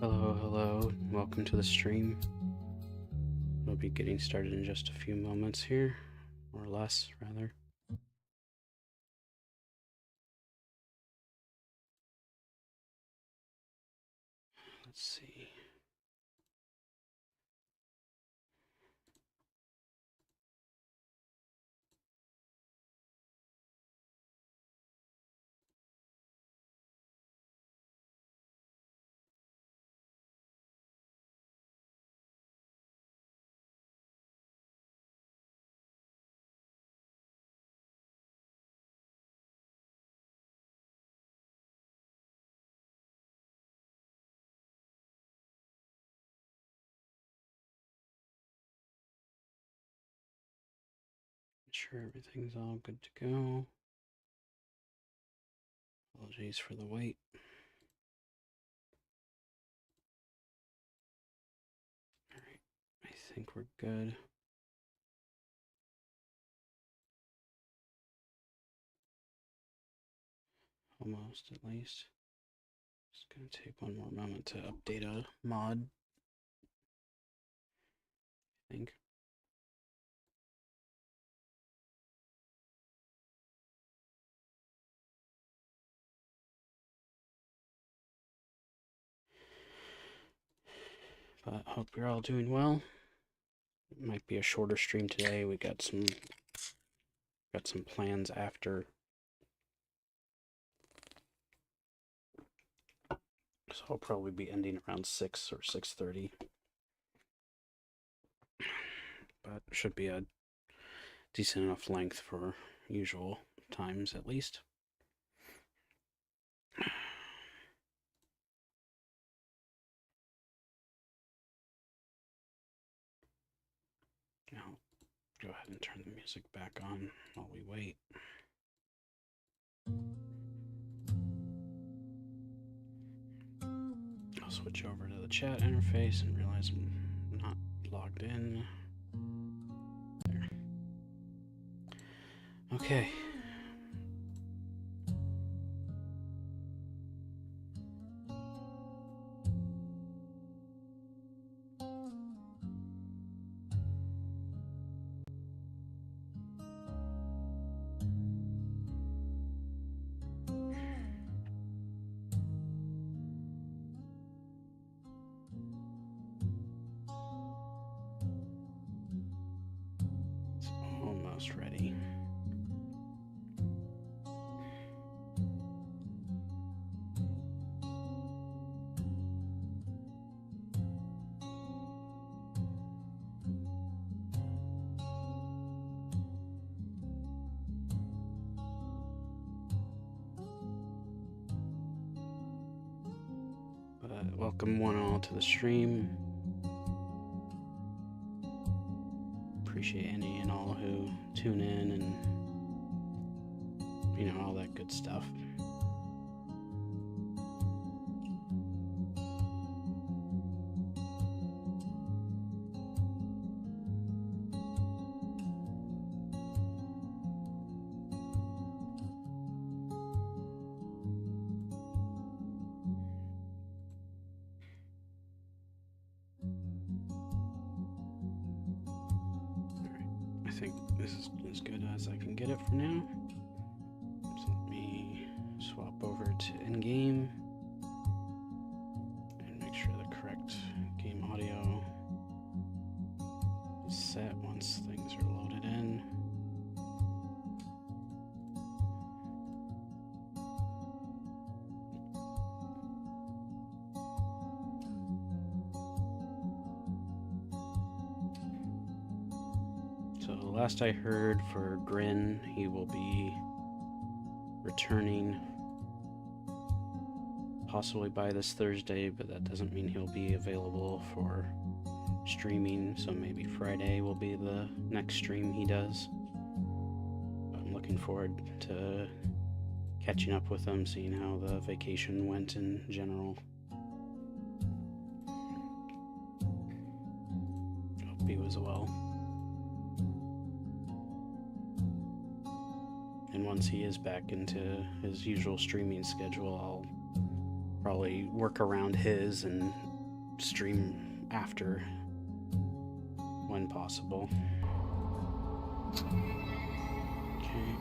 Hello, welcome to the stream. We'll be getting started in just a few moments here, or less, rather. Let's see. Sure everything's all good to go. Apologies for the wait. All right, I think we're good. Almost, at least. Just gonna take one more moment to update a mod, I think. But I hope you're all doing well. It might be a shorter stream today. We got some plans after. So I'll probably be ending around 6 or 6:30. But should be a decent enough length for usual times at least. I'll go ahead and turn the music back on while we wait. I'll switch over to the chat interface and realize I'm not logged in. There. Okay. It's almost ready. Welcome one all to the stream. Appreciate any and all who tune in and, you know, all that good stuff. I think this is as good as I can get it for now. So let me swap over to in-game and make sure the correct game audio is set once things are loaded in. So last I heard for Grin, he will be returning possibly by this Thursday, but that doesn't mean he'll be available for streaming, so maybe Friday will be the next stream he does. I'm looking forward to catching up with him, seeing how the vacation went in general. Hope he was well. And once he is back into his usual streaming schedule, I'll probably work around his and stream after when possible. Okay,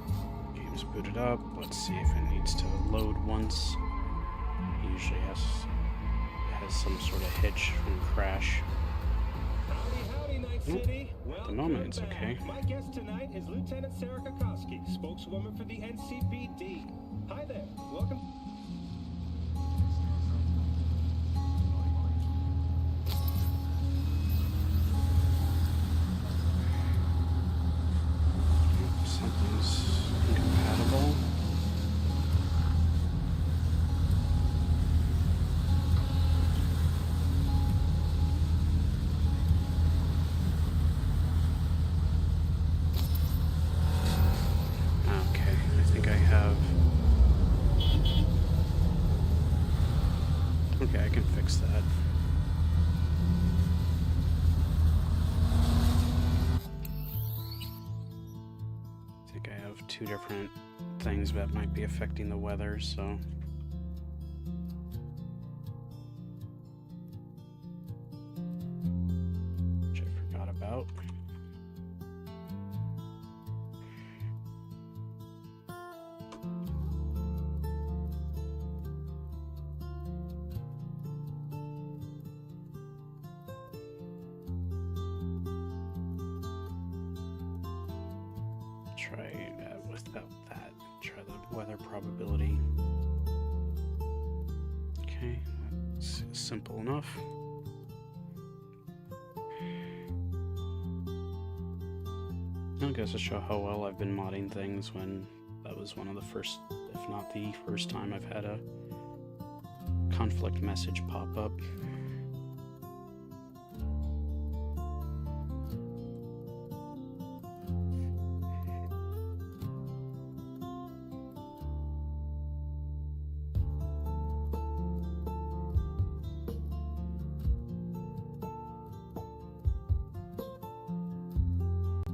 game's booted up. Let's see if it needs to load once. It usually has some sort of hitch and crash. Howdy, Night City. At the moment, it's okay. My guest tonight is Lieutenant Sarah Kokoski, spokeswoman for the NCPD. Hi there. Welcome. Something's incompatible. Okay, I think I have... Okay, I can fix that. I think I have two different things that might be affecting the weather, so... Which I forgot about. Try without that. Try the weather probability. Okay, that's simple enough. I guess to show how well I've been modding things when that was one of the first, if not the first time I've had a conflict message pop up.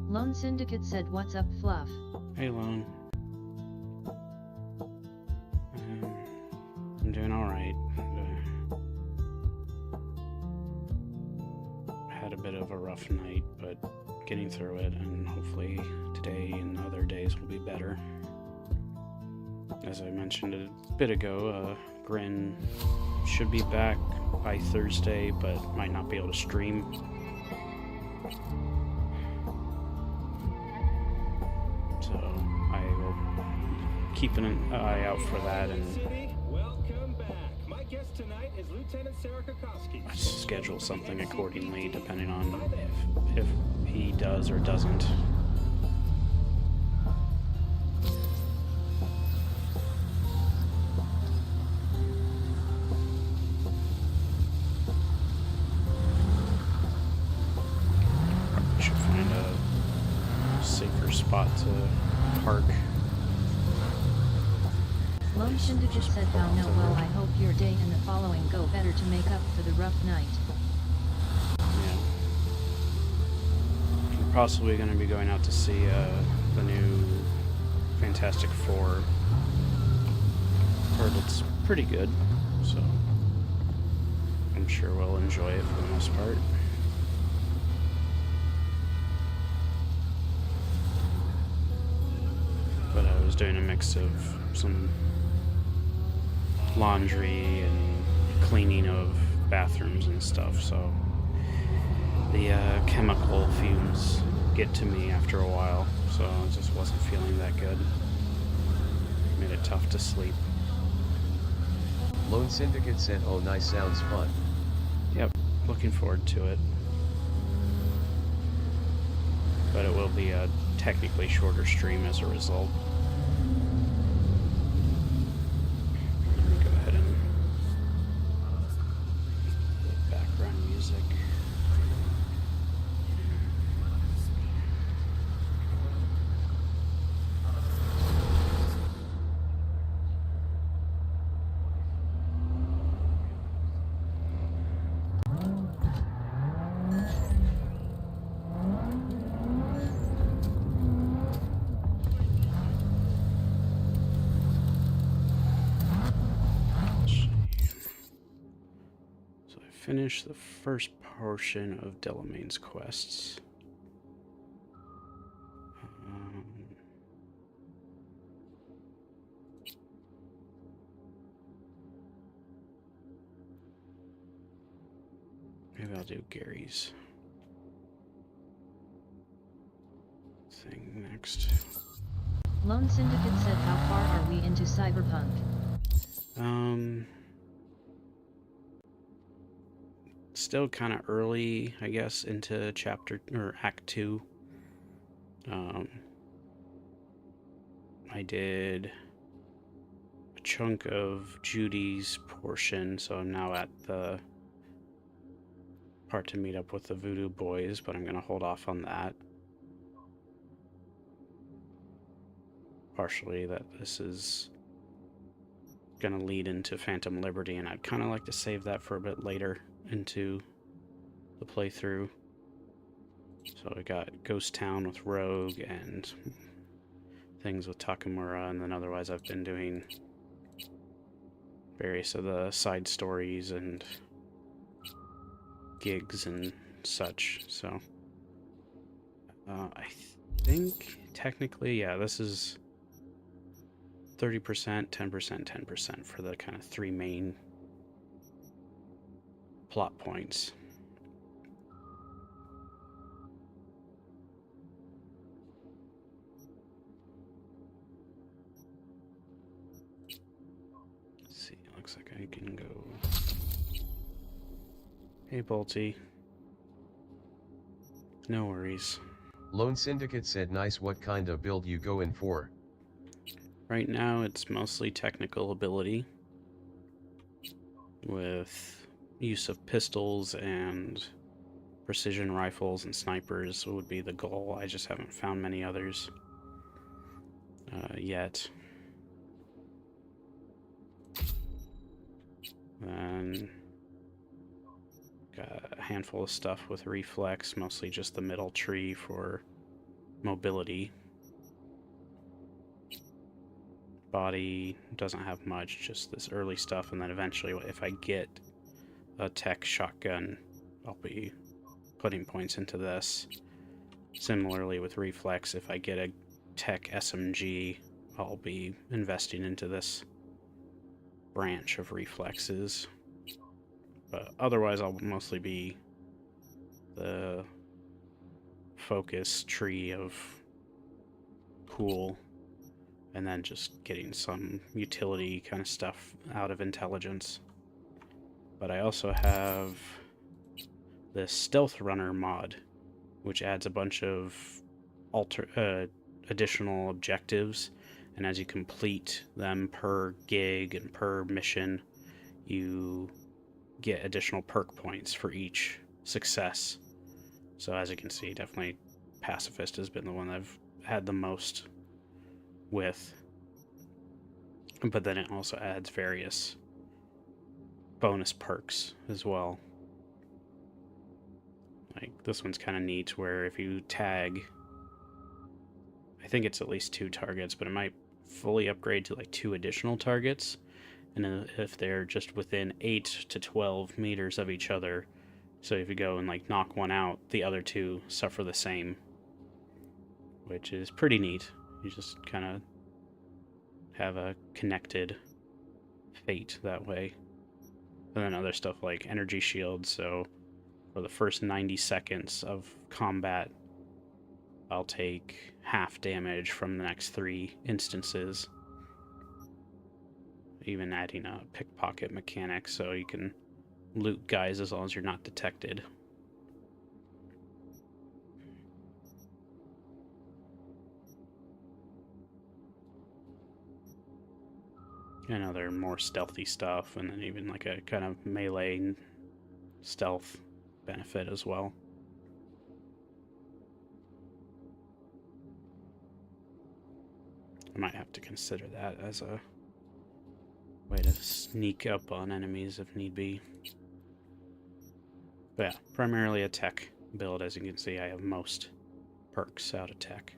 Lone Syndicate said, "What's up, Fluff?" Hey, Lone. I'm doing alright. Had a bit of a rough night, but getting through it, and hopefully today and other days will be better. As I mentioned a bit ago, Grin should be back by Thursday, but might not be able to stream. So I will keep an eye out for that and Welcome back. My guest tonight is Lieutenant Sarah Kokoski. schedule something accordingly depending on if he does or doesn't. Probably should find a safer spot to park. Lone Syndicate said, "How no, well, I hope your day and the following go better to make up for the rough night." Yeah. We're possibly going to be going out to see the new Fantastic Four. Heard it's pretty good, so I'm sure we'll enjoy it for the most part. But I was doing a mix of some laundry and cleaning of bathrooms and stuff, so the chemical fumes get to me after a while, so I just wasn't feeling that good. Made it tough to sleep. Lone Syndicate said, "Oh, nice, sounds fun." Yep, looking forward to it. But it will be a technically shorter stream as a result. Let me go ahead and put background music. finish the first portion of Delamain's quests. Maybe I'll do Gary's thing next. Lone Syndicate said, how far are we into Cyberpunk? Still kind of early, I guess, into Act 2. I did a chunk of Judy's portion, so I'm now at the part to meet up with the Voodoo Boys, but I'm going to hold off on that. Partially that this is going to lead into Phantom Liberty, and I'd kind of like to save that for a bit later into the playthrough. So I got Ghost Town with Rogue and things with Takamura, and then otherwise I've been doing various of the side stories and gigs and such. So I think technically, yeah, this is 30%, 10%, 10% for the kind of three main plot points. Let's see, looks like I can go. Hey, Bolty. No worries. Lone Syndicate said nice, what kind of build you going for? Right now it's mostly technical ability with use of pistols and precision rifles and snipers would be the goal. I just haven't found many others yet. Then got a handful of stuff with reflex, mostly just the middle tree for mobility. Body doesn't have much, just this early stuff, and then eventually if I get a tech shotgun, I'll be putting points into this. Similarly with reflex, if I get a tech SMG, I'll be investing into this branch of reflexes. But otherwise I'll mostly be the focus tree of pool, and then just getting some utility kind of stuff out of intelligence. But I also have this Stealth Runner mod, which adds a bunch of additional objectives, and as you complete them per gig and per mission, you get additional perk points for each success. So as you can see, definitely Pacifist has been the one I've had the most with, but then it also adds various bonus perks as well. Like this one's kind of neat, where if you tag, I think it's at least 2 targets, but it might fully upgrade to like 2 additional targets, and if they're just within 8 to 12 meters of each other, so if you go and like knock one out, the other 2 suffer the same, which is pretty neat. You just kind of have a connected fate that way. And then other stuff like energy shield, so for the first 90 seconds of combat, I'll take half damage from the next 3 instances. Even adding a pickpocket mechanic, so you can loot guys as long as you're not detected. And other more stealthy stuff, and then even like a kind of melee stealth benefit as well. I might have to consider that as a way to sneak up on enemies if need be. But yeah, primarily a tech build. As you can see, I have most perks out of tech.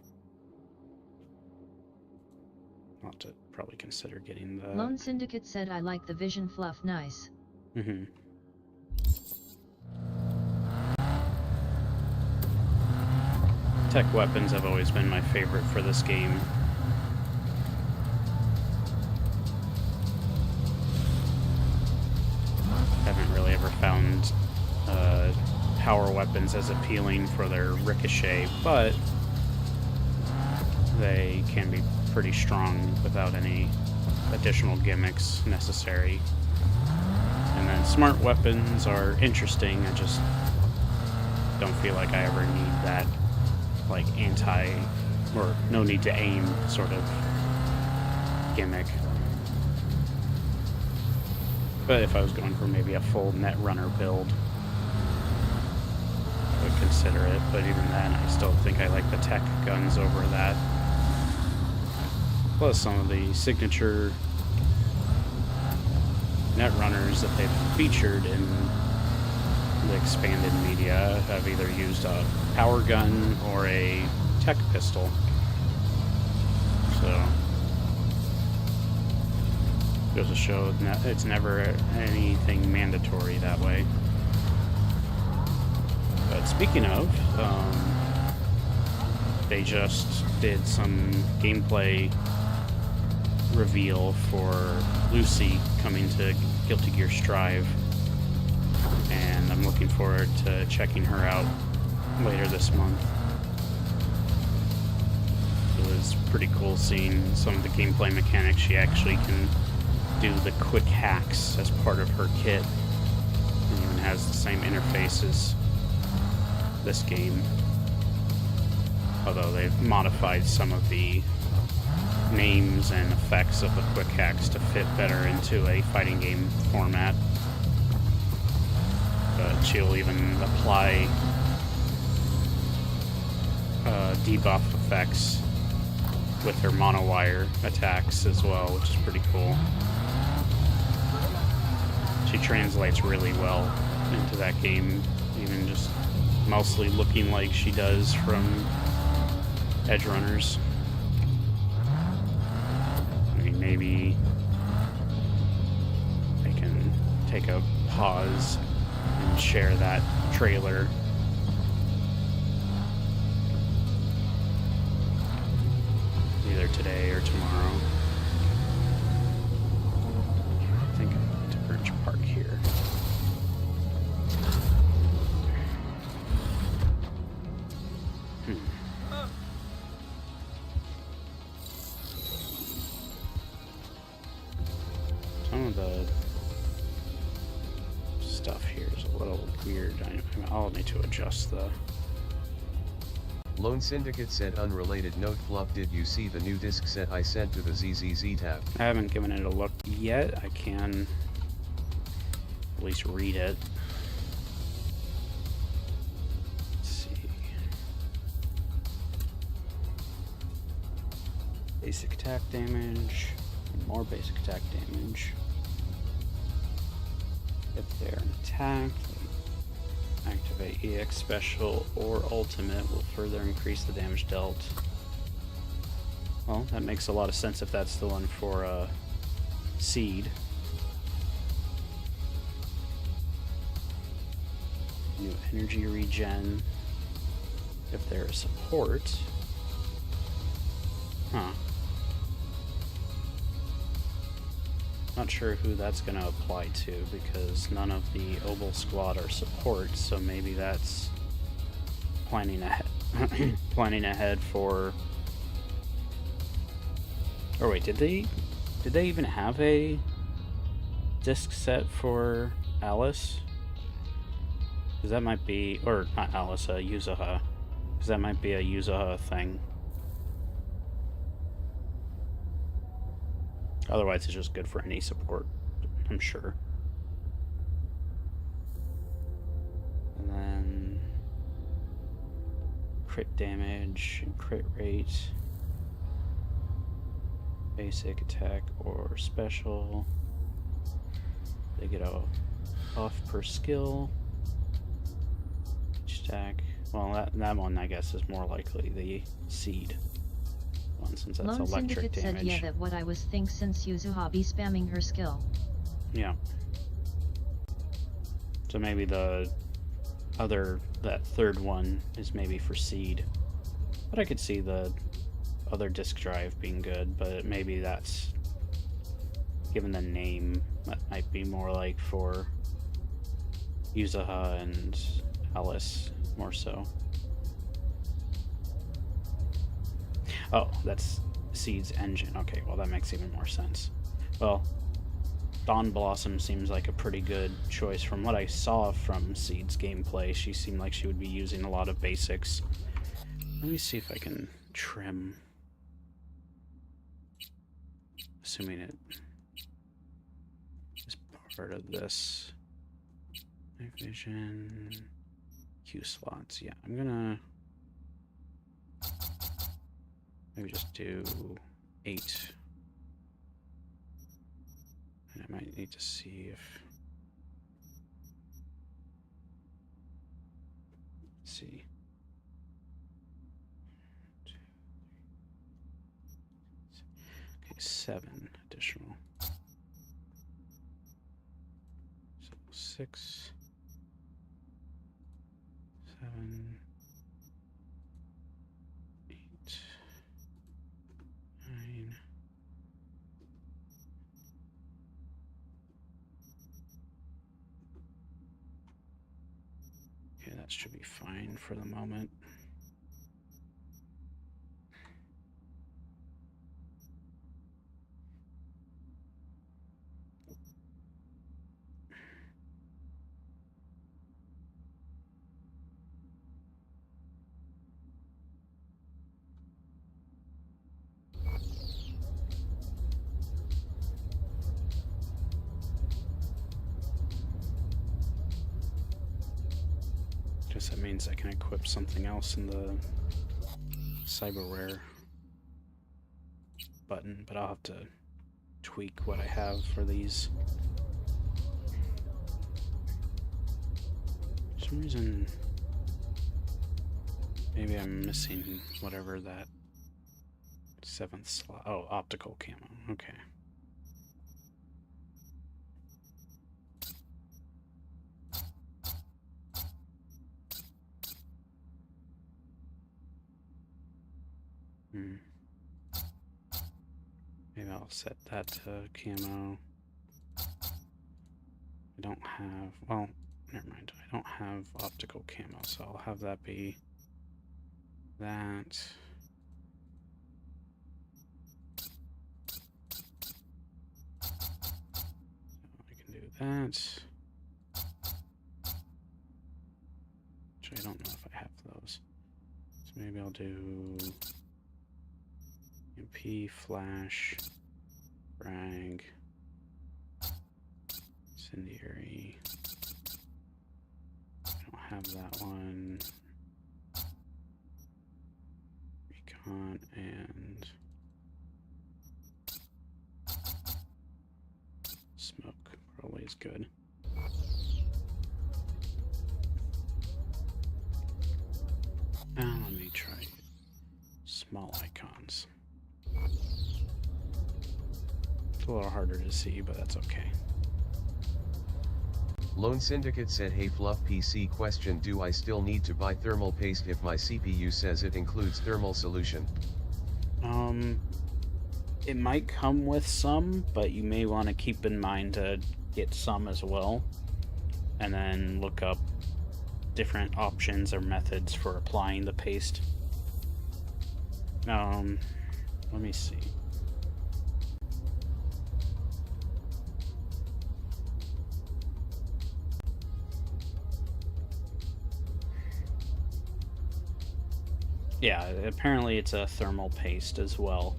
I'll have to probably consider getting the... Lone Syndicate said, I like the vision fluff, nice. Mm-hmm. high-tech weapons have always been my favorite for this game. Haven't really ever found power weapons as appealing for their ricochet, but they can be pretty strong without any additional gimmicks necessary. And then smart weapons are interesting, I just don't feel like I ever need that, like, or no need to aim sort of gimmick. But if I was going for maybe a full Netrunner build, I would consider it. But even then, I still think I like the tech guns over that. Plus some of the signature Netrunners that they've featured in the expanded media have either used a power gun or a tech pistol. So goes to show it's never anything mandatory that way. But speaking of, they just did some gameplay reveal for Lucy coming to Guilty Gear Strive, and I'm looking forward to checking her out later this month. It was pretty cool seeing some of the gameplay mechanics. She actually can do the quick hacks as part of her kit, and even has the same interface as this game, although they've modified some of the names and effects of the quick hacks to fit better into a fighting game format. But she'll even apply debuff effects with her monowire attacks as well, which is pretty cool. She translates really well into that game, even just mostly looking like she does from Edge Runners. I mean, maybe I can take a pause and share that trailer. Either today or tomorrow. I think I'm going to Birch Park here. Some of the stuff here is a little weird. I'll need to adjust the... Lone Syndicate said, unrelated note, Fluff, did you see the new disc set I sent to the ZZZ tab? I haven't given it a look yet. I can at least read it. Let's see. Basic attack damage, more basic attack damage. If they're attacked, activate EX special or ultimate will further increase the damage dealt. Well, that makes a lot of sense if that's the one for Seed. New energy regen. If they're a support. Huh. Not sure who that's going to apply to, because none of the Obel squad are support, so maybe that's planning ahead. Planning ahead for... Or wait, did they even have a disc set for Alice? Because that might be... Or not Alice, Yuzuha. Because that might be a Yuzuha thing. Otherwise, it's just good for any support, I'm sure. And then crit damage and crit rate, basic attack or special. They get a buff per skill. Each attack. Well, that one I guess is more likely the Seed. Since that's Lone electric Syndicate damage. said, yeah, that what I was think since Yuzuha be spamming her skill. Yeah. So maybe that third one is maybe for Seed. But I could see the other disk drive being good, but maybe that's, given the name, that might be more like for Yuzaha and Alice, more so. Oh, that's Seed's engine. Okay, well that makes even more sense. Well, Dawn Blossom seems like a pretty good choice. From what I saw from Seed's gameplay, she seemed like she would be using a lot of basics. Let me see if I can trim. Assuming it is part of this. Night vision. Q slots. Yeah, I'm gonna maybe just do 8. And I might need to see if... Let's see. 7 additional. So 6, 7, 8, 9. Okay, that should be fine for the moment. Guess that means I can equip something else in the Cyber Rare button, but I'll have to tweak what I have for these. For some reason, maybe I'm missing whatever that 7th slot. Oh, optical camo. Okay. Maybe I'll set that to camo. I don't have, well, never mind. I don't have optical camo, so I'll have that be that. So I can do that. Which I don't know if I have those. So maybe I'll do MP, flash, frag, incendiary. I don't have that one. Recon and smoke probably is good. Now let me try small icons. It's a little harder to see, but that's okay. Lone Syndicate said, hey Fluff PC question, do I still need to buy thermal paste if my CPU says it includes thermal solution? It might come with some, but you may want to keep in mind to get some as well, and then look up different options or methods for applying the paste. Let me see. Yeah, apparently it's a thermal paste as well.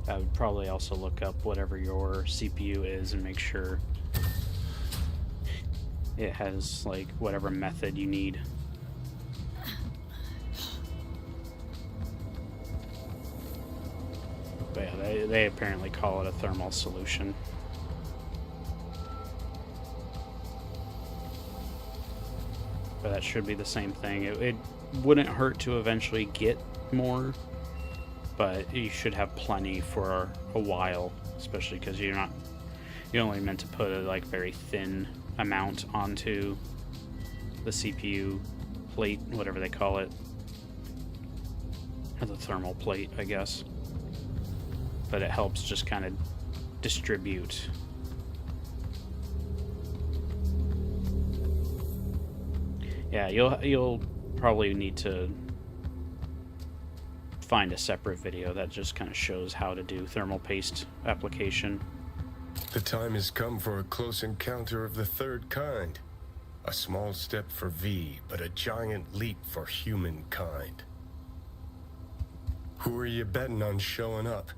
I would probably also look up whatever your CPU is and make sure it has like whatever method you need. But yeah, they apparently call it a thermal solution. But that should be the same thing. It wouldn't hurt to eventually get more, but you should have plenty for a while, especially because you're only meant to put a like very thin amount onto the CPU plate, whatever they call it. Or the thermal plate, I guess. But it helps just kind of distribute. Yeah, you'll probably need to find a separate video that just kind of shows how to do thermal paste application. The time has come for a close encounter of the third kind. A small step for V, but a giant leap for humankind. Who are you betting on showing up?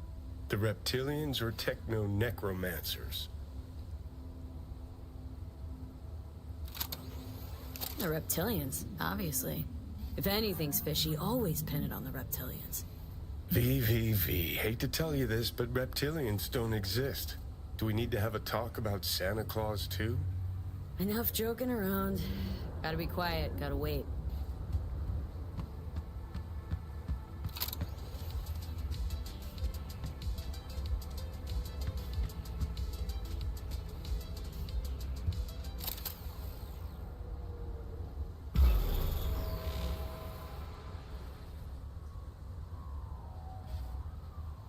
The reptilians or techno-necromancers? The reptilians, obviously. If anything's fishy, always pin it on the reptilians. V. Hate to tell you this, but reptilians don't exist. Do we need to have a talk about Santa Claus too? Enough joking around. Gotta be quiet, gotta wait.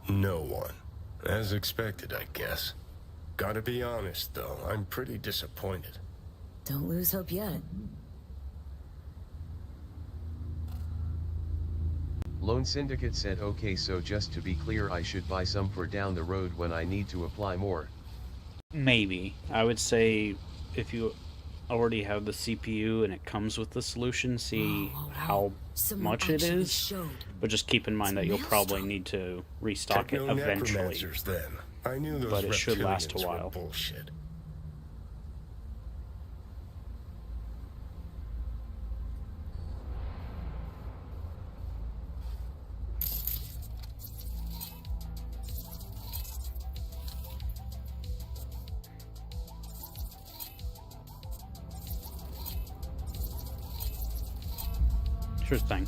No one. As expected, I guess. Gotta be honest, though, I'm pretty disappointed. Don't lose hope yet. Lone Syndicate said okay, so just to be clear, I should buy some for down the road when I need to apply more. Maybe. I would say if you already have the CPU and it comes with the solution, see how Someone much it actually is. showed. But just keep in mind that you'll probably Maelstrom. need to restock it eventually. Techno-necromancers, then. I knew those But it should last a reptilians were while. bullshit. Sure thing.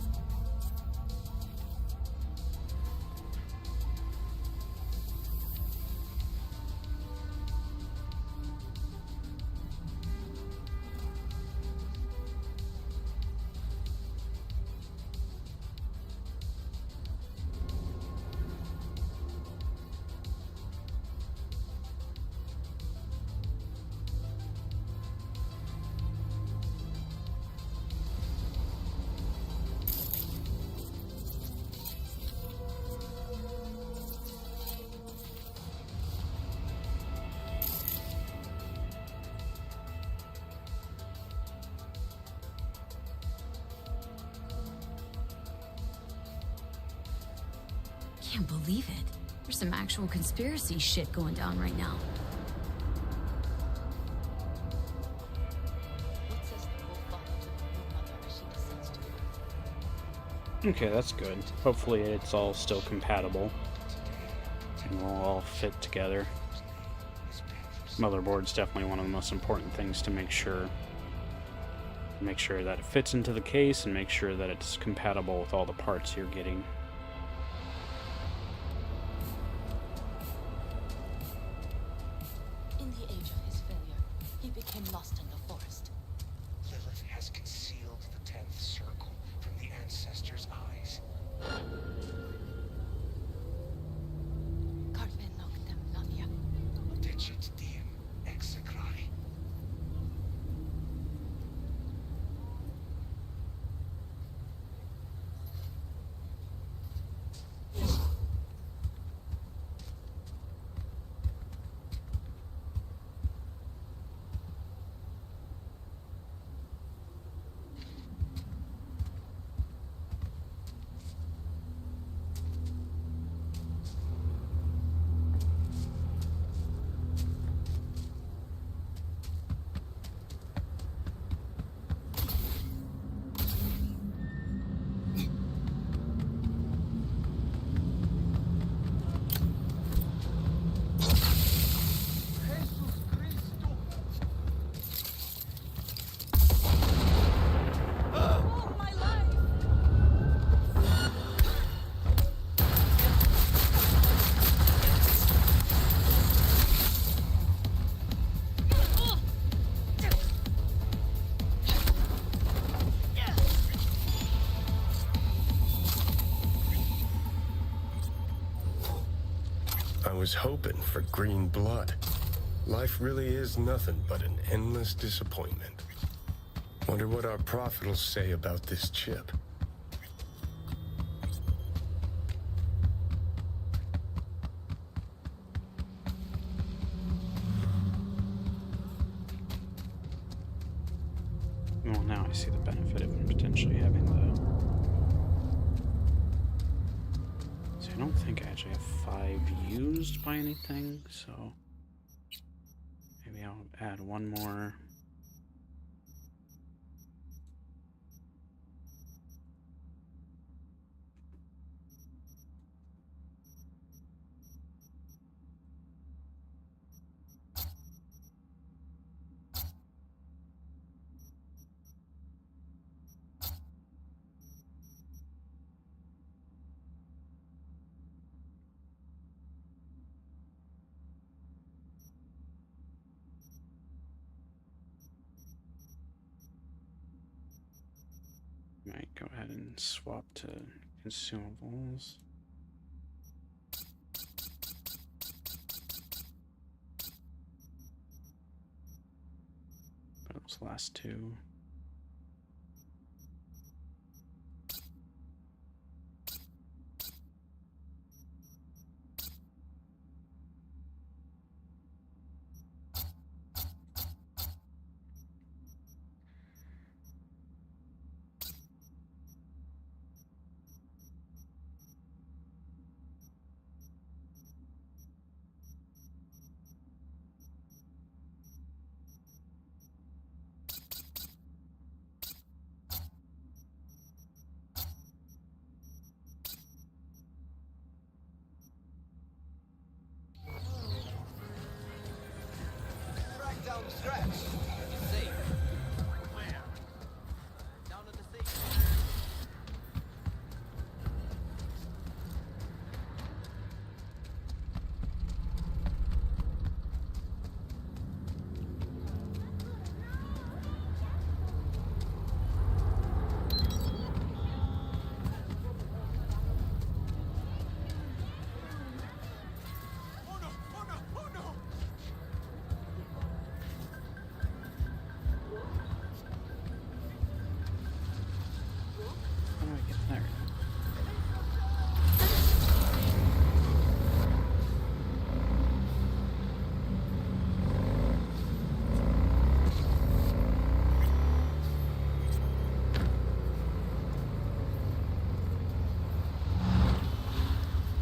Can't believe it. There's some actual conspiracy shit going down right now. Okay, that's good. Hopefully it's all still compatible and we'll all fit together. Motherboard's definitely one of the most important things to make sure that it fits into the case and make sure that it's compatible with all the parts you're getting. In the age of his failure, he became lost in the forest. Lilith has concealed the 10th circle from the ancestors' eyes. Carpe noctem Lamia. Digit diem execrari. I was hoping for green blood. Life really is nothing but an endless disappointment. Wonder what our prophet will say about this chip. Well, now I see the benefit of him potentially having the... So I don't think I actually have 5 used by anything, so... Maybe I'll add one more. Might go ahead and swap to consumables. Those last 2. Down the stretch. Safe. Where? Down at the safe. Oh no! Oh no! Oh no! How do I get there?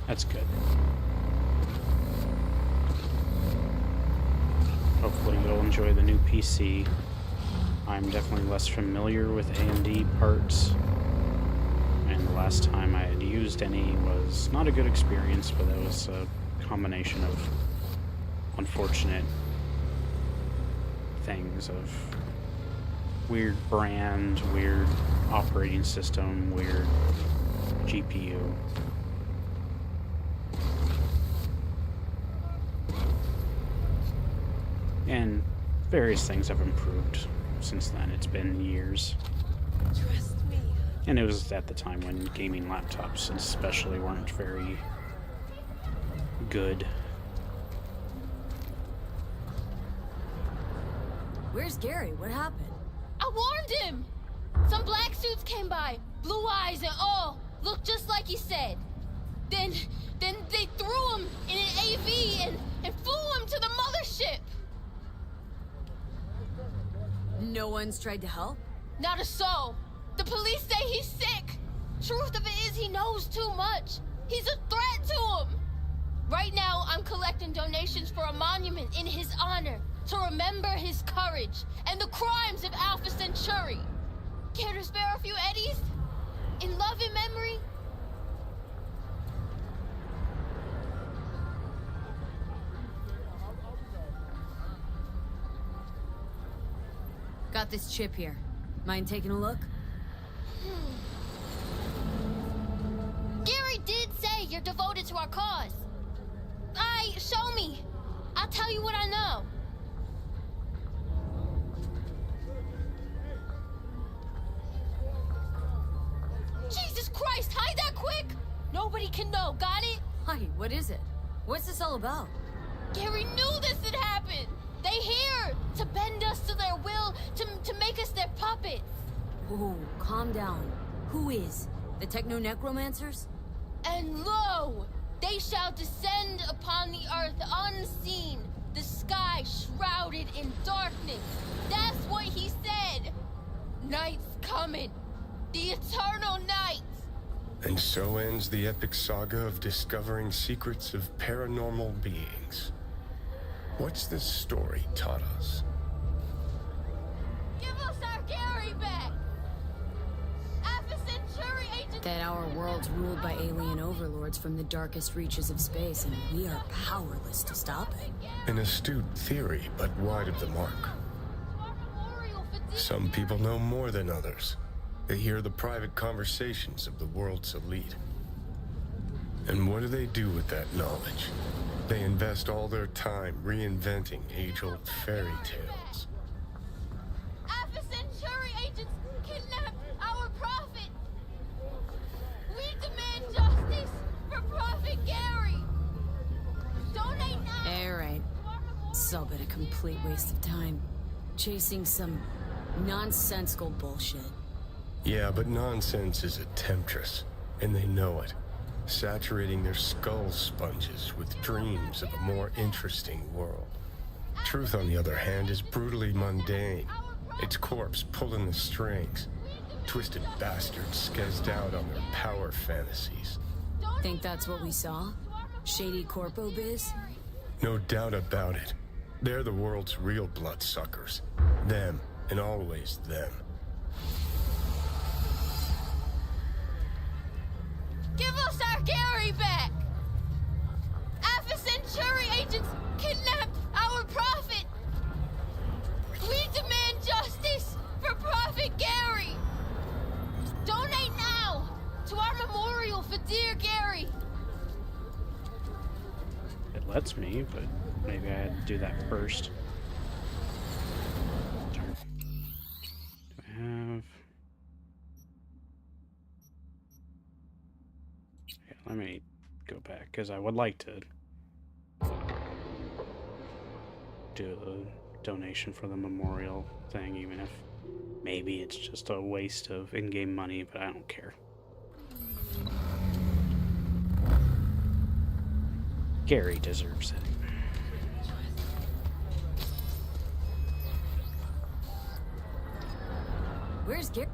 That's good. Hopefully you'll enjoy the new PC. I'm definitely less familiar with AMD parts, and the last time I had used any was not a good experience, but that was a combination of unfortunate things, of weird brand, weird operating system, weird GPU. And various things have improved since then. It's been years. Trust me. And it was at the time when gaming laptops especially weren't very good. Where's Gary? What happened? I warned him! Some black suits came by, blue eyes and all, looked just like he said. Then they threw him in an AV and flew him to the mothership! No one's tried to help? Not a soul. The police say he's sick. Truth of it is he knows too much. He's a threat to him. Right now, I'm collecting donations for a monument in his honor to remember his courage and the crimes of Alpha Centauri. Care to spare a few eddies? In love and memory? Got this chip here. Mind taking a look? Gary did say you're devoted to our cause. Show me. I'll tell you what I know. Jesus Christ, hide that quick! Nobody can know, got it? Hi, what is it? What's this all about? Gary knew this had happened. They here to bend us to their will, to make us their puppets. Whoa, calm down. Who is? The Techno-Necromancers? And lo, they shall descend upon the earth unseen, the sky shrouded in darkness. That's what he said. Night's coming, the eternal night. And so ends the epic saga of discovering secrets of paranormal beings. What's this story taught us? Give us our Gary back. Alpha Centauri agent. That our world's ruled by alien overlords from the darkest reaches of space, and we are powerless to stop it. An astute theory, but wide of the mark. Some people know more than others. They hear the private conversations of the world's elite. And what do they do with that knowledge? They invest all their time reinventing age-old fairy tales. Alpha Centauri agents kidnapped our prophet. We demand justice for Prophet Gary. Donate now. Alright. It's all been a complete waste of time. Chasing some nonsensical bullshit. Yeah, but nonsense is a temptress, and they know it. Saturating their skull sponges with dreams of a more interesting world. Truth, on the other hand, is brutally mundane. Its corpse pulling the strings. Twisted bastards skezzed out on their power fantasies. Think that's what we saw? Shady corpo biz? No doubt about it. They're the world's real bloodsuckers. Them, and always them. Give us our Gary back! Alpha Centauri agents kidnapped our prophet! We demand justice for Prophet Gary! Donate now to our memorial for dear Gary! It lets me, but maybe I had to do that first. Do I have... Yeah, let me go back, because I would like to do a donation for the memorial thing, even if maybe it's just a waste of in-game money, but I don't care. Gary deserves it. Where's Gary?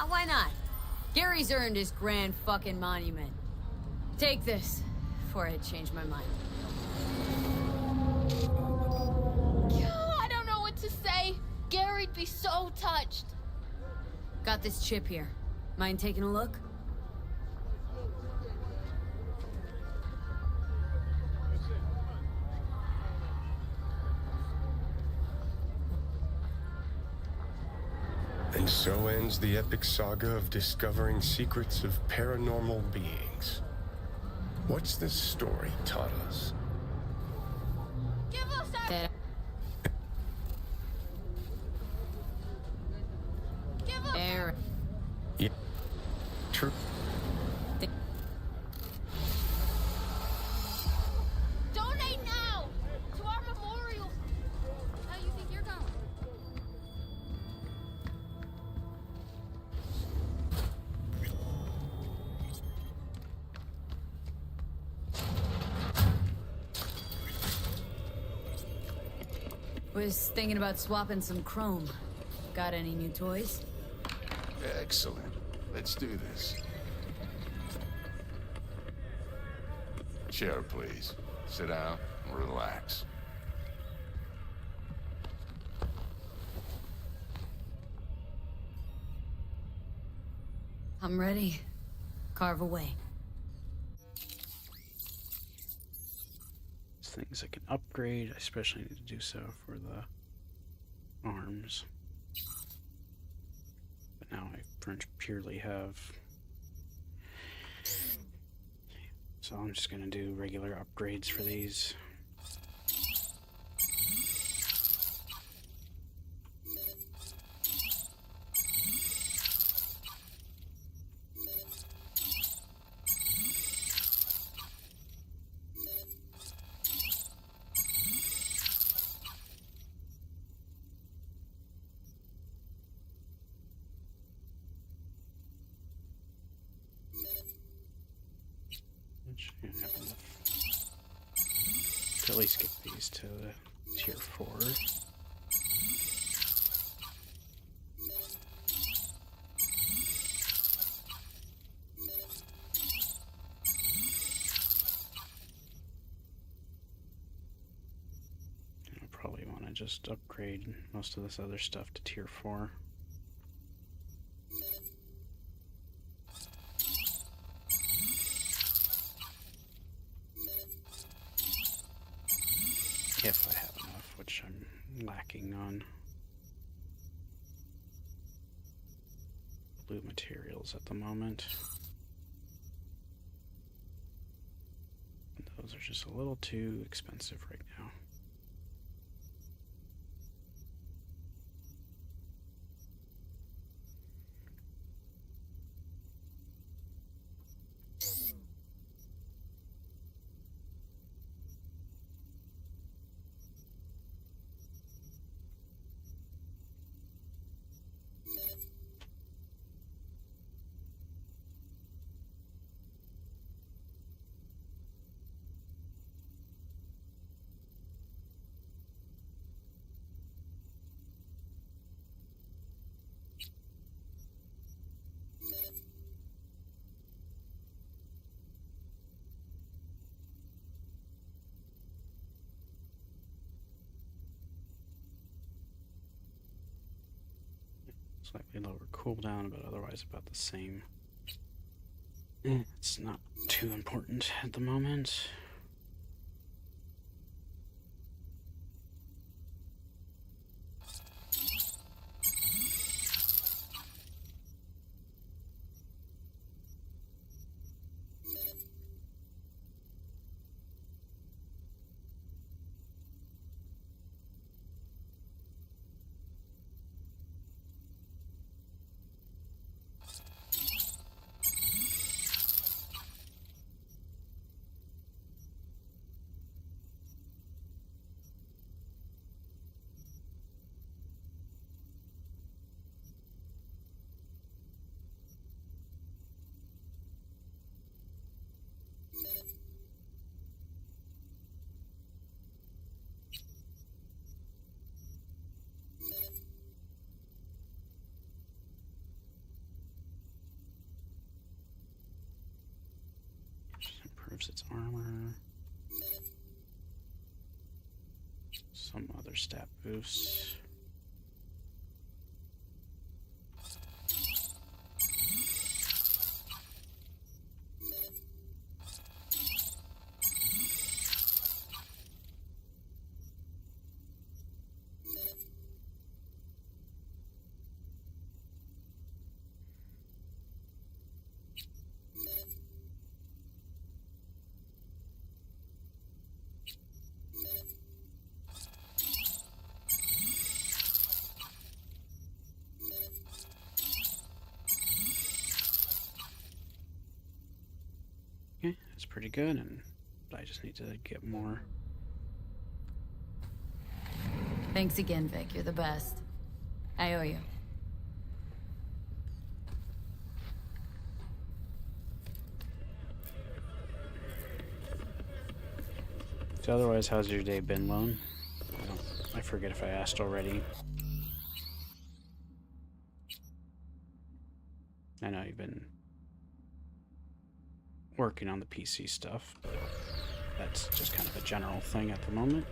Why not? Gary's earned his grand fucking monument. Take this, before I change my mind. I don't know what to say. Gary'd be so touched. Got this chip here. Mind taking a look? And so ends the epic saga of discovering secrets of paranormal beings. What's this story taught us? Give us our... That Give us air. Yeah. True. Donate now to our memorial. How you think you're going? Was thinking about swapping some chrome. Got any new toys? Excellent. Let's do this. Chair, please. Sit down and relax. I'm ready. Carve away. Things I can upgrade. I especially need to do so for the arms. But now I purely have... So I'm just going to do regular upgrades for these. at least get these to tier 4. I'll probably want to just upgrade most of this other stuff to tier 4. If I have enough, which I'm lacking on blue materials at the moment. Those are just a little too expensive right now. Slightly lower cooldown, but otherwise about the same. It's not too important at the moment. Improves its armor. Some other stat boosts. Okay, that's pretty good, and I just need to get more. Thanks again, Vic. You're the best. I owe you. So otherwise, how's your day been, Lone? I forget if I asked already. I know you've been working on the PC stuff, but that's just kind of a general thing at the moment.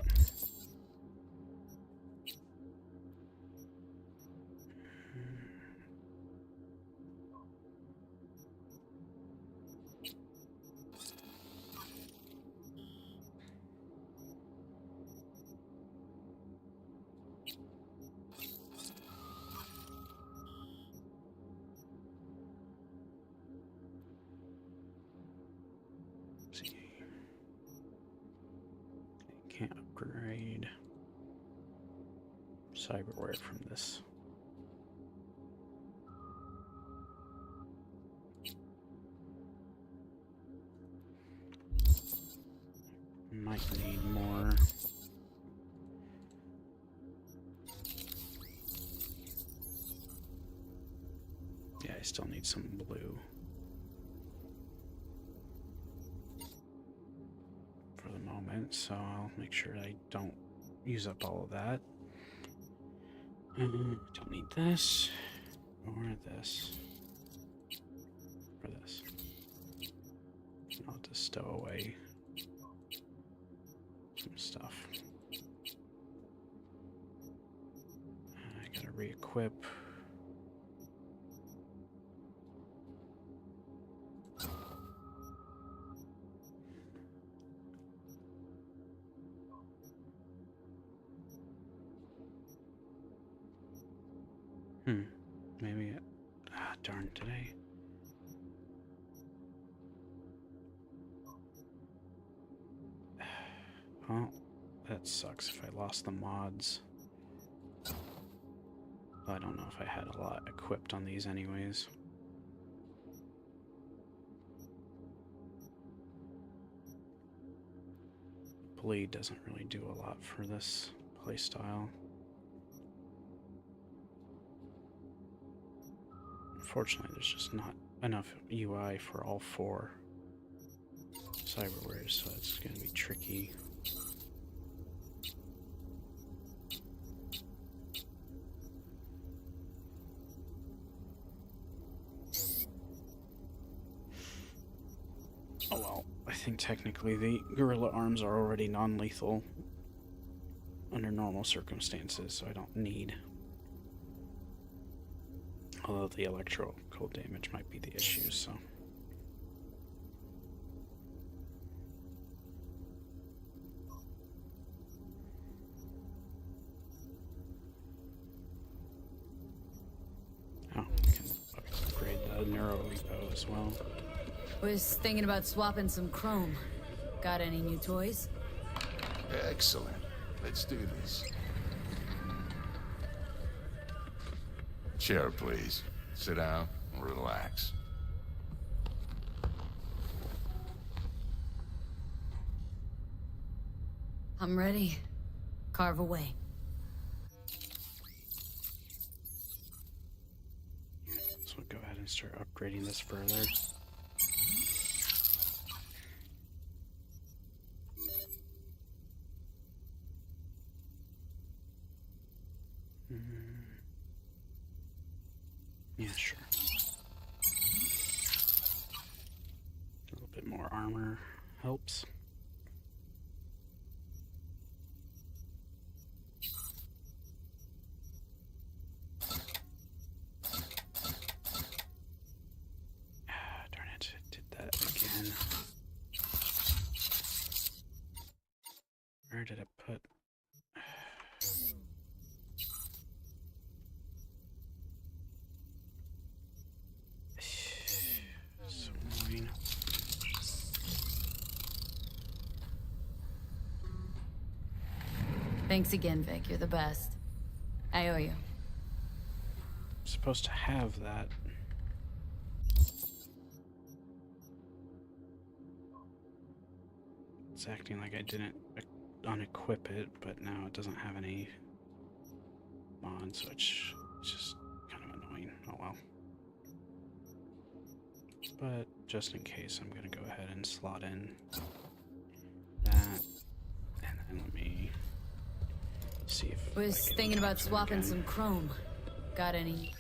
Can't upgrade cyberware from this. Might need more. Yeah, I still need some blue. For the moment. moment, so I'll make sure I don't use up all of that. Don't need this or this or this. I'll just stow away some stuff. I gotta re-equip. Maybe it... darn, today. Well, that sucks if I lost the mods. I don't know if I had a lot equipped on these anyways. Bleed doesn't really do a lot for this playstyle. Unfortunately, there's just not enough UI for all 4 cyberwares, so it's going to be tricky. Oh well, I think technically the gorilla arms are already non-lethal under normal circumstances, so I don't need. Although the electrical damage might be the issue, so. Oh, we can upgrade the neuro repo as well. Was thinking about swapping some chrome. Got any new toys? Excellent. Let's do this. Chair, please. Sit down and relax. I'm ready. Carve away. So we'll go ahead and start upgrading this further. Yeah, sure. A little bit more armor helps. Darn it, I did that again. Where did I put... Thanks again, Vic. You're the best. I owe you. I'm supposed to have that. It's acting like I didn't unequip it, but now it doesn't have any mods, so it's just kind of annoying. Oh well. But just in case, I'm gonna go ahead and slot in that, and then let me see if... Was thinking about swapping some chrome. Got any?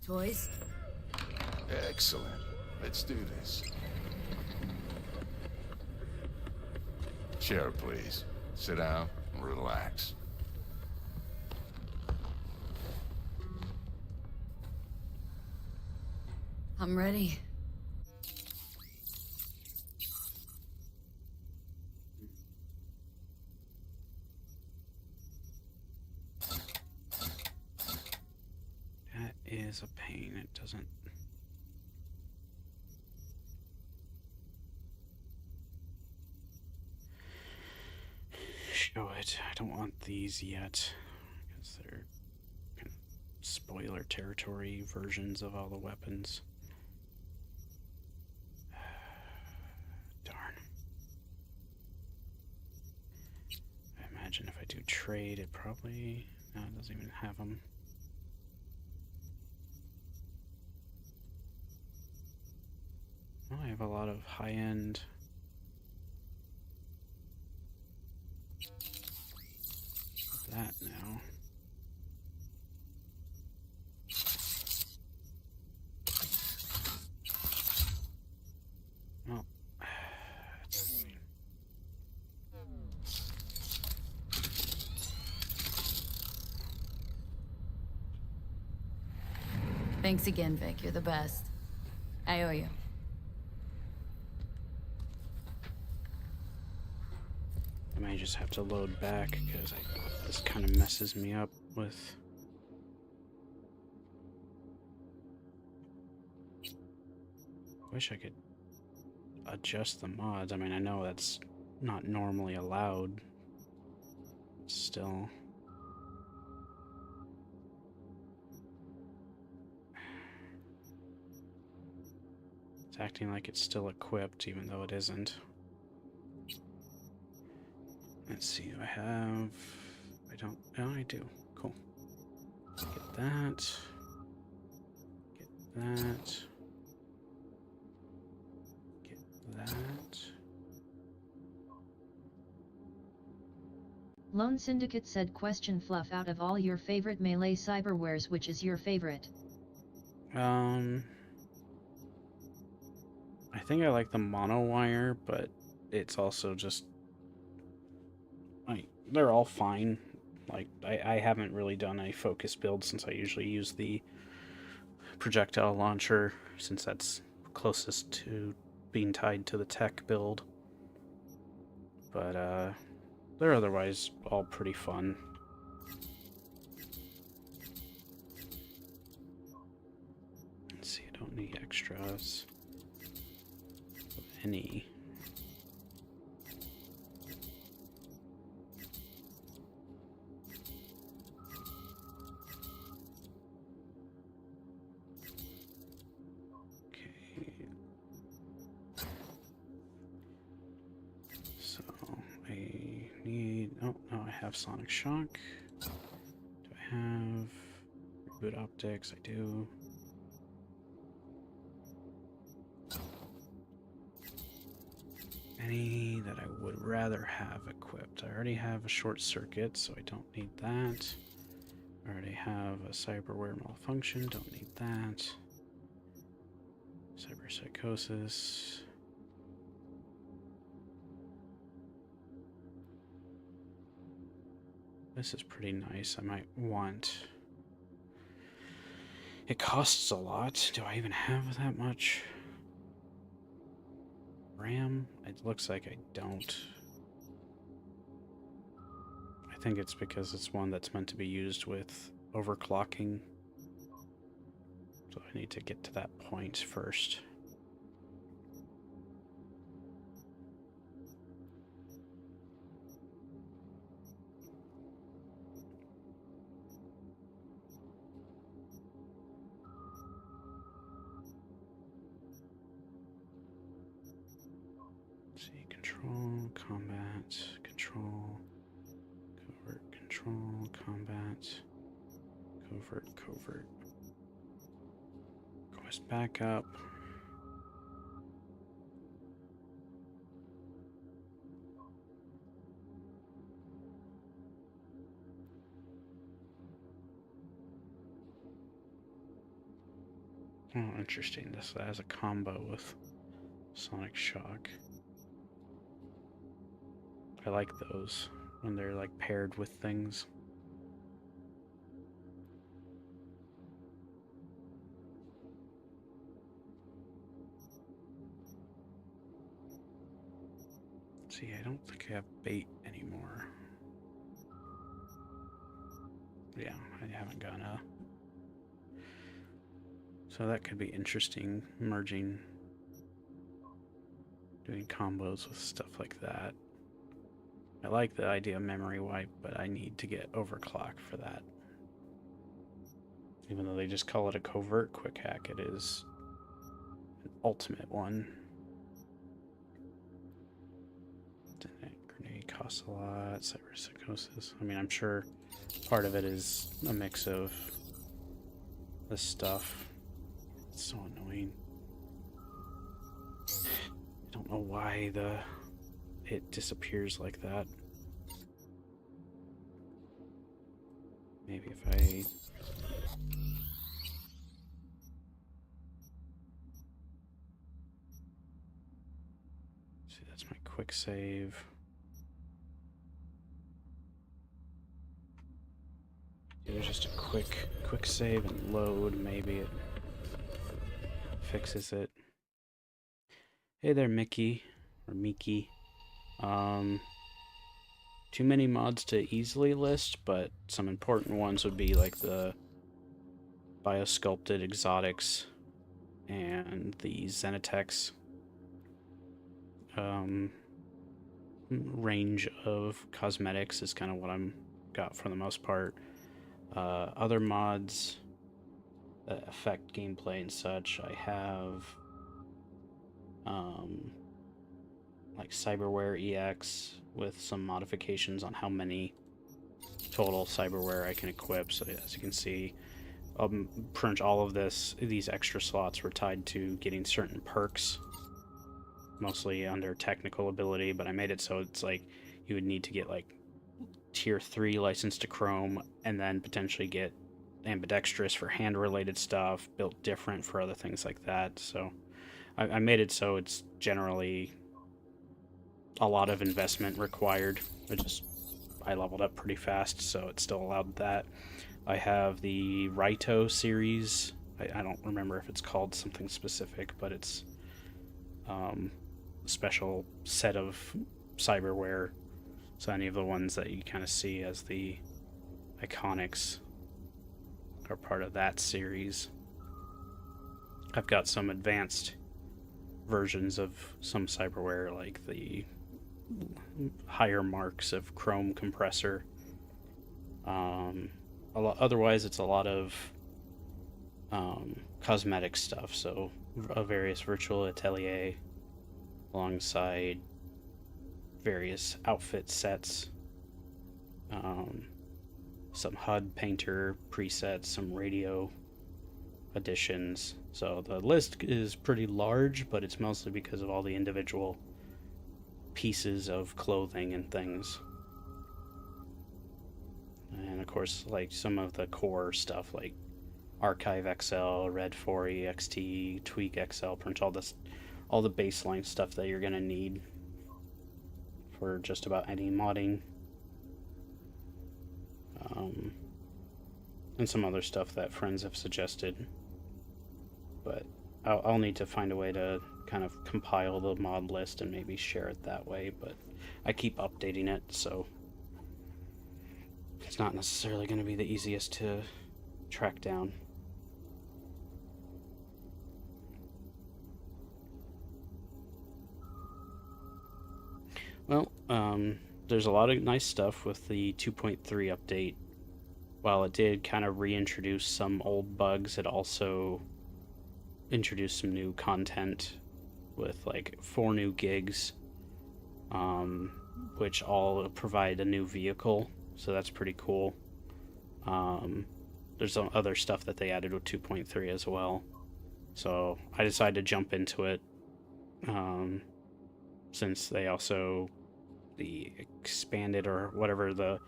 Toys? Excellent. Let's do this. Chair, please. Sit down and relax. I'm ready. That is a pain. It doesn't... show it. I don't want these yet, because they're kind of spoiler territory versions of all the weapons. Darn. I imagine if I do trade, it probably... No, it doesn't even have them. Well, I have a lot of high-end... that now. Well, that's... Thanks again, Vic. You're the best. I owe you. I may just have to load back because this kind of messes me up with... Wish I could adjust the mods. I mean, I know that's not normally allowed. Still... It's acting like it's still equipped, even though it isn't. Let's see, do I have... I don't... Oh, I do. Cool. Get that. Get that. Get that. Lone Syndicate said, question Fluff, out of all your favorite melee cyberwares, which is your favorite? I think I like the mono wire, but it's also just... Like, they're all fine. Like, I haven't really done a focus build since I usually use the projectile launcher, since that's closest to being tied to the tech build. But, they're otherwise all pretty fun. Let's see, I don't need extras. Any. Oh, no, I have Sonic Shock. Do I have Reboot Optics? I do. Any that I would rather have equipped? I already have a Short Circuit, so I don't need that. I already have a Cyberware Malfunction, don't need that. Cyber Psychosis. This is pretty nice. I might want... It costs a lot. Do I even have that much RAM? It looks like I don't. I think it's because it's one that's meant to be used with overclocking. So I need to get to that point first. Control, combat, control, covert, control, combat, covert, covert. Quest backup. Oh, interesting. This has a combo with Sonic Shock. I like those when they're like paired with things. See, I don't think I have bait anymore. Yeah, I haven't gone so that could be interesting, merging, doing combos with stuff like that. I like the idea of memory wipe, but I need to get overclock for that. Even though they just call it a covert quick hack, it is an ultimate one. Grenade costs a lot. Cyberpsychosis. I mean, I'm sure part of it is a mix of this stuff. It's so annoying. I don't know why it disappears like that. Maybe if I... See, that's my quick save. There's just a quick save and load. Maybe it fixes it. Hey there, Mickey. Or Miki. Too many mods to easily list, but some important ones would be like the biosculpted exotics and the Xenitex range of cosmetics is kind of what I'm got for the most part. Other mods that affect gameplay and such, I have like Cyberware EX with some modifications on how many total Cyberware I can equip. So as you can see, pretty much all of these extra slots were tied to getting certain perks, mostly under technical ability, but I made it so it's like you would need to get like tier 3 license to Chrome and then potentially get ambidextrous for hand related stuff, built different for other things like that. So I made it so it's generally a lot of investment required. I leveled up pretty fast, so it still allowed that. I have the Raito series. I don't remember if it's called something specific, but it's a special set of cyberware. So any of the ones that you kind of see as the iconics are part of that series. I've got some advanced versions of some cyberware, like the higher marks of Chrome compressor. Otherwise, it's a lot of cosmetic stuff. So various virtual atelier alongside various outfit sets, some HUD painter presets, some radio additions. So the list is pretty large, but it's mostly because of all the individual pieces of clothing and things. And of course, like some of the core stuff like Archive XL, Red 4 EXT, Tweak XL, pretty much all the baseline stuff that you're gonna need for just about any modding. And some other stuff that friends have suggested. But I'll need to find a way to kind of compile the mod list and maybe share it that way, but I keep updating it, so it's not necessarily going to be the easiest to track down. Well, there's a lot of nice stuff with the 2.3 update. While it did kind of reintroduce some old bugs, it also introduced some new content with like 4 new gigs, which all provide a new vehicle, so that's pretty cool. There's some other stuff that they added with 2.3 as well, so I decided to jump into it, since they also the expanded or whatever the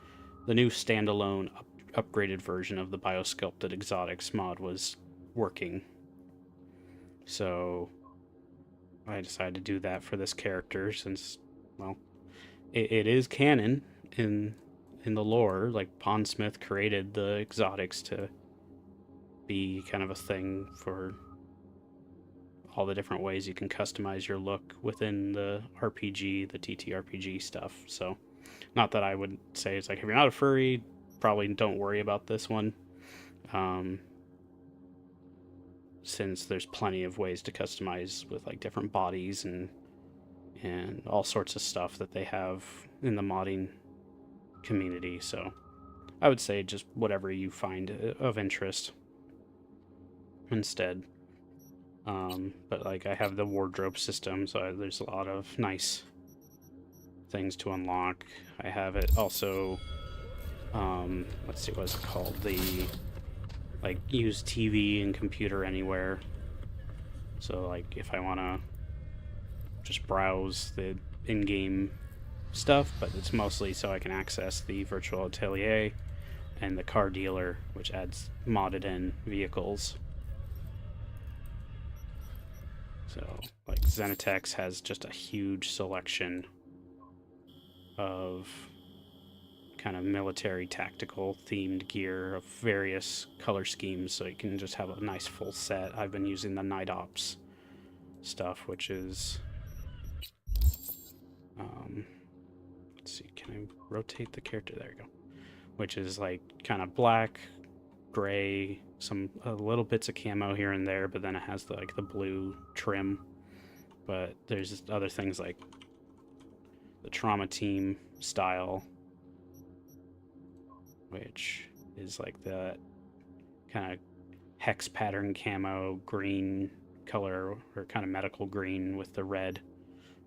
new standalone upgraded version of the biosculpted exotics mod was working. So I decided to do that for this character since, well, it is canon in the lore. Like, Pondsmith created the exotics to be kind of a thing for all the different ways you can customize your look within the RPG, the TTRPG stuff. So, not that I would say it's like, if you're not a furry, probably don't worry about this one. Since there's plenty of ways to customize with like different bodies and and all sorts of stuff that they have in the modding community. So I would say just whatever you find of interest instead. But like, I have the wardrobe system, so there's a lot of nice things to unlock. I have it also, let's see, what's it called? The, like, use TV and computer anywhere. So like, if I want to just browse the in-game stuff, but it's mostly so I can access the virtual atelier and the car dealer, which adds modded in vehicles. So, like, Zenitex has just a huge selection of kind of military tactical themed gear of various color schemes, so you can just have a nice full set. I've been using the Night Ops stuff, which is, let's see, can I rotate the character? There you go. Which is like kind of black, gray, some little bits of camo here and there, but then it has the, like, the blue trim. But there's other things like the Trauma Team style, which is like the kind of hex pattern camo green color, or kind of medical green with the red,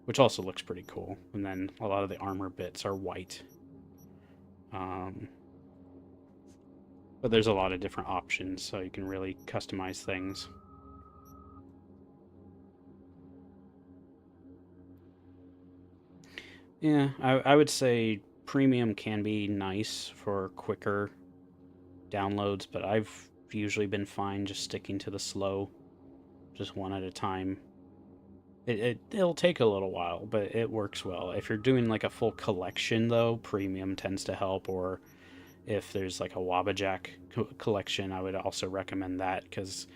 which also looks pretty cool. And then a lot of the armor bits are white. But there's a lot of different options, so you can really customize things. Yeah, I would say premium can be nice for quicker downloads, but I've usually been fine just sticking to the slow, just one at a time. It'll take a little while, but it works well. If you're doing like a full collection, though, premium tends to help, or if there's like a Wabajack collection, I would also recommend that, because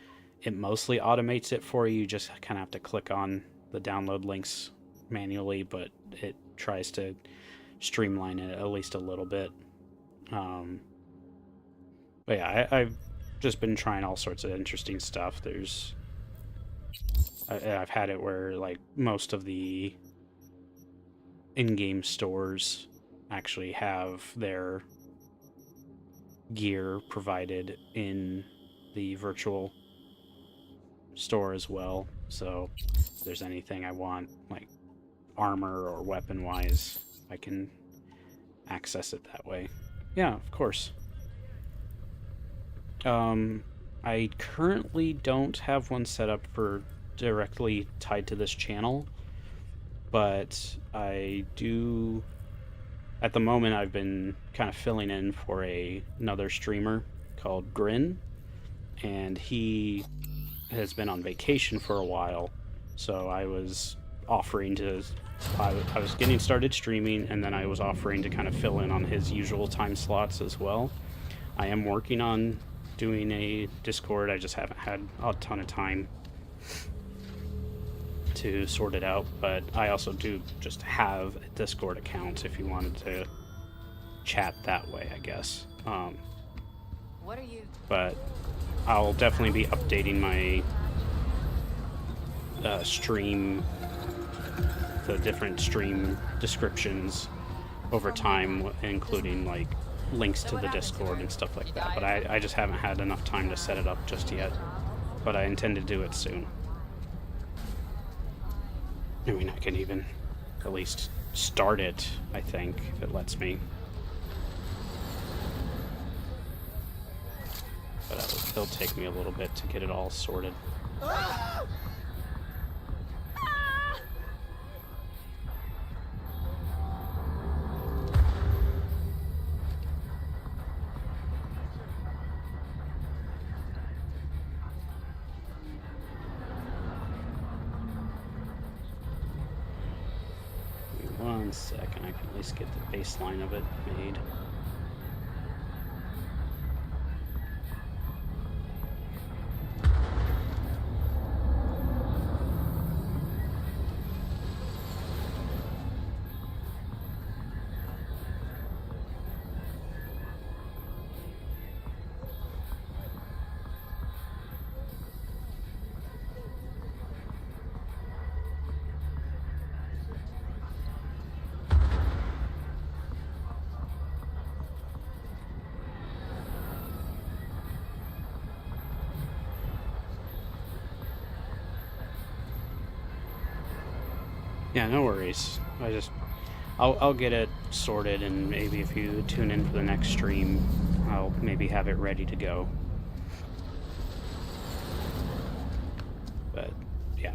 it mostly automates it for you. You just kind of have to click on the download links manually, but it tries to streamline it at least a little bit. But yeah, I've just been trying all sorts of interesting stuff. I've had it where, like, most of the in-game stores actually have their gear provided in the virtual store as well. So if there's anything I want, like armor or weapon wise, I can access it that way. Yeah, of course. I currently don't have one set up for directly tied to this channel, but I do. At the moment, I've been kind of filling in for another streamer called Grin, and he has been on vacation for a while, so I was offering to... I was getting started streaming, and then I was offering to kind of fill in on his usual time slots as well. I am working on doing a Discord, I just haven't had a ton of time to sort it out, but I also do just have a Discord account if you wanted to chat that way, I guess. What are you? But I'll definitely be updating my stream, the different stream descriptions over time, including like links to the Discord and stuff like that. But I just haven't had enough time to set it up just yet. But I intend to do it soon. I mean, I can even at least start it, I think, if it lets me. But it'll take me a little bit to get it all sorted. Give me 1 second, I can at least get the baseline of it made. Yeah, no worries. I'll get it sorted, and maybe if you tune in for the next stream, I'll maybe have it ready to go. But yeah,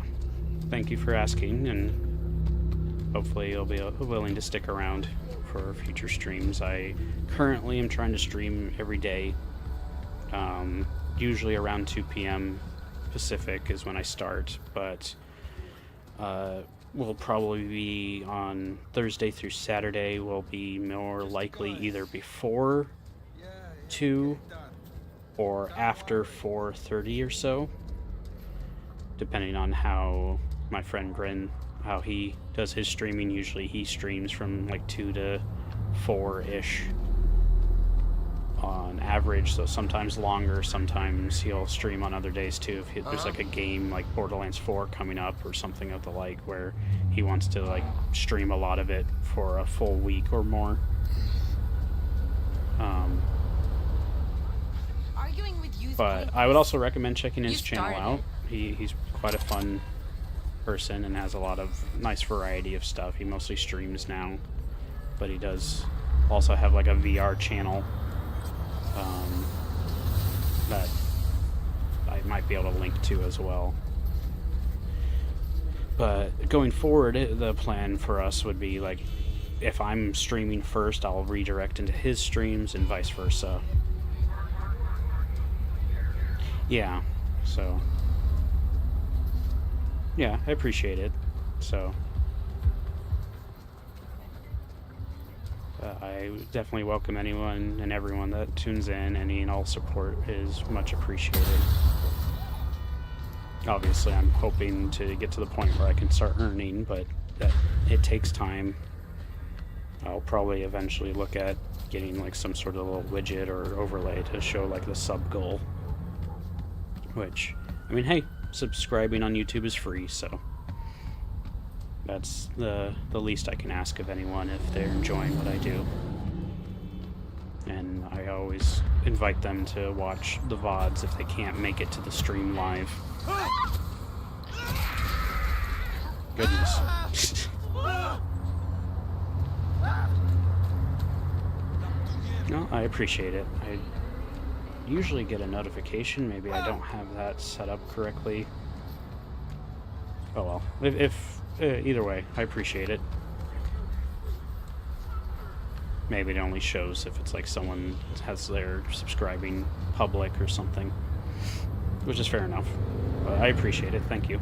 thank you for asking, and hopefully you'll be willing to stick around for future streams. I currently am trying to stream every day. Usually around 2 p.m. Pacific is when I start, but will probably be on Thursday through Saturday. Will be more likely either before 2 or after 4:30 or so, depending on how my friend Bryn, how he does his streaming. Usually he streams from like 2 to 4-ish on average, so sometimes longer, sometimes he'll stream on other days too if there's like a game like Borderlands 4 coming up or something of the like, where he wants to like stream a lot of it for a full week or more. But I would also recommend checking his channel out. He's quite a fun person and has a lot of nice variety of stuff. He mostly streams now, but he does also have like a VR channel that I might be able to link to as well. But going forward, the plan for us would be like, if I'm streaming first, I'll redirect into his streams and vice versa. Yeah, so yeah, I appreciate it. So I definitely welcome anyone and everyone that tunes in. Any and all support is much appreciated. Obviously, I'm hoping to get to the point where I can start earning, but that it takes time. I'll probably eventually look at getting like some sort of little widget or overlay to show like the sub goal. Which, I mean, hey, subscribing on YouTube is free, so that's the least I can ask of anyone if they're enjoying what I do. And I always invite them to watch the VODs if they can't make it to the stream live. Goodness. No, I appreciate it. I usually get a notification. Maybe I don't have that set up correctly. Oh well. If either way, I appreciate it. Maybe it only shows if it's like someone has their subscribing public or something, which is fair enough. But I appreciate it. Thank you.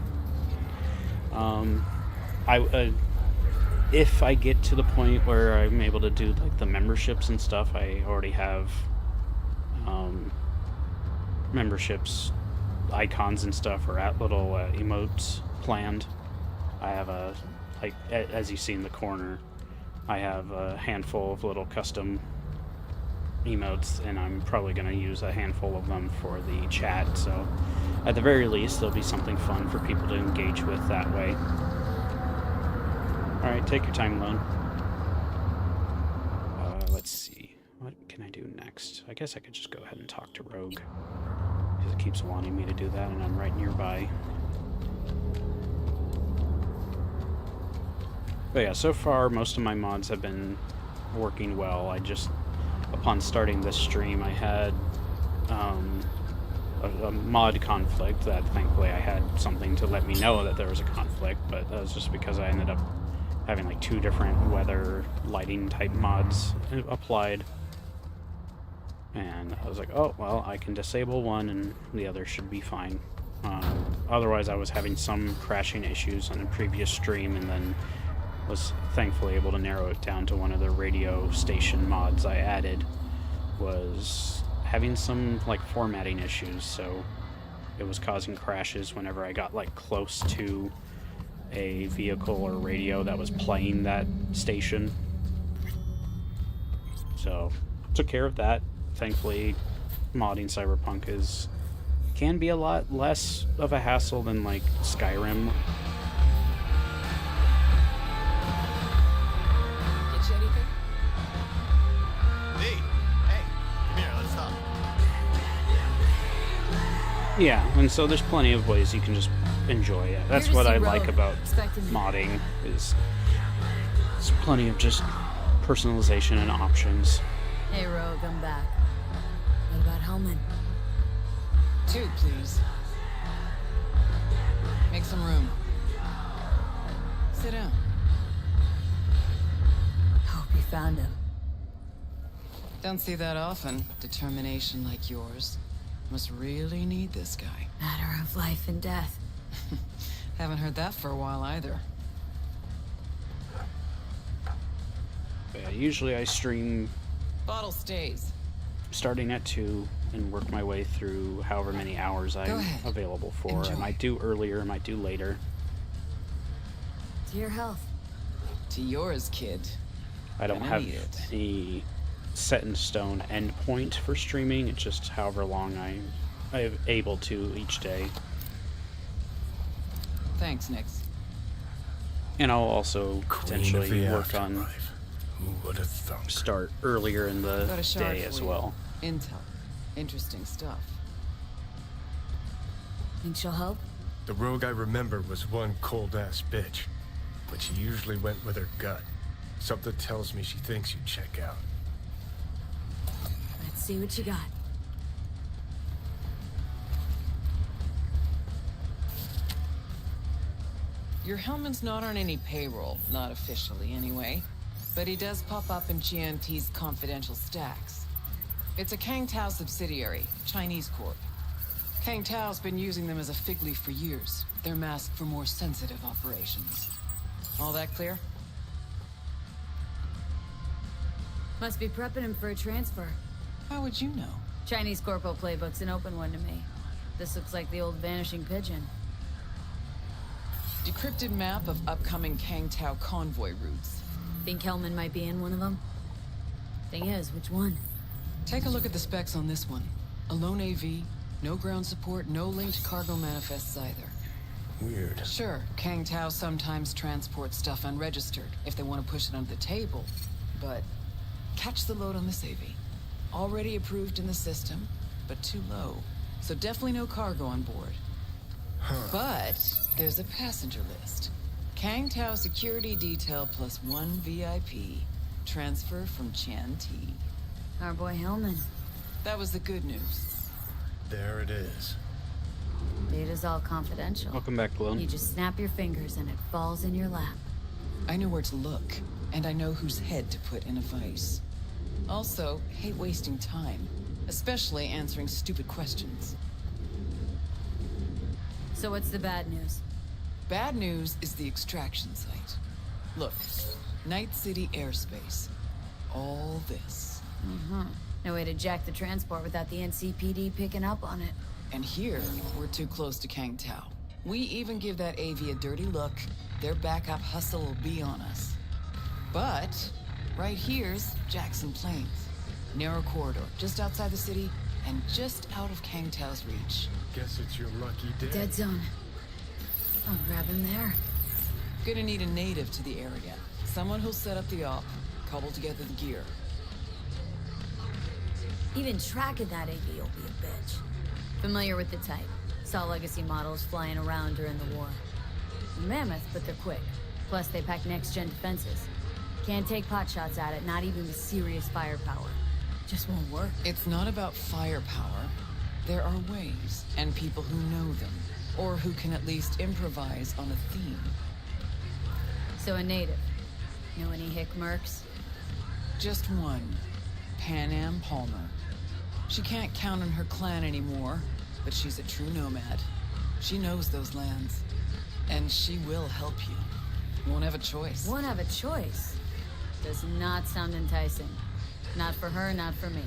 If I get to the point where I'm able to do like the memberships and stuff, I already have memberships icons and stuff, or at little emotes planned. I have as you see in the corner, I have a handful of little custom emotes, and I'm probably going to use a handful of them for the chat, so at the very least there'll be something fun for people to engage with that way. Alright, take your time, Lone. Let's see. What can I do next? I guess I could just go ahead and talk to Rogue, because it keeps wanting me to do that, and I'm right nearby. But yeah, so far most of my mods have been working well. I just, upon starting this stream, I had a mod conflict that thankfully I had something to let me know that there was a conflict, but that was just because I ended up having like 2 different weather lighting type mods applied. And I was like, oh, well, I can disable one and the other should be fine. Otherwise, I was having some crashing issues on a previous stream, and then was thankfully able to narrow it down to one of the radio station mods I added was having some like formatting issues, so it was causing crashes whenever I got like close to a vehicle or radio that was playing that station. So took care of that. Thankfully, modding Cyberpunk can be a lot less of a hassle than like Skyrim. Get you anything? Hey, come here, let's talk. Yeah, and so there's plenty of ways you can just enjoy it. That's Here to what see I like Rogue. about Expecting me. modding is there's plenty of just personalization and options. Hey, Rogue, I'm back. What about Hellman? 2, please. Make some room. Sit down. Hope you found him. Don't see that often. Determination like yours. Must really need this guy. Matter of life and death. Haven't heard that for a while either. But yeah, usually I stream Bottle stays. starting at 2 and work my way through however many hours I'm ahead. available for. I Enjoy. might do earlier, I might do later. To your health. To yours, kid. I don't Gonna have need it. any set in stone endpoint for streaming. It's just however long I'm able to each day. Thanks, Nix. And I'll also Queen of potentially the work on afterlife. Who would have thunk? start earlier in the Got a shard day for as you. well. Intel. Interesting stuff. Think she'll help? The rogue I remember was one cold-ass bitch, but she usually went with her gut. Something tells me she thinks you'd check out. Let's see what you got. Your Hellman's not on any payroll, not officially anyway. But he does pop up in GNT's confidential stacks. It's a Kang Tao subsidiary, Chinese corp. Kang Tao's been using them as a fig leaf for years. They're masked for more sensitive operations. All that clear? Must be prepping him for a transfer. How would you know? Chinese corpo playbook's an open one to me. This looks like the old vanishing pigeon. Decrypted map of upcoming Kang Tao convoy routes. Think Hellman might be in one of them? Thing is, which one? Take a look at the specs on this one. A lone AV, no ground support, no linked cargo manifests either. Weird. Sure, Kang Tao sometimes transports stuff unregistered if they want to push it under the table, but catch the load on this AV. Already approved in the system, but too low. So definitely no cargo on board. But there's a passenger list. Kang Tao security detail plus 1 VIP. Transfer from Chan T. Our boy Hellman. That was the good news. There it is. Data's all confidential. Welcome back, Glow. You just snap your fingers and it falls in your lap. I know where to look, and I know whose head to put in a vice. Also, hate wasting time, especially answering stupid questions. So what's the bad news? Bad news is the extraction site. Look, Night City airspace. All this. No way to jack the transport without the NCPD picking up on it. And here, we're too close to Kang Tao. We even give that AV a dirty look, their backup hustle will be on us. But, right here's Jackson Plains. Narrow corridor, just outside the city, and just out of Kang Tao's reach. Guess it's your lucky day. Dead zone. I'll grab him there. Gonna need a native to the area. Someone who'll set up the op, cobble together the gear. Even tracking that AV will be a bitch. Familiar with the type. Saw legacy models flying around during the war. Mammoth, but they're quick. Plus, they pack next-gen defenses. Can't take pot shots at it, not even with serious firepower. Just won't work. It's not about firepower. There are ways, and people who know them, or who can at least improvise on a theme. So a native. Know any hick mercs? Just one. Pan Am Palmer. She can't count on her clan anymore, but she's a true nomad. She knows those lands. And she will help you. Won't have a choice. Won't have a choice. Does not sound enticing. Not for her, not for me.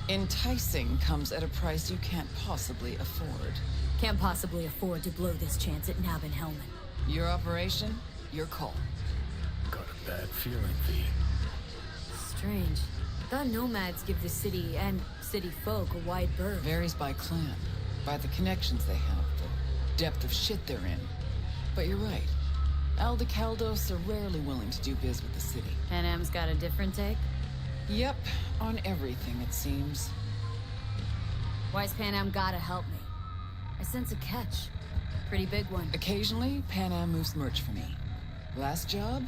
Enticing comes at a price you can't possibly afford. Can't possibly afford to blow this chance at nabbing Hellman. Your operation, your call. Got a bad feeling, V. Strange. Thought nomads give the city and city folk a wide berth. Varies by clan, by the connections they have, the depth of shit they're in. But you're right. Aldecaldos are rarely willing to do biz with the city. Pan Am's got a different take? Yep, on everything it seems. Why's Pan Am gotta help me? I sense a catch. Pretty big one. Occasionally, Pan Am moves merch for me. Last job?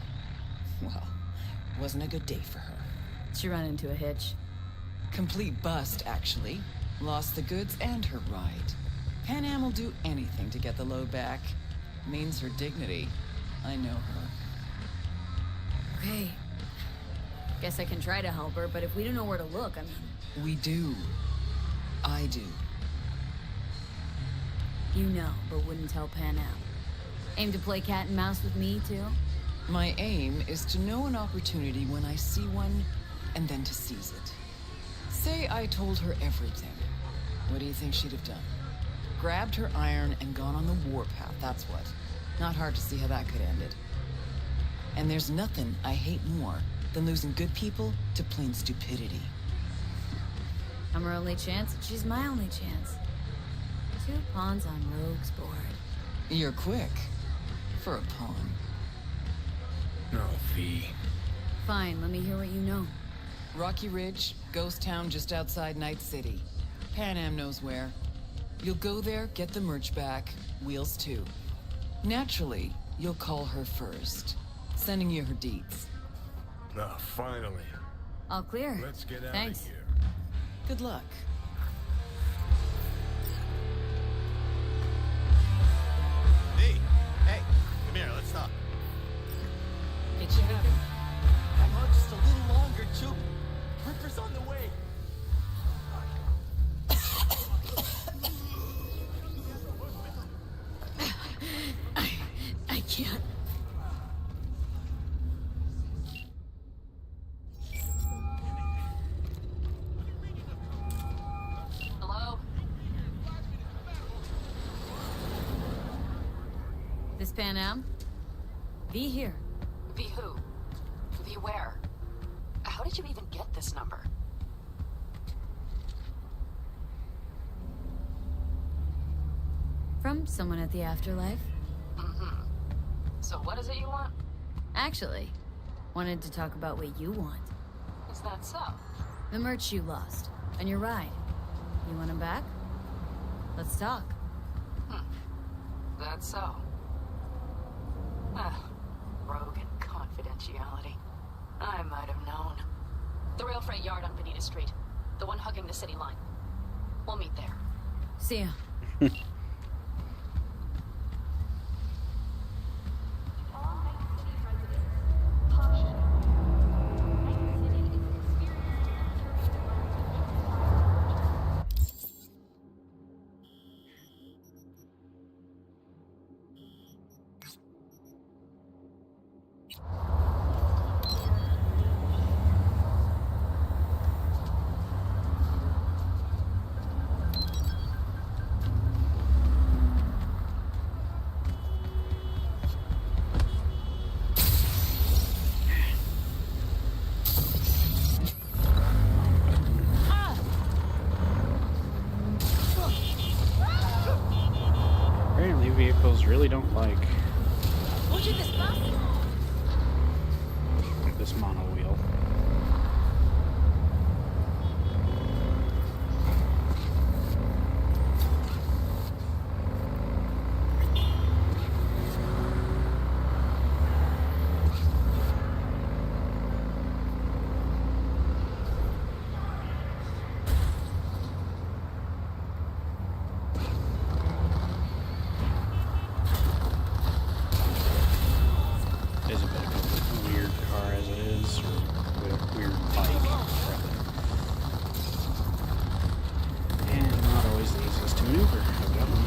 Well, wasn't a good day for her. She run into a hitch. Complete bust, actually. Lost the goods and her ride. Pan Am will do anything to get the load back. Means her dignity. I know her. Okay. Guess I can try to help her, but if we don't know where to look, I mean... We do. I do. You know, but wouldn't tell Pan Am. Aim to play cat and mouse with me, too? My aim is to know an opportunity when I see one, and then to seize it. Say I told her everything. What do you think she'd have done? Grabbed her iron and gone on the warpath, that's what. Not hard to see how that could end it. And there's nothing I hate more than losing good people to plain stupidity. I'm her only chance, and she's my only chance. 2 pawns on Rogue's board. You're quick. For a pawn. No, V. Fine, let me hear what you know. Rocky Ridge, ghost town just outside Night City. Pan Am knows where. You'll go there, get the merch back, Wheels too. Naturally, you'll call her first. Sending you her deeds. Oh, finally. All clear. Let's get out Thanks. of here. Good luck. Hey, come here, let's talk. Get you out. Hang on just a little longer, Choo. Ripper's on the way. I can't. Hello? This Pan Am? V here. V who? V where? How did you even get this number? From someone at the afterlife. Mm-hmm. So what is it you want? Actually, wanted to talk about what you want. Is that so? The merch you lost, and your ride. You want him back? Let's talk. That's so. Rogue and confidentiality. I might have known. The rail freight yard on Bonita Street. The one hugging the city line. We'll meet there. See ya. Apparently vehicles really don't like this mono wheel. Is a bit of a weird car as it is, or weird bike, rather. And not always the easiest to maneuver, evidently.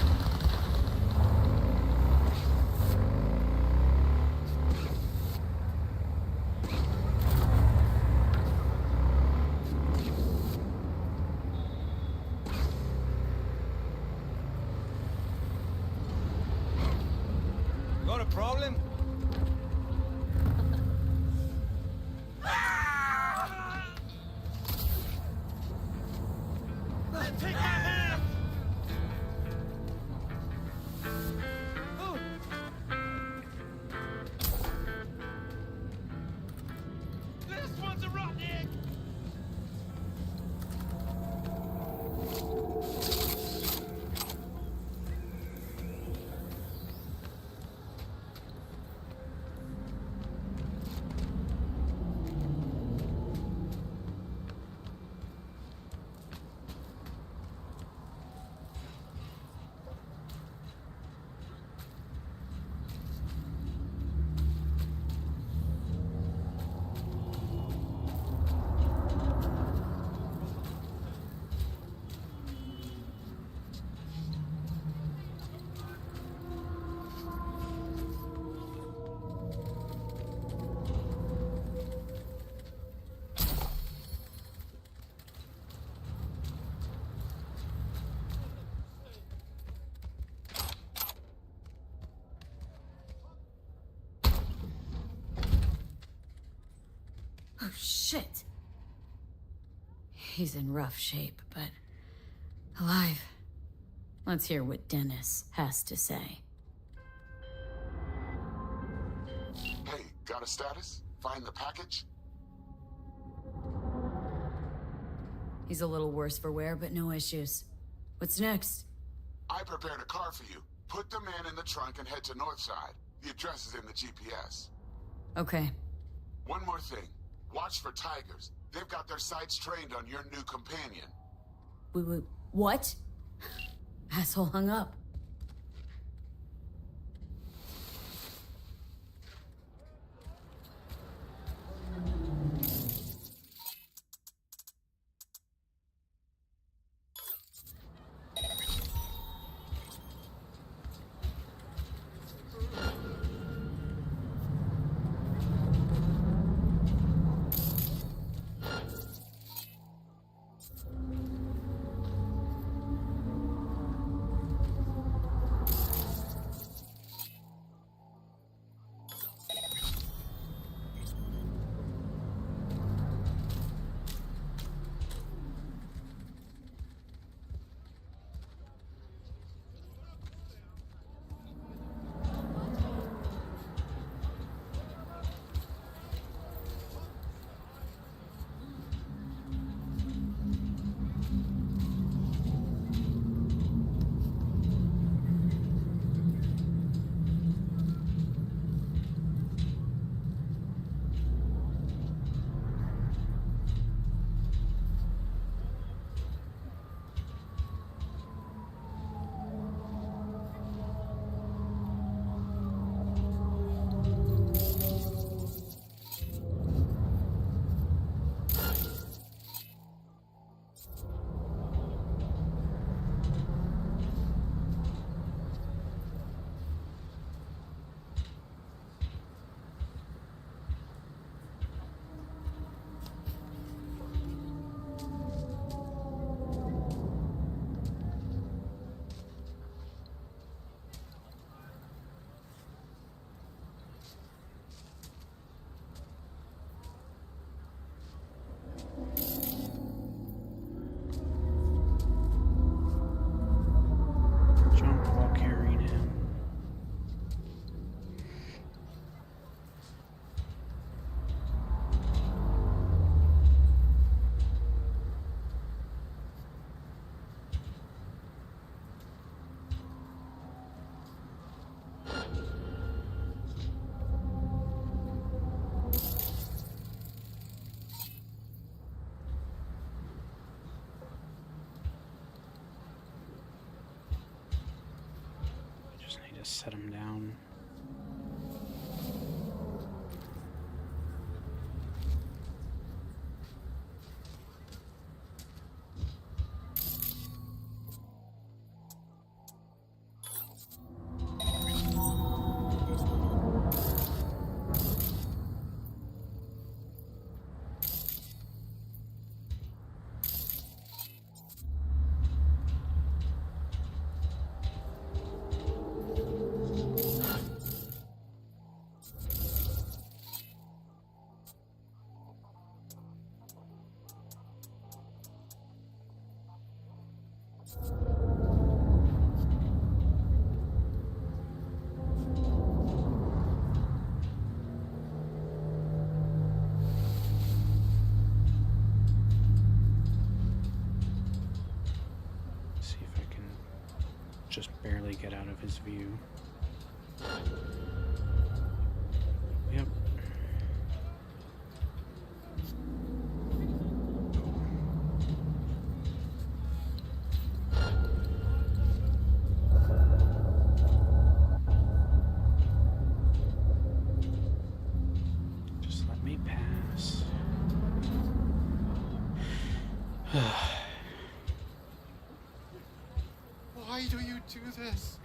Got a problem? Take my hand! This one's a rotten egg! Oh, shit. He's in rough shape, but alive. Let's hear what Dennis has to say. Hey, got a status? Find the package? He's a little worse for wear, but no issues. What's next? I prepared a car for you. Put the man in the trunk and head to Northside. The address is in the GPS. Okay. One more thing. Watch for tigers. They've got their sights trained on your new companion. What? Asshole hung up. Jump while carrying him. Just need to set him down. See if I can just barely get out of his view. Yep. Just let me pass. Why do you do this?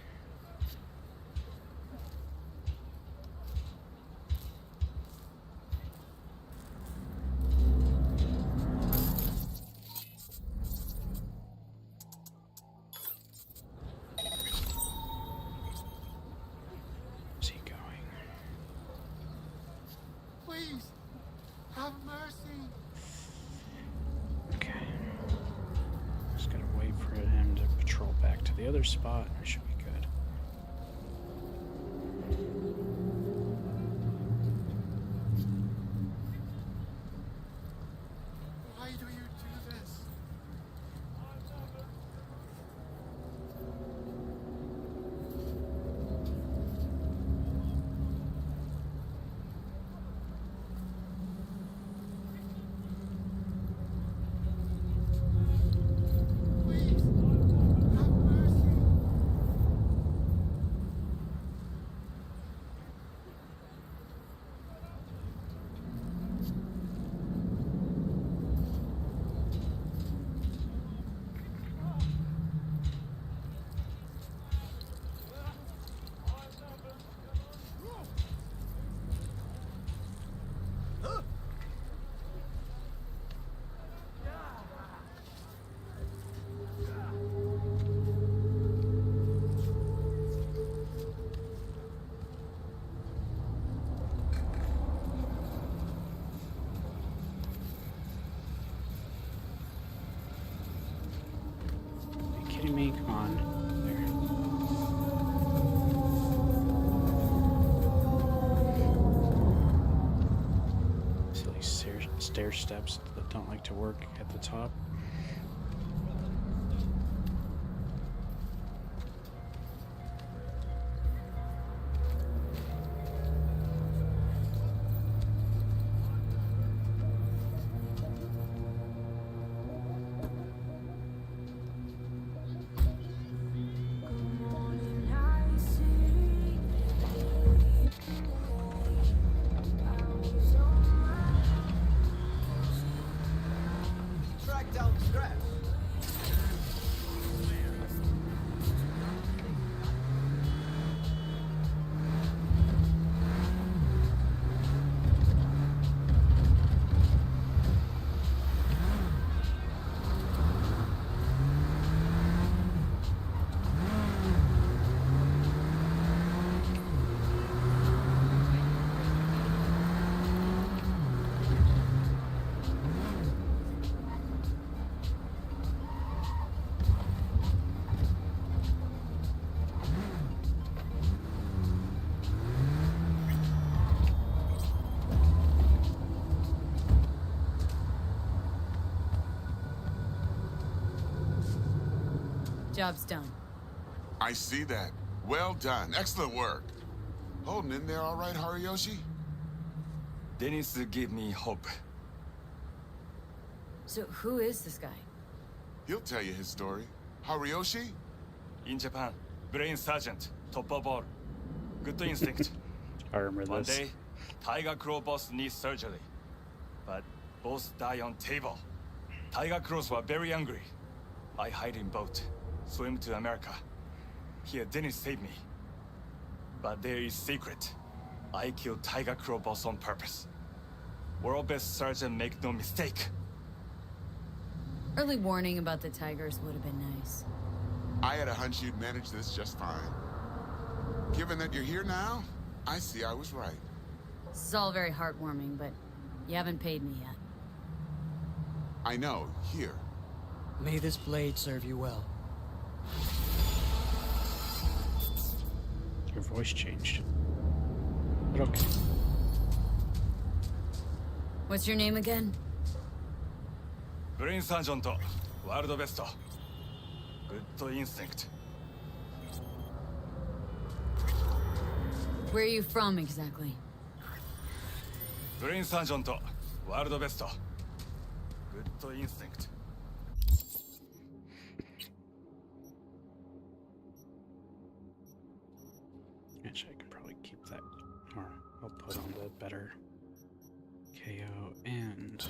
Where's he going? Please, Have mercy. Okay. Just gotta wait for him to patrol back to the other spot. It should be good. Why do you do this? Please, have mercy. Are you kidding me? Come on. There. Silly stair steps that don't like to work at the top. Track down the scratch. Job's done. I see that. Well done. Excellent work. Holding in there all right, Hariyoshi? Dennis gave me hope. So who is this guy? He'll tell you his story. Hariyoshi? In Japan, brain sergeant, top of all. Good instinct. I remember One this. day, Tiger Claw boss needs surgery. But boss die on table. Tiger Claws were very angry. I hide in boat, swim to America. Here Dennis saved me. But there is secret. I killed Tiger Claw boss on purpose. World best surgeon, make no mistake. Early warning about the tigers would have been nice. I had a hunch you'd manage this just fine. Given that you're here now, I see I was right. This is all very heartwarming, but you haven't paid me yet. I know, here. May this blade serve you well. Your voice changed. But okay. What's your name again? Brain sergeant, world best. Good instinct. Where are you from exactly? Brain sergeant, world best. Good instinct. Actually, I can probably keep that, or I'll put on the better KO and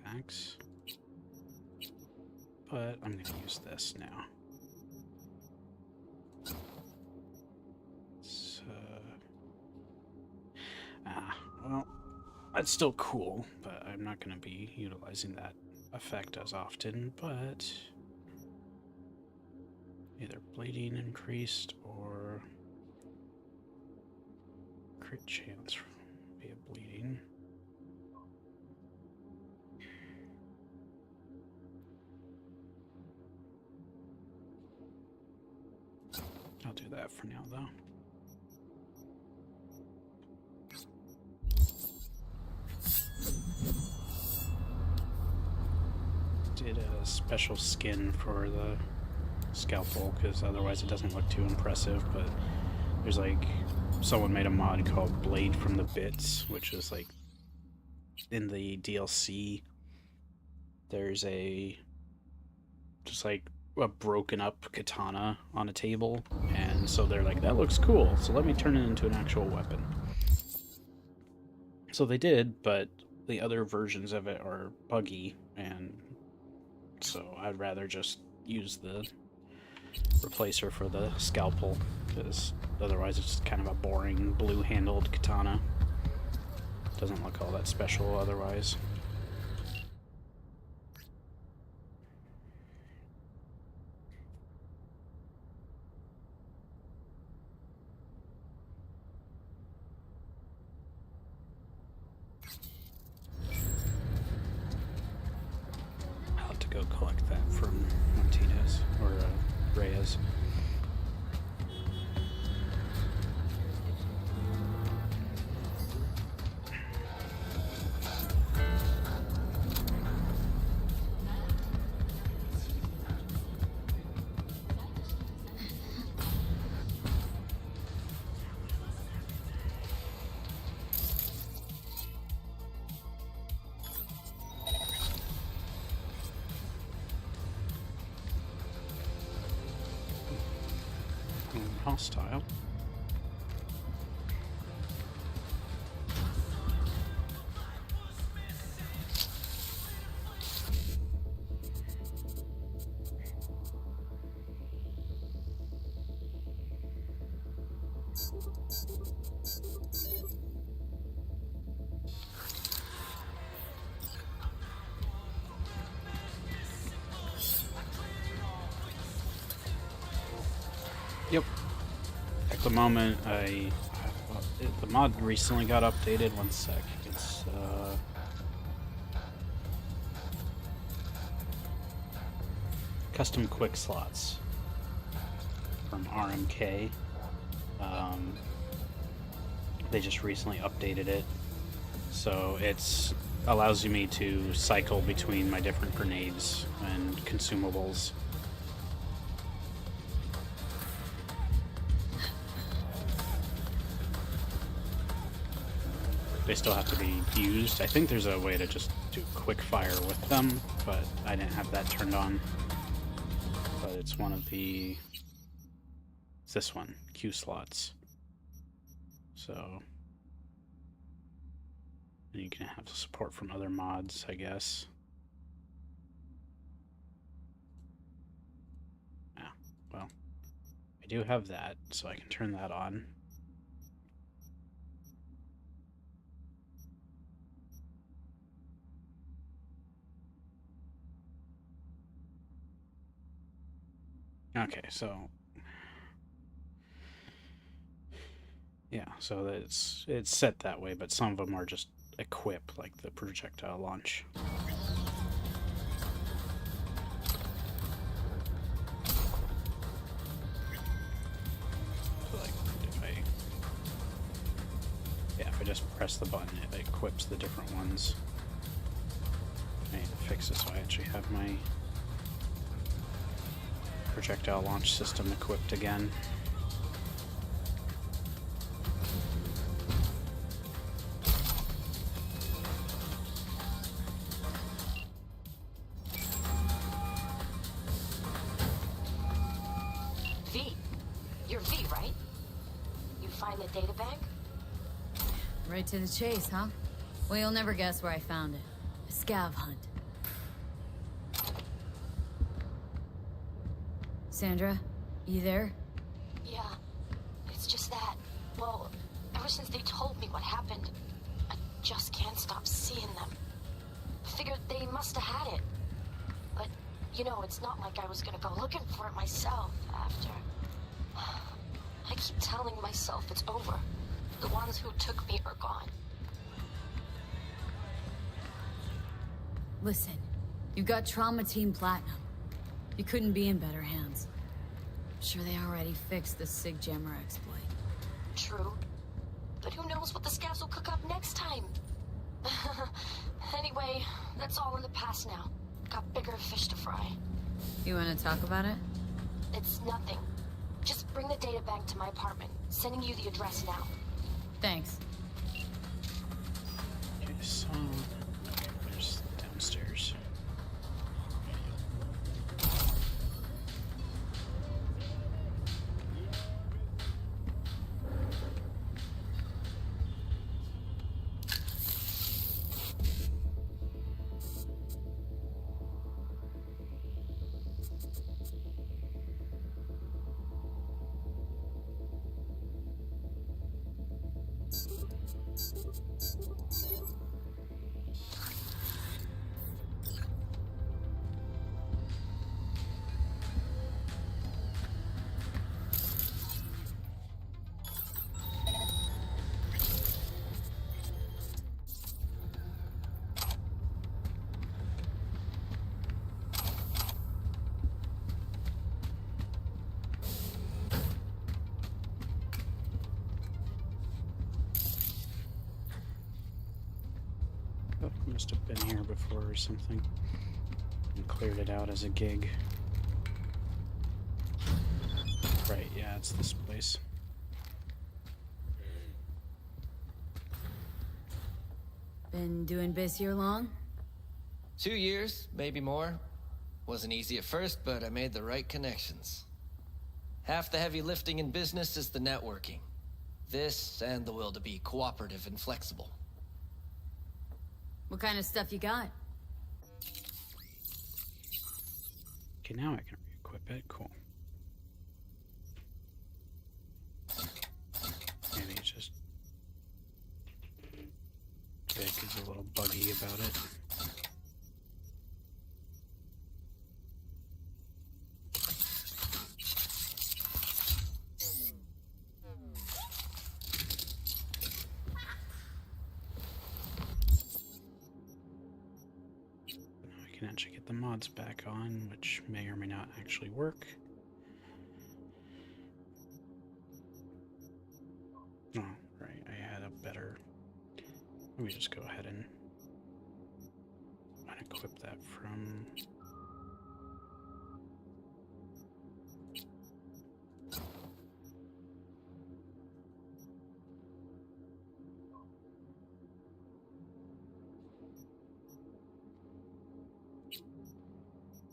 packs. But I'm gonna use this now. So, well, that's still cool, but I'm not gonna be utilizing that effect as often, but either bleeding increased or crit chance via bleeding. I'll do that for now, though. Did a special skin for the scalpel, because otherwise it doesn't look too impressive, but there's like, someone made a mod called Blade from the Bits, which is like, in the DLC, there's just like a broken up katana on a table, and so they're like, that looks cool, so let me turn it into an actual weapon. So they did, but the other versions of it are buggy, and so I'd rather just use the replacer for the scalpel, because otherwise it's kind of a boring blue-handled katana. Doesn't look all that special otherwise. I'll have to go collect that from Martinez, or Reyes. Hostile. Yep. At the moment, the mod recently got updated. One sec. It's custom quick slots from RMK. They just recently updated it, so it's allows me to cycle between my different grenades and consumables. They still have to be used. I think there's a way to just do quick fire with them, but I didn't have that turned on. But it's one of the... It's this one, Q slots. So... And you can have support from other mods, I guess. Yeah, well, I do have that, so I can turn that on. Okay, so yeah, so it's set that way, but some of them are just equip, like the projectile launch. So like if I just press the button, it equips the different ones. I need to fix it so I actually have my projectile launch system equipped again. V. You're V, right? You find the data bank? Right to the chase, huh? Well, you'll never guess where I found it. A scav hunt. Sandra, you there? Yeah. It's just that, well, ever since they told me what happened, I just can't stop seeing them. I figured they must have had it. But, you know, it's not like I was gonna go looking for it myself after. I keep telling myself it's over. The ones who took me are gone. Listen, you got Trauma Team Platinum. You couldn't be in better hands. Sure they already fixed the Sig Jammer exploit. True. But who knows what the scavs will cook up next time? Anyway, that's all in the past now. Got bigger fish to fry. You want to talk about it? It's nothing. Just bring the data back to my apartment. Sending you the address now. Thanks. Okay, so there's downstairs. Oh, must have been here before or something. And cleared it out as a gig. Right, yeah, it's this place. Been doing biz here long? 2 years, maybe more. Wasn't easy at first, but I made the right connections. Half the heavy lifting in business is the networking. This and the will to be cooperative and flexible. What kind of stuff you got? Okay, now I can re-equip it. Cool. Maybe it's just Vic is a little buggy about it. I can actually get the mods back on, which may or may not actually work. Oh, right, I had a better... Let me just go ahead and unequip that from...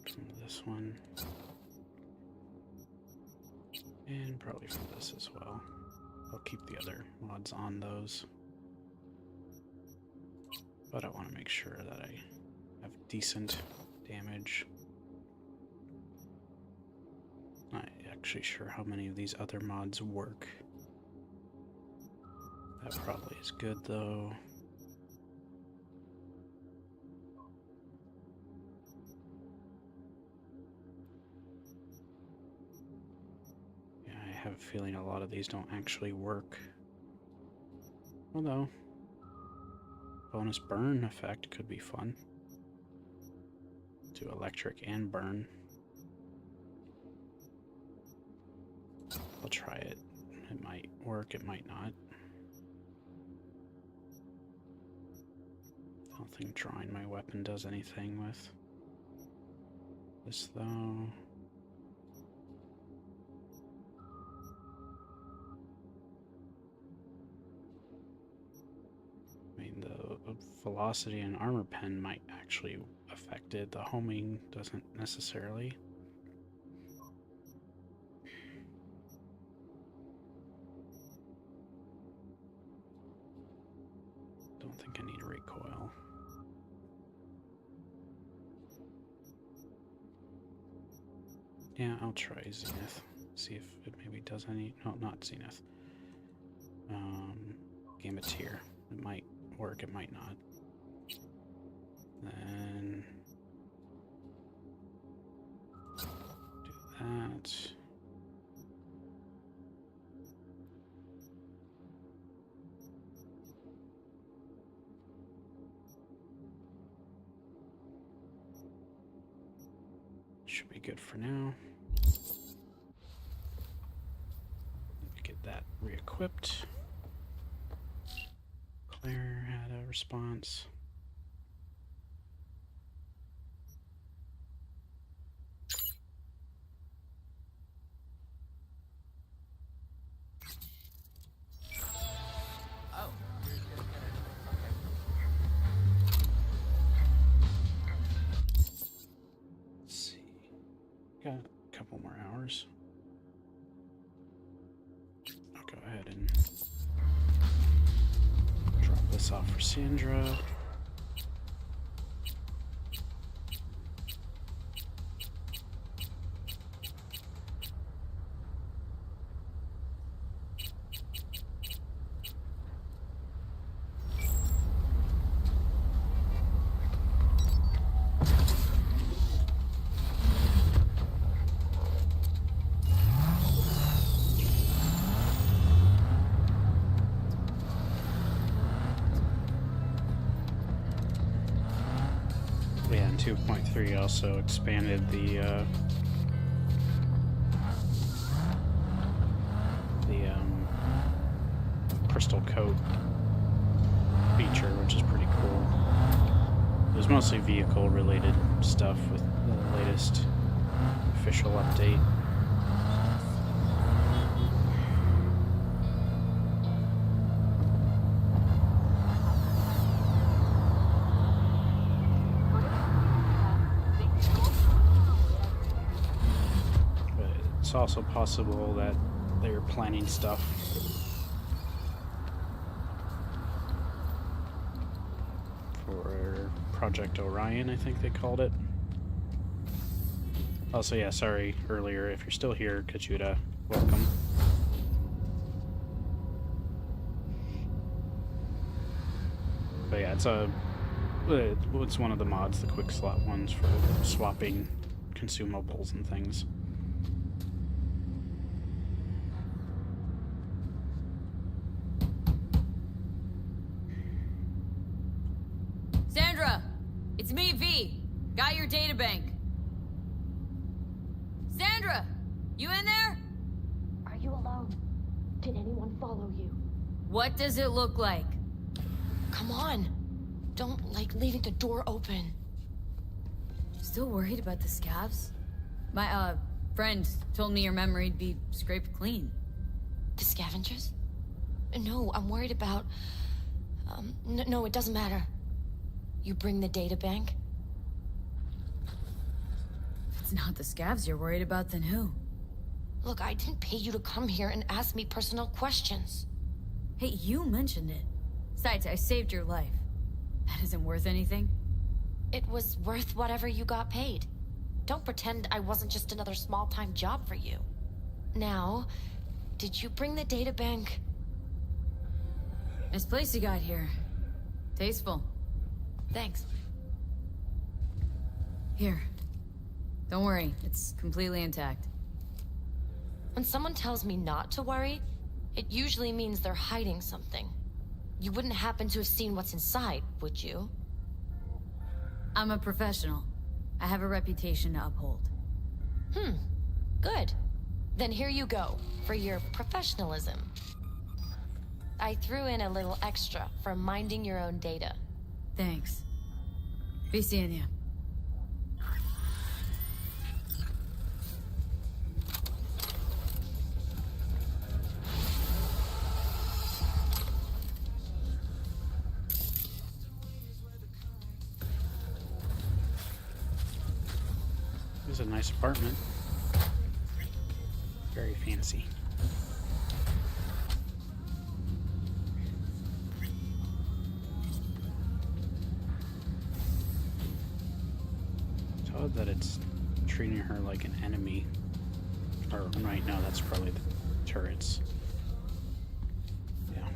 from this one. And probably from this as well. I'll keep the other mods on those. But I want to make sure that I have decent damage. Not actually sure how many of these other mods work. That probably is good though. Yeah, I have a feeling a lot of these don't actually work. Although, bonus burn effect could be fun. Do electric and burn. I'll try it. It might work, it might not. I don't think drawing my weapon does anything with this though. I mean, the velocity and armor pen might actually affect it. The homing doesn't necessarily. Don't think I need a recoil. Yeah, I'll try Zenith. See if it maybe does any. No, not Zenith. Gambeteer. It might work, it might not. Then do that. Should be good for now. Re-equipped. Claire had a response. Let's see. Got a couple more hours. I'll go ahead and drop this off for Sandra. Yeah, and 2.3 also expanded the crystal coat feature, which is pretty cool. It was mostly vehicle related stuff with the latest official update. It's also possible that they're planning stuff for Project Orion, I think they called it. Also, yeah, sorry earlier, if you're still here, Kachuta, welcome. But yeah, it's one of the mods, the quick slot ones for swapping consumables and things. Sandra! It's me, V. Got your databank. Sandra! You in there? Are you alone? Did anyone follow you? What does it look like? Come on. Don't like leaving the door open. Still worried about the scabs? My, friend told me your memory'd be scraped clean. The scavengers? No, I'm worried about... No, it doesn't matter. You bring the databank? If it's not the scavs you're worried about, then who? Look, I didn't pay you to come here and ask me personal questions. Hey, you mentioned it. Besides, I saved your life. That isn't worth anything. It was worth whatever you got paid. Don't pretend I wasn't just another small-time job for you. Now, did you bring the databank? Nice place you got here. Tasteful. Thanks. Here. Don't worry, it's completely intact. When someone tells me not to worry, it usually means they're hiding something. You wouldn't happen to have seen what's inside, would you? I'm a professional. I have a reputation to uphold. Good. Then here you go, for your professionalism. I threw in a little extra for minding your own data. Thanks. Be seeing you. This is a nice apartment. Very fancy. It's odd that it's treating her like an enemy. Or, right now, that's probably the turrets. Yeah.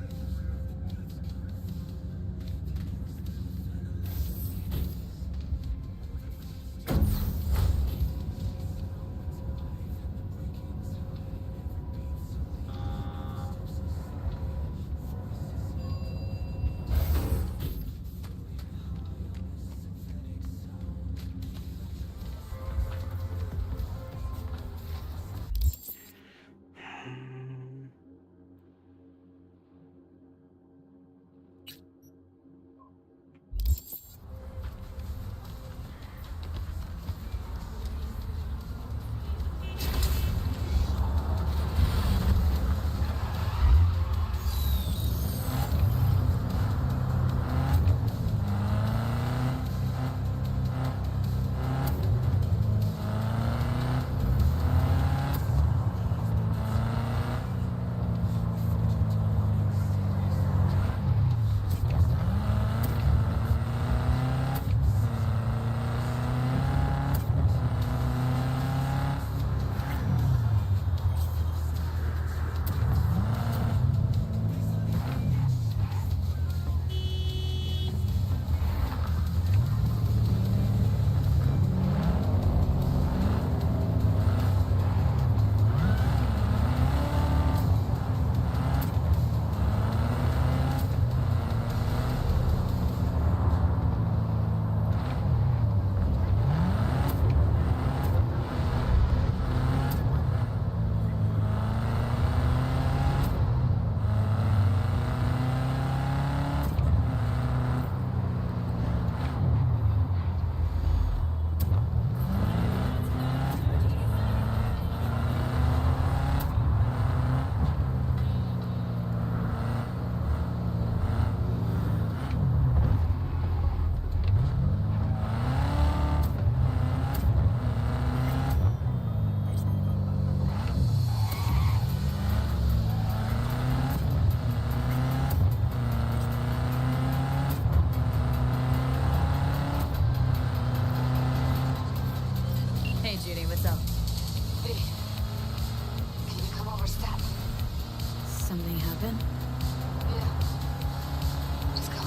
in? Yeah. Let's go.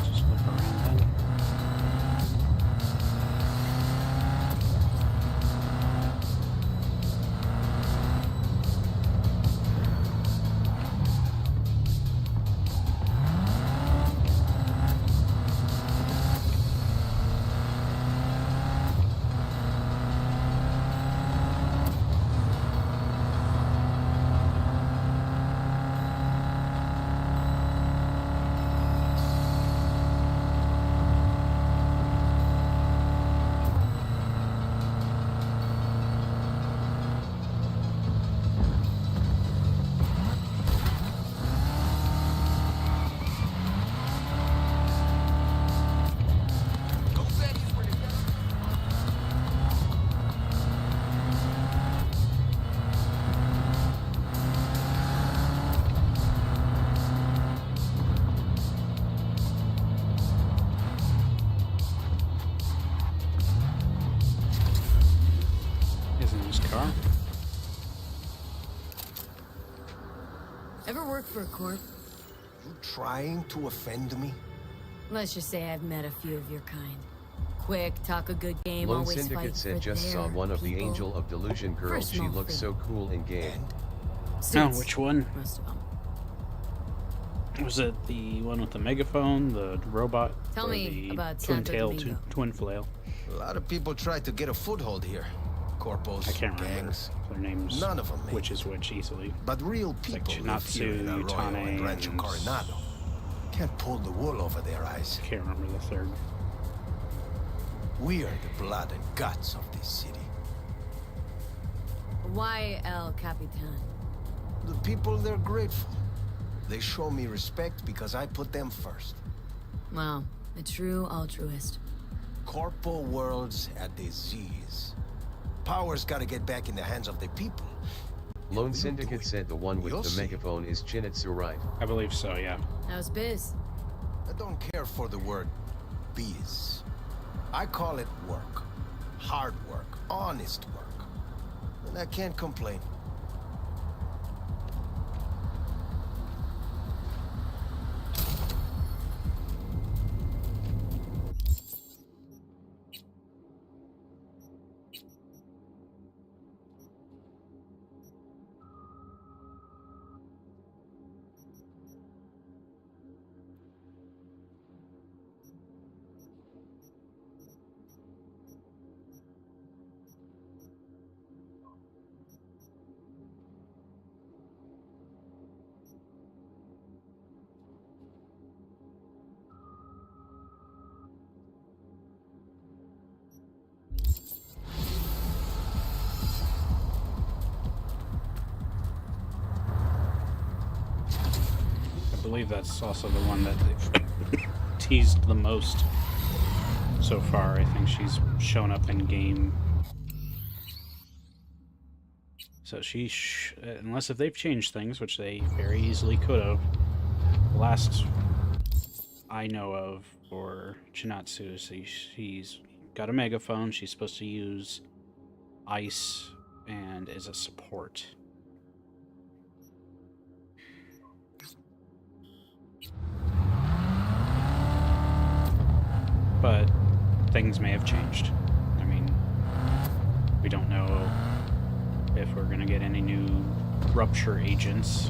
Just look around then. Isn't his car? Ever work for a corp? You trying to offend me? Let's just say I've met a few of your kind. Quick, talk a good game, Lone always Syndicate fight said for just saw their one of the people. Angel of Delusion For a girls. She small looks fee. so cool in game. Oh, Suits, which one? most of them. Was it the one with the megaphone, the robot, Tell or me the about twin Santo tail, Domingo. twin flail? A lot of people tried to get a foothold here. Corpos, I can't remember gangs. their names. None of them made which is which easily. But real Like people live here in Chinatsu, Arroyo and Utane, Rancho and Coronado. Can't pull the wool over their eyes. Can't remember the third. We are the blood and guts of this city. Why El Capitan? The people, they're grateful. They show me respect because I put them first. Well, a true altruist. Corpo world's a disease. Power's gotta get back in the hands of the people. Lone Syndicate said the one with You'll the see. megaphone is Chinatsu, right? I believe so, yeah. How's biz? I don't care for the word biz. I call it work. Hard work. Honest work. And I can't complain. I believe that's also the one that they've teased the most so far. I think she's shown up in game. So she, unless if they've changed things, which they very easily could have, the last I know of for Chinatsu, she's got a megaphone. She's supposed to use ice and is a support. But things may have changed. I mean, we don't know if we're going to get any new rupture agents,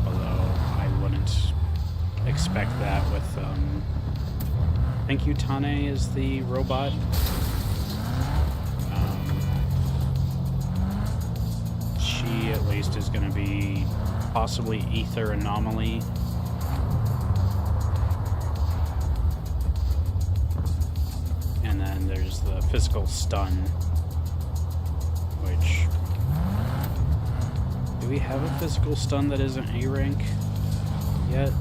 although I wouldn't expect that with think Utane is the robot. She at least is going to be possibly Ether Anomaly. And then there's the physical stun, which... Do we have a physical stun that isn't A rank yet?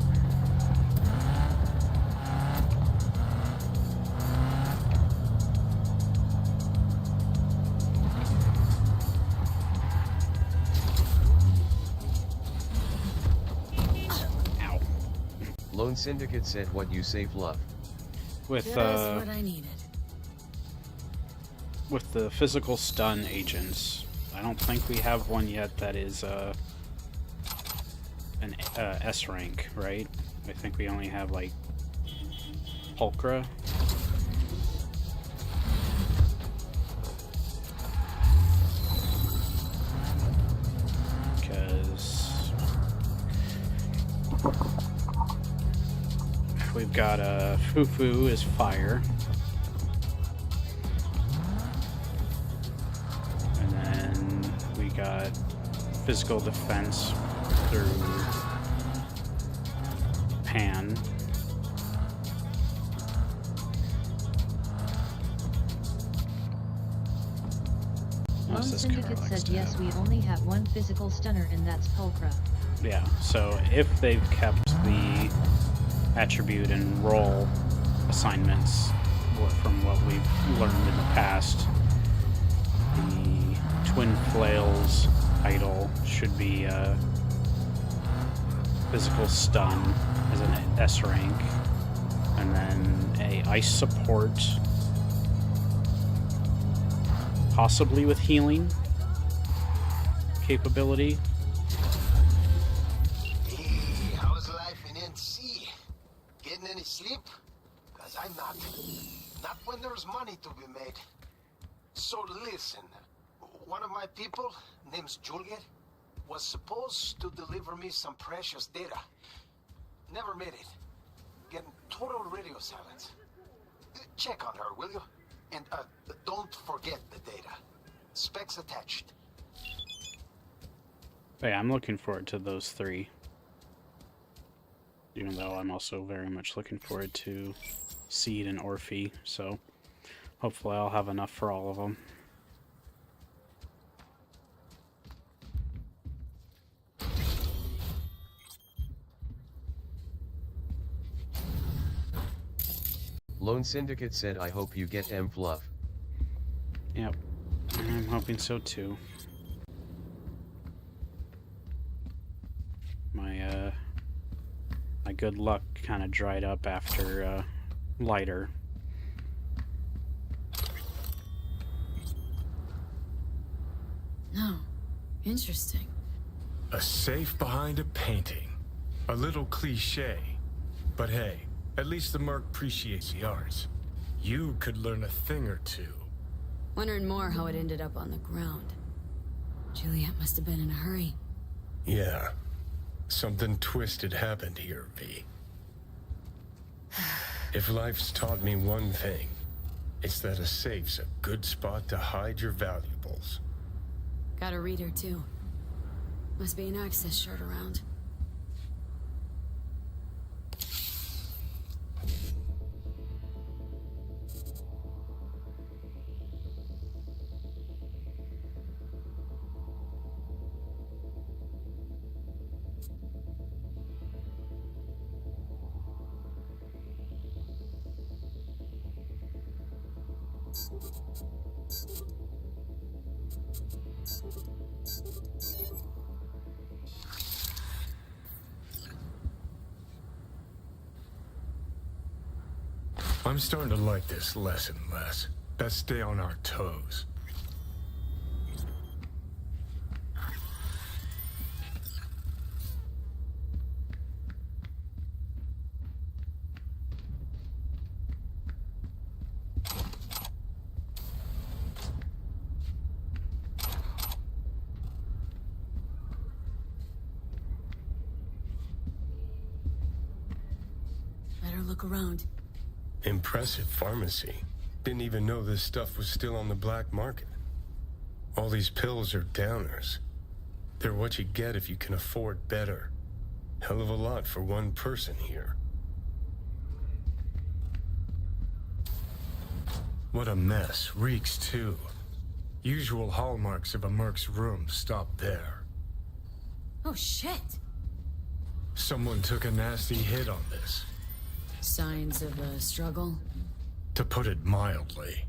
Ow. Lone Syndicate said what you say, Fluff. With what I needed. With the physical stun agents, I don't think we have one yet that is an S rank, right? I think we only have like Pulchra. Because we've got Fufu is fire. Got physical defense through Pan. Lone Syndicate said yes, we only have one physical stunner and that's Pulchra. Yeah, so if they've kept the attribute and role assignments from what we've learned in the past, the Twin Flails idol should be physical stun as an S rank, and then a ice support, possibly with healing capability. Hey, how's life in NC? Getting any sleep? Cause I'm not. Not when there's money to be made. So listen. One of my people, name's Juliet, was supposed to deliver me some precious data. Never made it. Getting total radio silence. Check on her, will you? And don't forget the data. Specs attached. Yeah, I'm looking forward to those three. Even though I'm also very much looking forward to Seed and Orphe, so hopefully I'll have enough for all of them. Lone Syndicate said I hope you get M Fluff. Yep, I'm hoping so too. My good luck kind of dried up after Lighter. No. Interesting. A safe behind a painting. A little cliche. But hey, at least the merc appreciates the arts. You could learn a thing or two. Wondering more how it ended up on the ground. Juliet must have been in a hurry. Yeah. Something twisted happened here, V. If life's taught me one thing, it's that a safe's a good spot to hide your valuables. Got a reader, too. Must be an access shirt around. I'm starting to like this less and less. Best stay on our toes. Better look around. Impressive pharmacy. Didn't even know this stuff was still on the black market. All these pills are downers. They're what you get if you can afford better. Hell of a lot for one person here. What a mess. Reeks too. Usual hallmarks of a merc's room stop there. Oh shit! Someone took a nasty hit on this. Signs of a struggle? To put it mildly.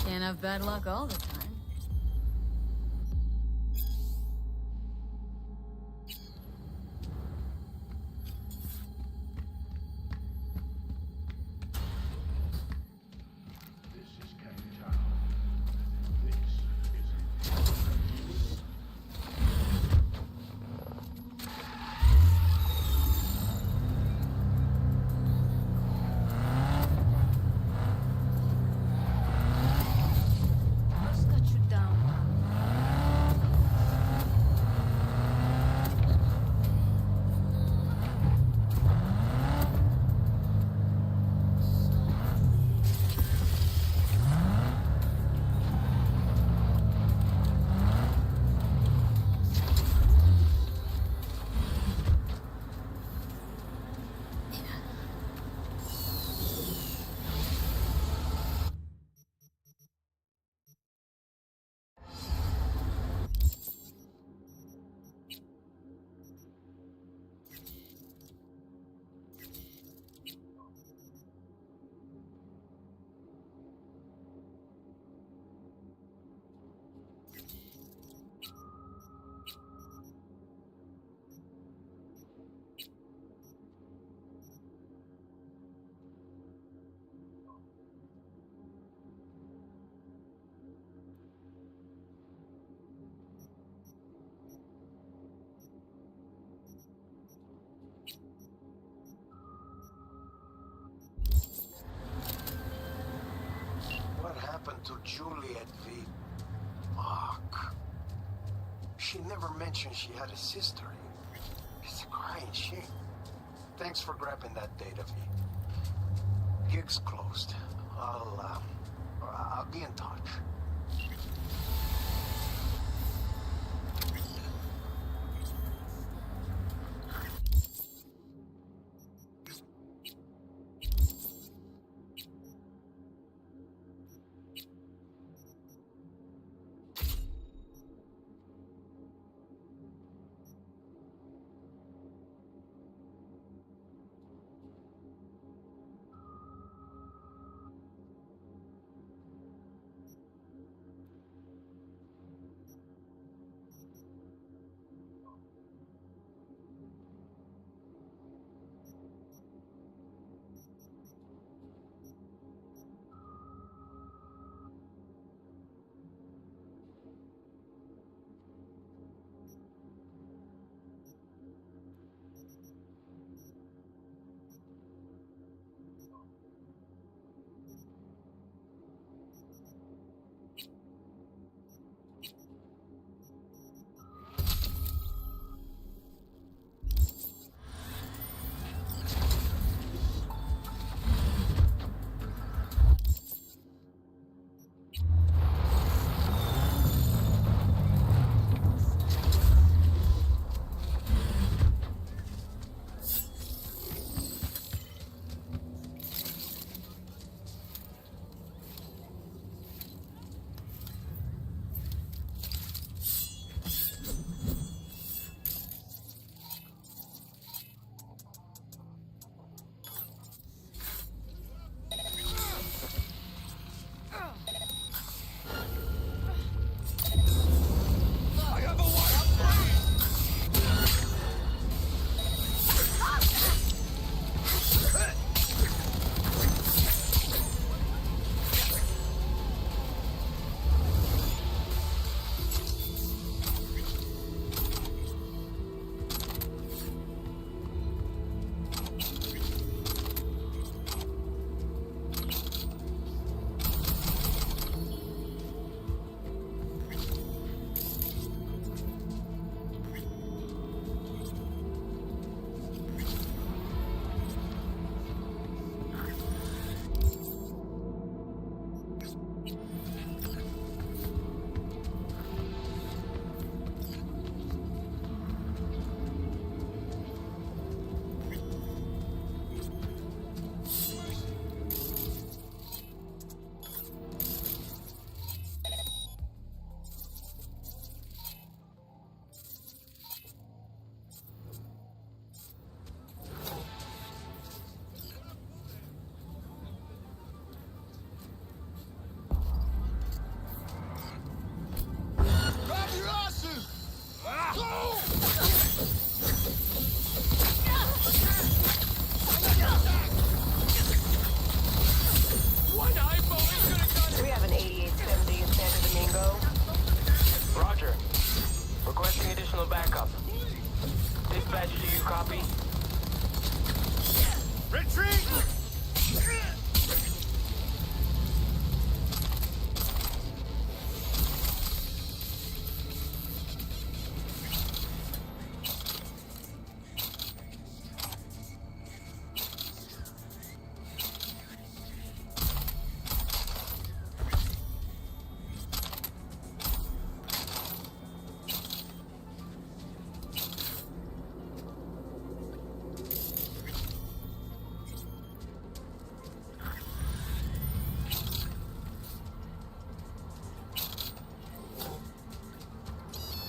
Can't have bad luck all the time. to Juliet V. Fuck. She never mentioned she had a sister. It's a crying shame. Thanks for grabbing that data, V. Gig's closed. I'll be in touch.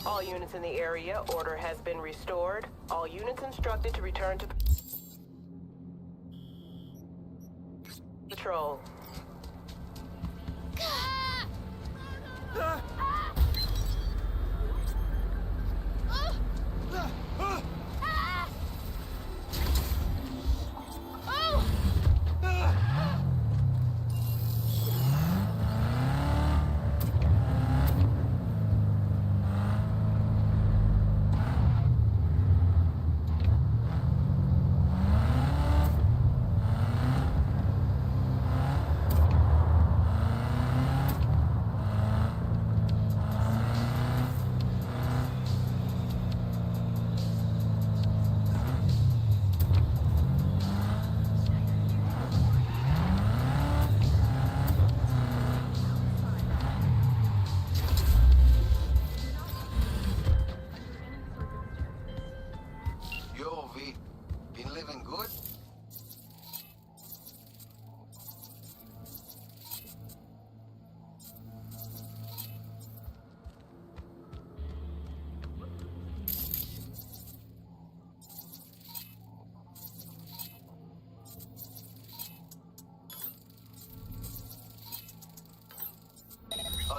All units in the area, order has been restored. All units instructed to return to patrol.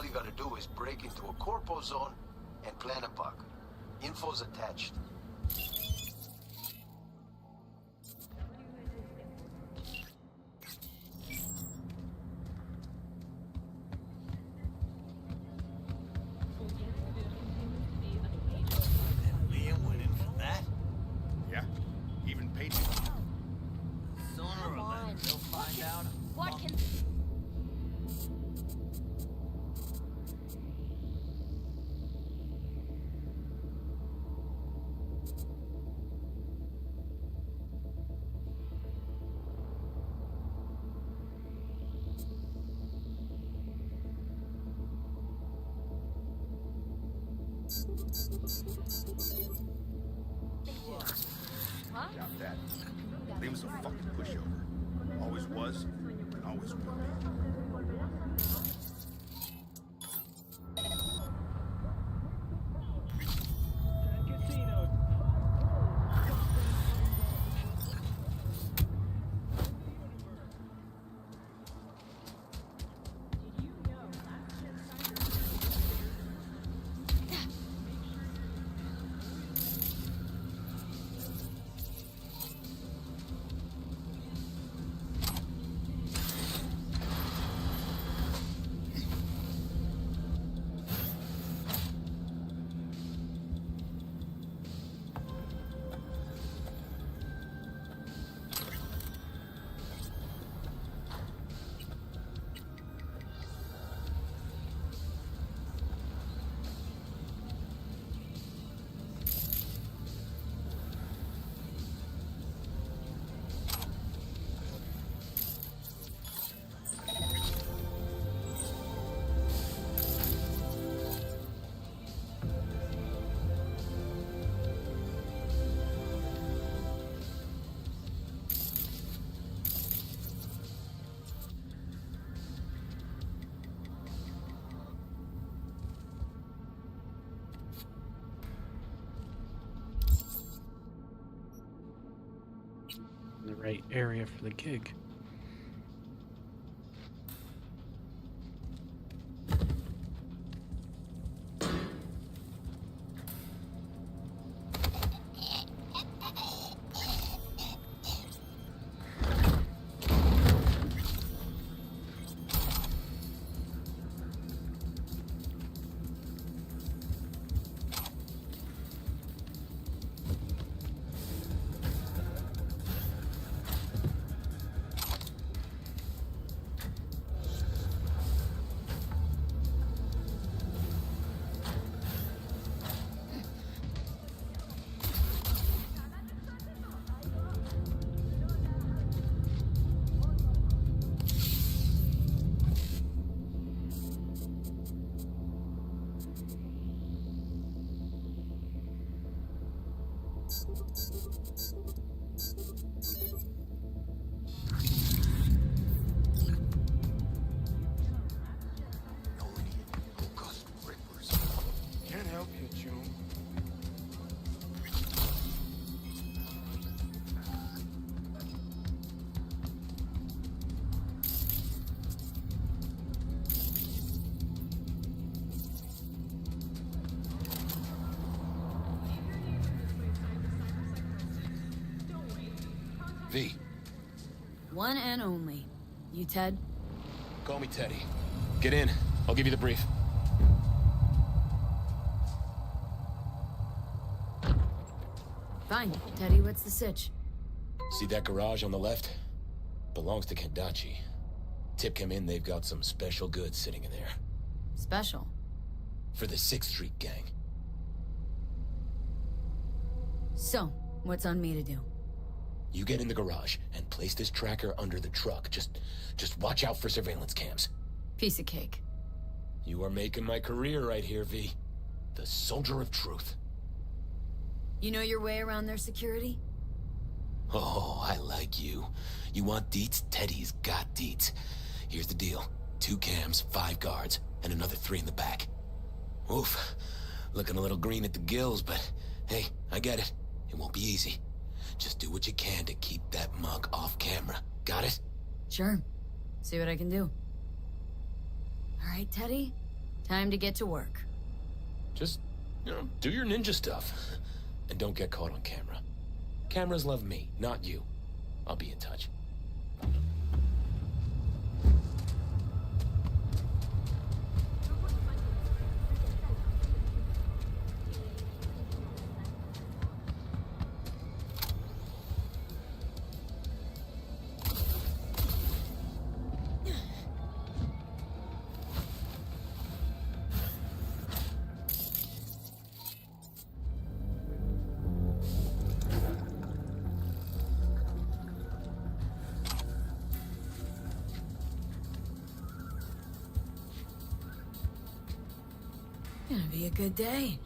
you gotta do is break into a corpo zone and plant a bug. Info's attached. Liam went in for that? Yeah, even paid me. Sooner or later, they'll find out. What can... Huh? Doubt that. Liam's a fucking pushover. Always was, and always will be. The right area for the gig. Can't help you, June. V. One and only. You Ted? Call me Teddy. Get in. I'll give you the brief. Fine. Teddy, what's the sitch? See that garage on the left? Belongs to Kendachi. Tip came in, they've got some special goods sitting in there. Special? For the 6th Street gang. So, what's on me to do? You get in the garage and place this tracker under the truck. Just watch out for surveillance cams. Piece of cake. You are making my career right here, V. The soldier of truth. You know your way around their security? Oh, I like you. You want deets? Teddy's got deets. Here's the deal. 2 cams, 5 guards, and another 3 in the back. Oof. Looking a little green at the gills, but hey, I get it. It won't be easy. Just do what you can to keep that mug off camera. Got it? Sure. See what I can do. All right, Teddy. Time to get to work. Just, do your ninja stuff. And don't get caught on camera. Cameras love me, not you. I'll be in touch. Gonna be a good day.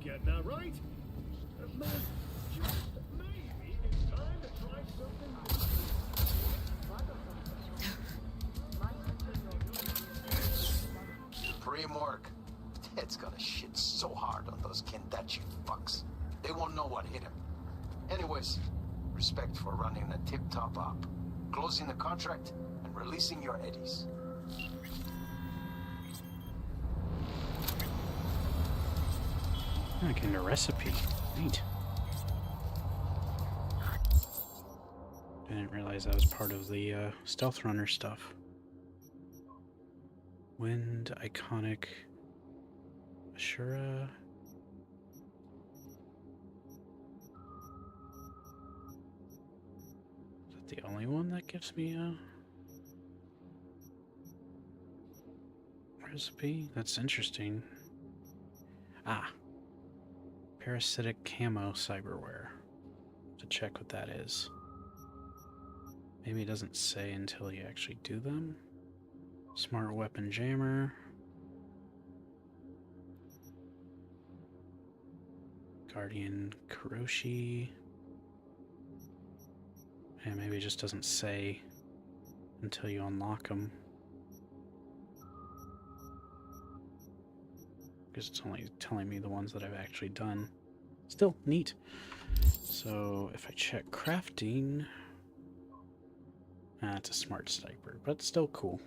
Getting that right? Man, just maybe it's time to try something new. Pre-morgue. Ted's gonna shit so hard on those Kendachi fucks. They won't know what hit him. Anyways, respect for running a tip-top op, closing the contract, and releasing your eddies. I can a recipe. Neat. Didn't realize that was part of the stealth runner stuff. Wind, iconic, Ashura. Is that the only one that gives me a recipe? That's interesting. Ah. Parasitic camo cyberware. To check what that is. Maybe it doesn't say until you actually do them. Smart weapon jammer. Guardian Kuroshi. And maybe it just doesn't say until you unlock them. Because it's only telling me the ones that I've actually done. Still neat. So if I check crafting, it's a smart sniper, but still cool.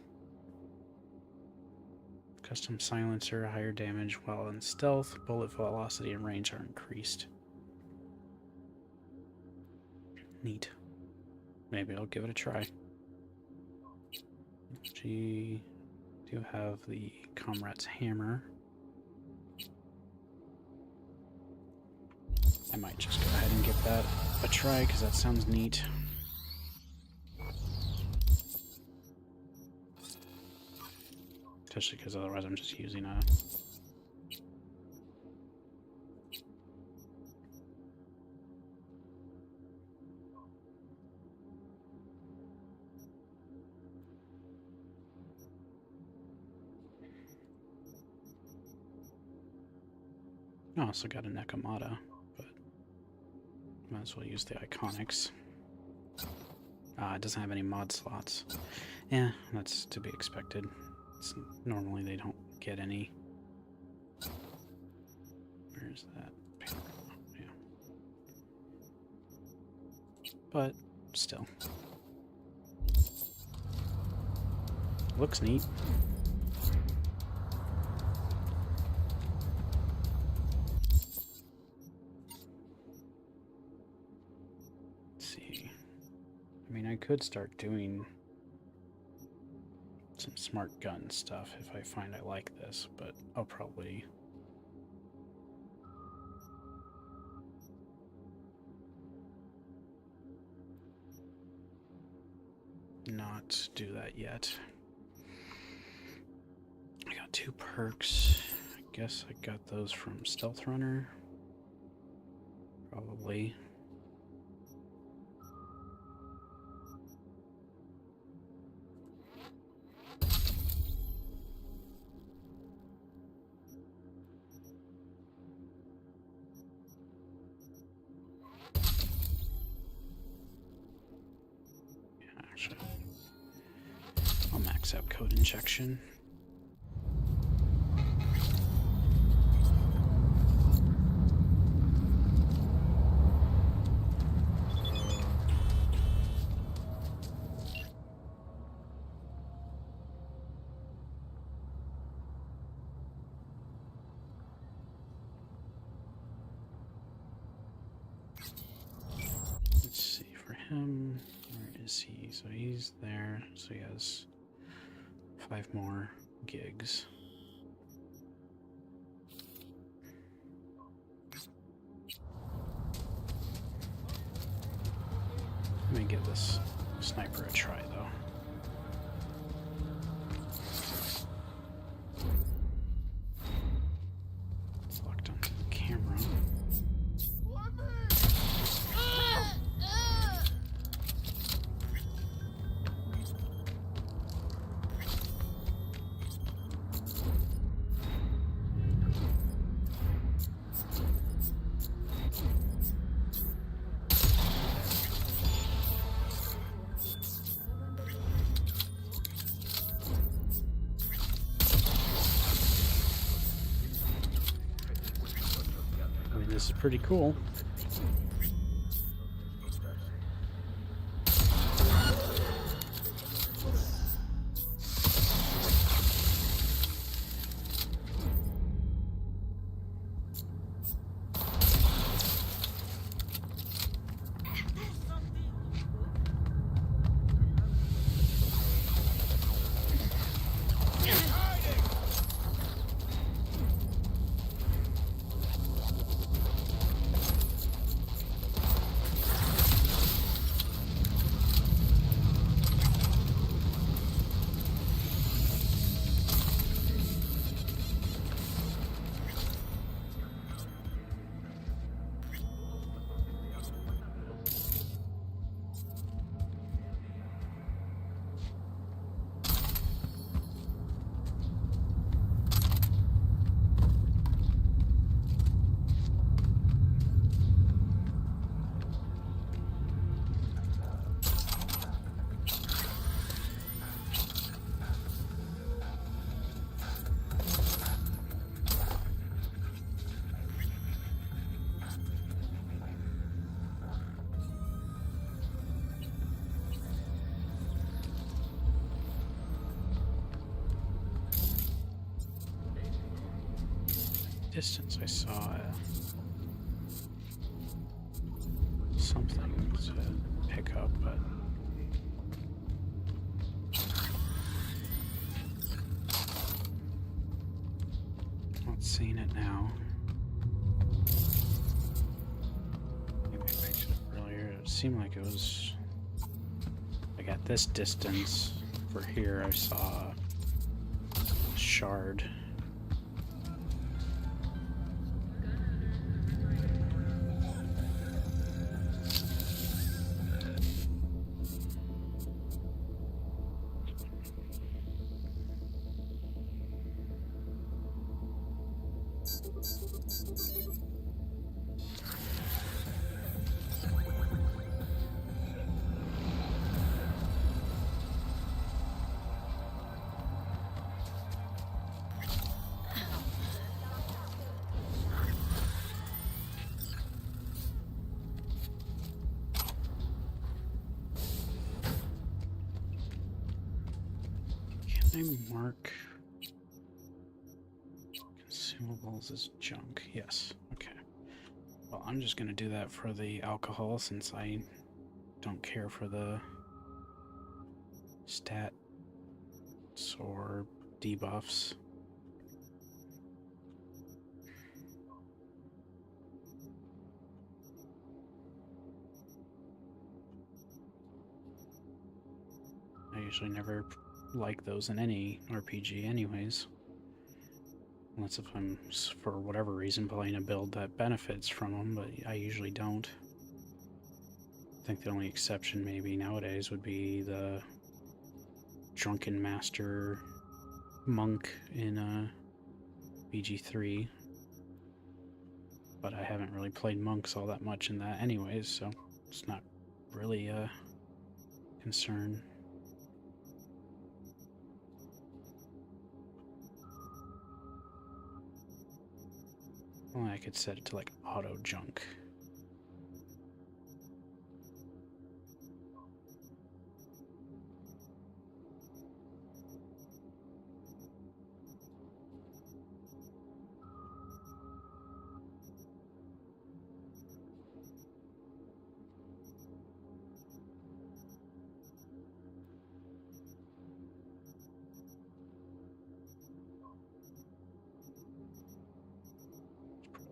Custom silencer, higher damage while in stealth, bullet velocity and range are increased. Neat. Maybe I'll give it a try. G, do have the Comrade's hammer. I might just go ahead and give that a try because that sounds neat. Especially because otherwise I'm just using a... I also got a Nekomata, but might as well use the Iconics. It doesn't have any mod slots. Yeah, that's to be expected. Normally they don't get any. Where's that? Yeah. But still. Looks neat. I could start doing some smart gun stuff if I find I like this, but I'll probably not do that yet. I got 2 perks. I guess I got those from Stealth Runner. Probably. Actually, I'll max out code injection. Let's see, for him, where is he? So he's there, so he has 5 more gigs. Let me give this sniper a try, though. It's locked onto the camera. I mean, this is pretty cool. Distance, I saw something to pick up, but not seeing it now. Maybe I picked it up earlier. It seemed like it was like at this distance for here. I saw a shard. Can I mark consumables as junk? Yes. Okay. Well, I'm just gonna do that for the alcohol since I don't care for the stats or debuffs. I usually never like those in any RPG anyways. Unless if I'm, for whatever reason, playing a build that benefits from them, but I usually don't. I think the only exception maybe nowadays would be the Drunken Master Monk in BG3. But I haven't really played monks all that much in that anyways, so it's not really a concern. Well, I could set it to like auto junk.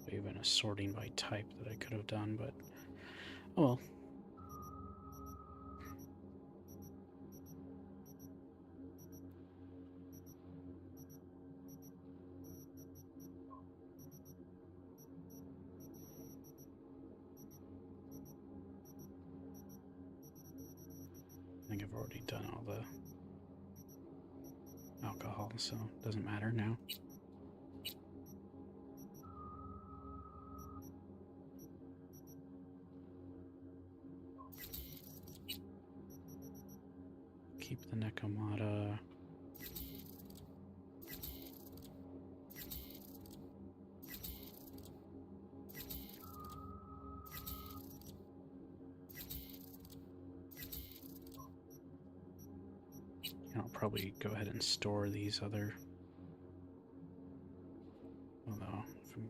Even a sorting by type that I could have done, but oh well. I think I've already done all the alcohol, so it doesn't matter now. Keep the Nekomata. I'll probably go ahead and store these other. Although, if I'm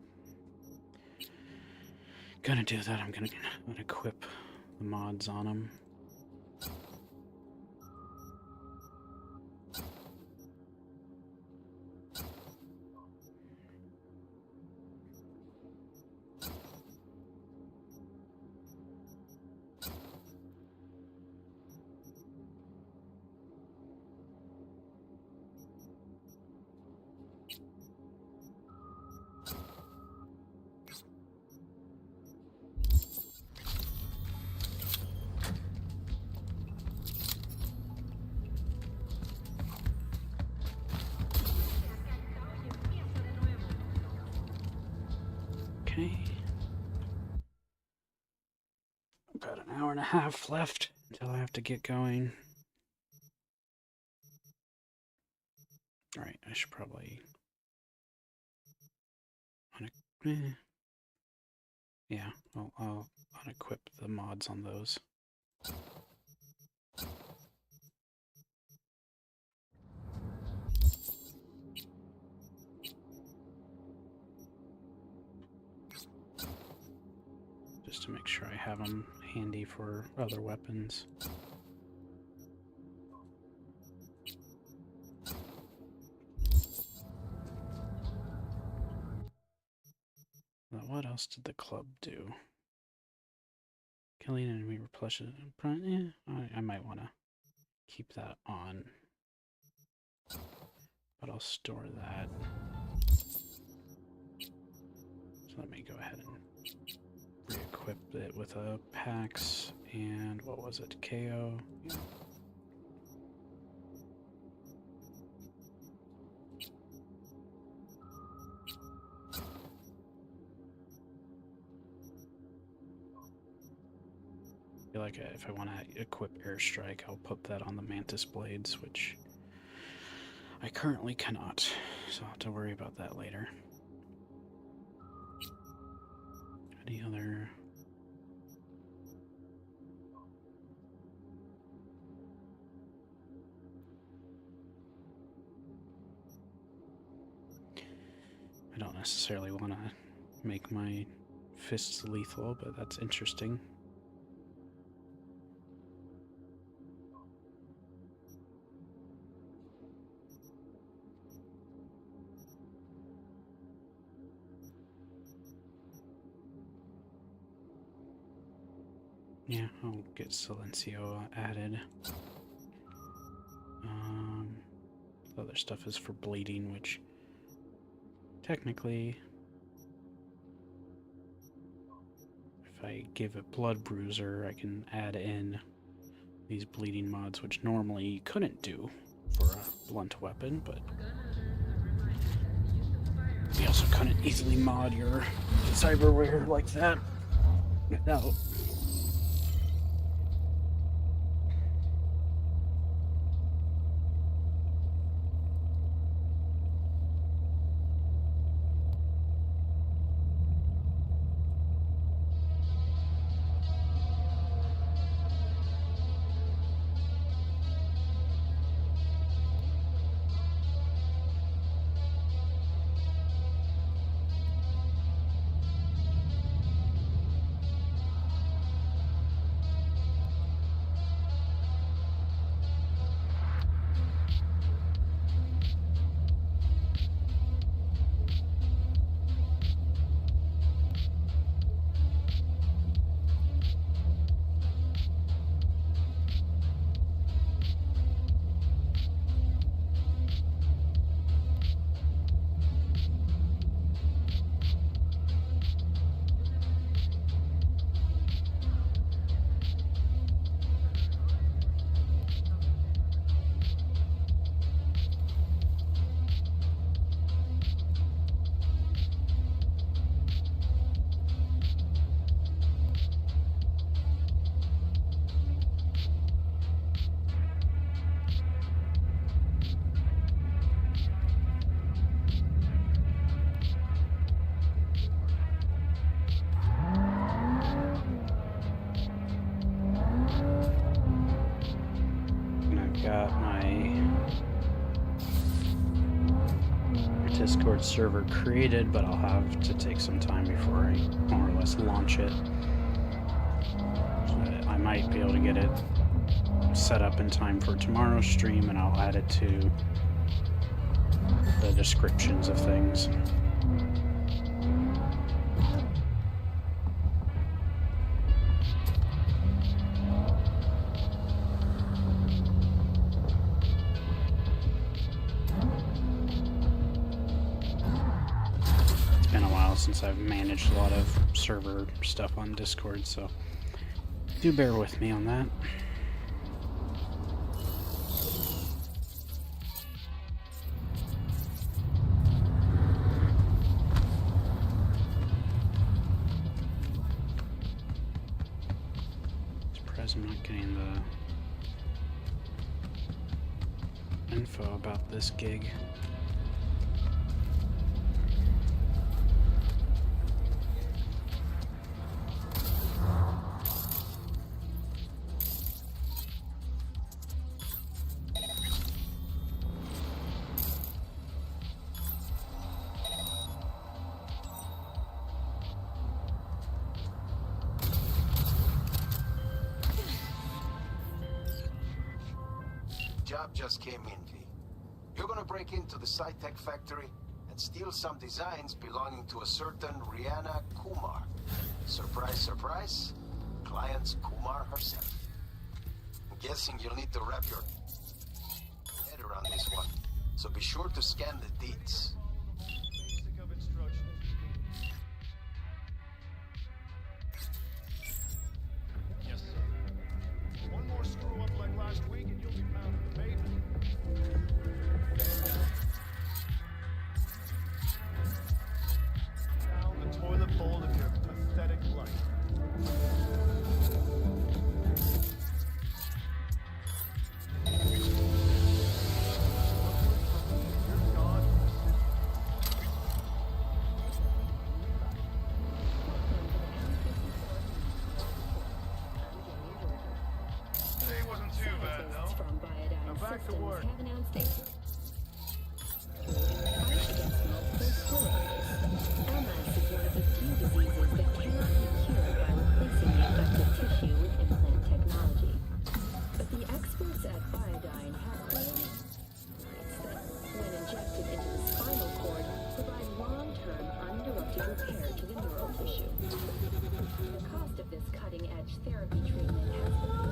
gonna do that, I'm gonna equip the mods on them. Okay. About an hour and a half left until I have to get going. Alright, I should probably... Yeah, I'll unequip the mods on those. Just to make sure I have them handy for other weapons. Now, what else did the club do? Killing enemy replenishes. Yeah, I might want to keep that on. But I'll store that. So let me go ahead and re-equip it with a PAX and what was it? KO. Yeah. I feel like if I want to equip Airstrike, I'll put that on the Mantis Blades, which I currently cannot, so I'll have to worry about that later. Any other... I don't necessarily want to make my fists lethal, but that's interesting. Yeah, I'll get Silencio added. The other stuff is for bleeding, which technically, if I give it Blood Bruiser, I can add in these bleeding mods, which normally you couldn't do for a blunt weapon, but you also couldn't easily mod your cyberware like that without. Discord server created, but I'll have to take some time before I more or less launch it. I might be able to get it set up in time for tomorrow's stream, and I'll add it to the descriptions of things. It's been a while since I've managed a lot of server stuff on Discord, so do bear with me on that. I'm not getting the info about this gig. Job just came in, V. You're gonna break into the SciTech factory and steal some designs belonging to a certain Rihanna Kumar. Surprise, surprise. Client's Kumar herself. I'm guessing you'll need to wrap your head around this one, so be sure to scan the deeds. Basic of instructions. Yes, sir. One more screw up like last week and you'll be found in the pavement. Down the toilet bowl of your pathetic life. You're gone. Today wasn't too bad, though. Now back to work. But the experts at Biodyne have claimed that when injected into the spinal cord, provide long-term uninterrupted repair to the neural tissue. The cost of this cutting-edge therapy treatment has been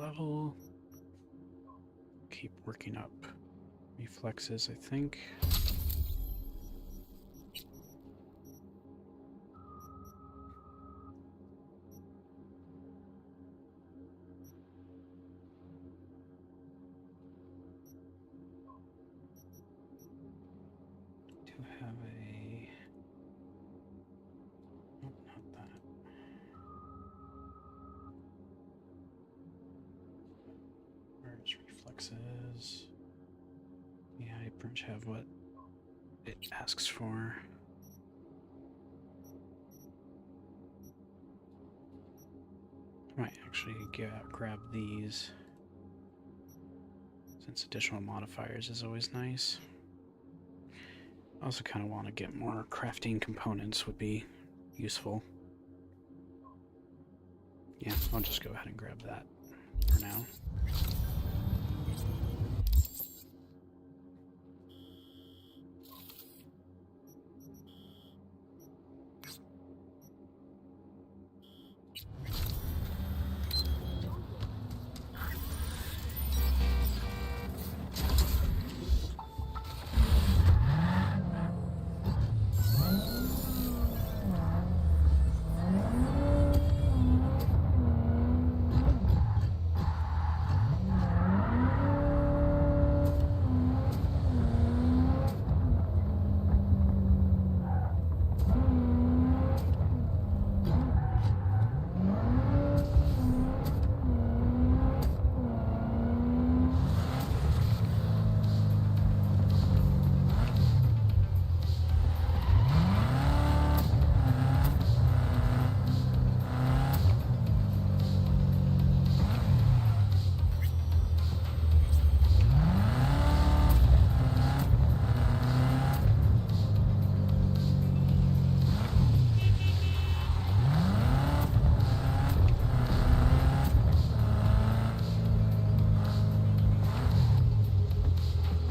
level. Keep working up reflexes, I think. Reflexes. Yeah, I pretty much have what it asks for. Might actually grab these, since additional modifiers is always nice. I also kind of want to get more crafting components, would be useful. Yeah, I'll just go ahead and grab that for now.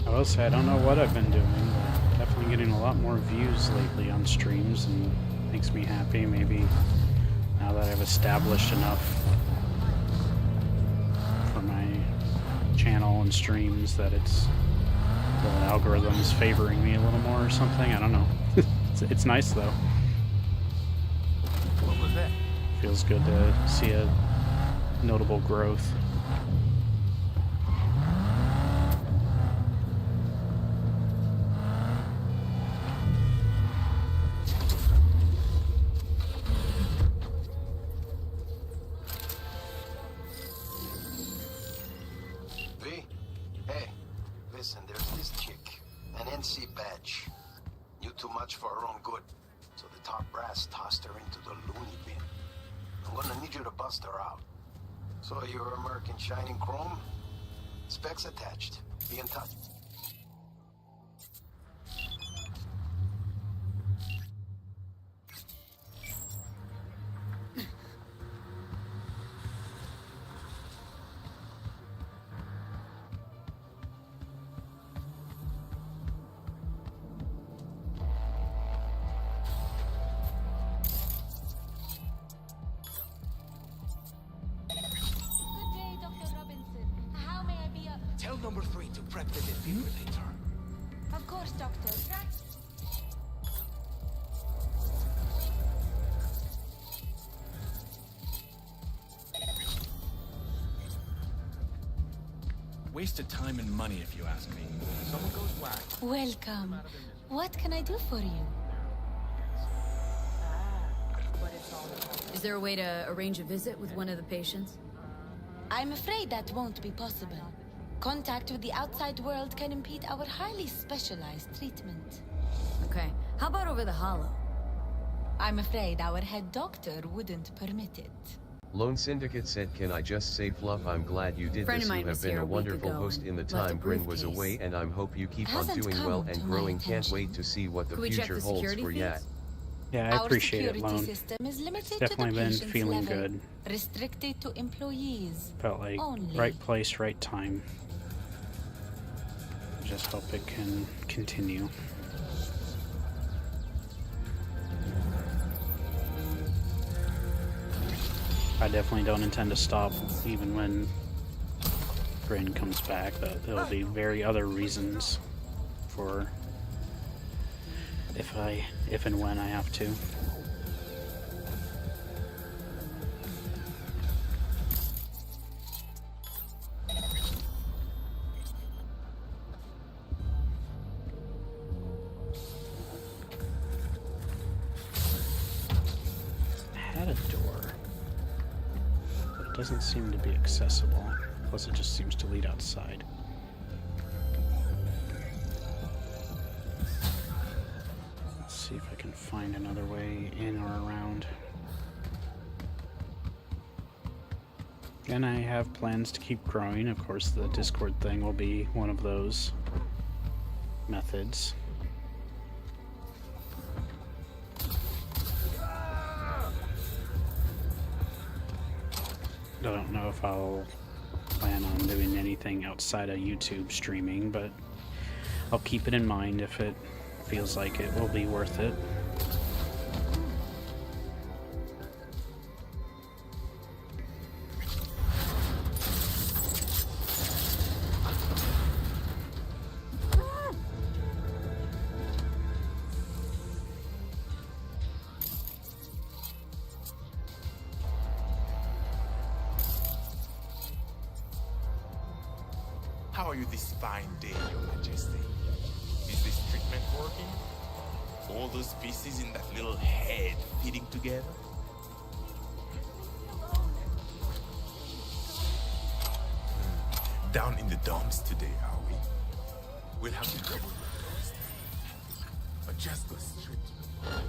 I will say, I don't know what I've been doing, but definitely getting a lot more views lately on streams, and makes me happy. Maybe now that I've established enough for my channel and streams that it's the algorithm's favoring me a little more or something. I don't know. It's nice though. What was that? Feels good to see a notable growth. So you're a merc in shining chrome? Specs attached. Be in touch. Tell number 3 to prep the defibrillator. Of course, Doctor. Wasted time and money, if you ask me. Someone goes whack. Welcome. What can I do for you? Is there a way to arrange a visit with one of the patients? I'm afraid that won't be possible. Contact with the outside world can impede our highly specialized treatment. Okay, how about over the hollow? I'm afraid our head doctor wouldn't permit it. Lone Syndicate said, "Can I just say, Fluff, I'm glad you did Friend this. of You mine have was been here a a week wonderful ago host and in the left time a Grin was briefcase. away, and I hope you keep on Hasn't doing come well to and my growing. Can't attention. wait to see what the Could we check future the holds security for feeds? Yat." Yeah, I Our appreciate it, security Lone. system is limited Definitely to the been patient's feeling level, good. restricted to employees. Felt like only. right place, right time. Just hope it can continue. I definitely don't intend to stop, even when Bryn comes back, that there'll be very other reasons for if and when I have to. Had a door, but it doesn't seem to be accessible. Plus, it just seems to lead outside. Let's see if I can find another way in or around. And I have plans to keep growing. Of course, the Discord thing will be one of those methods. I don't know if I'll plan on doing anything outside of YouTube streaming, but I'll keep it in mind if it feels like it will be worth it. How are you this fine day, Your Majesty? Is this treatment working? All those pieces in that little head fitting together? Down in the dumps today, are we? We'll have to double the but just go straight to the point.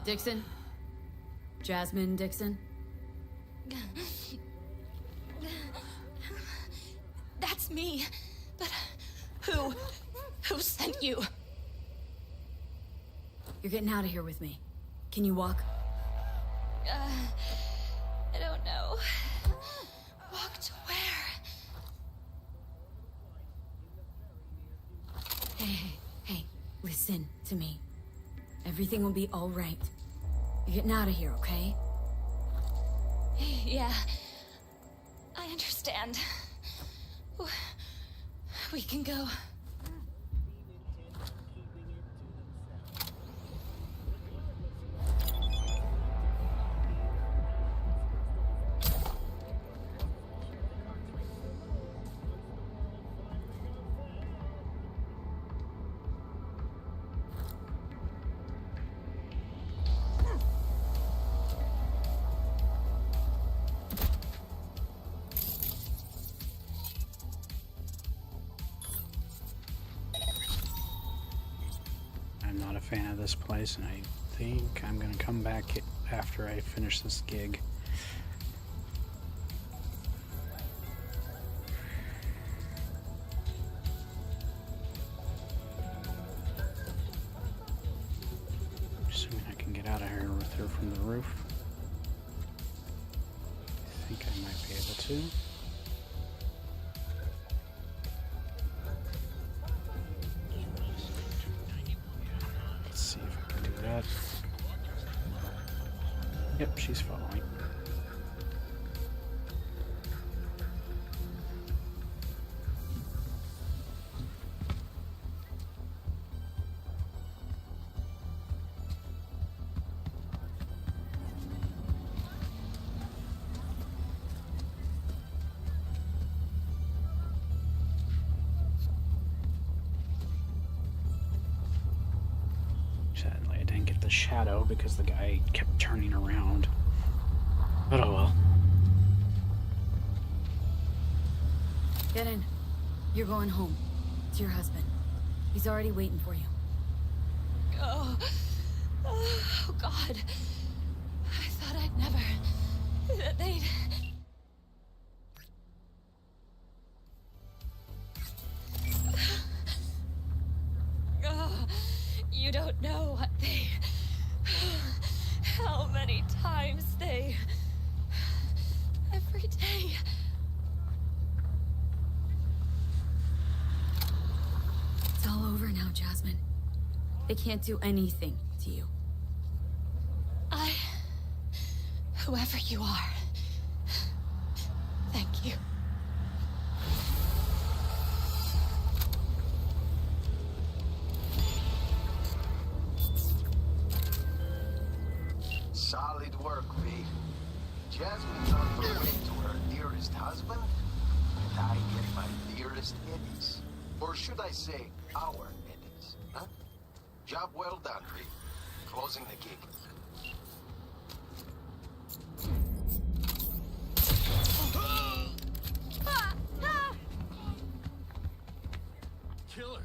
Dixon? Jasmine Dixon? That's me. But who? Who sent you? You're getting out of here with me. Can you walk? I don't know. Walk to where? Hey, listen to me. Everything will be all right. You're getting out of here, okay? Yeah. I understand. We can go. I'm not a fan of this place, and I think I'm gonna come back after I finish this gig. Assuming I can get out of here with her from the roof. I think I might be able to. Yep, she's following. Sadly, I didn't get the shadow because the guy kept turning around. But oh well. Get in. You're going home. To your husband. He's already waiting for you. Go. Oh, God. I thought I'd never... that they'd... You don't know what they... how many times they... every day... It's all over now, Jasmine. They can't do anything to you. Whoever you are, thank you. Solid work, V. Jasmine's on her way to her dearest husband, and I get my dearest Eddies. Or should I say, our Eddies, huh? Job well done, V. Closing the gig. Killer.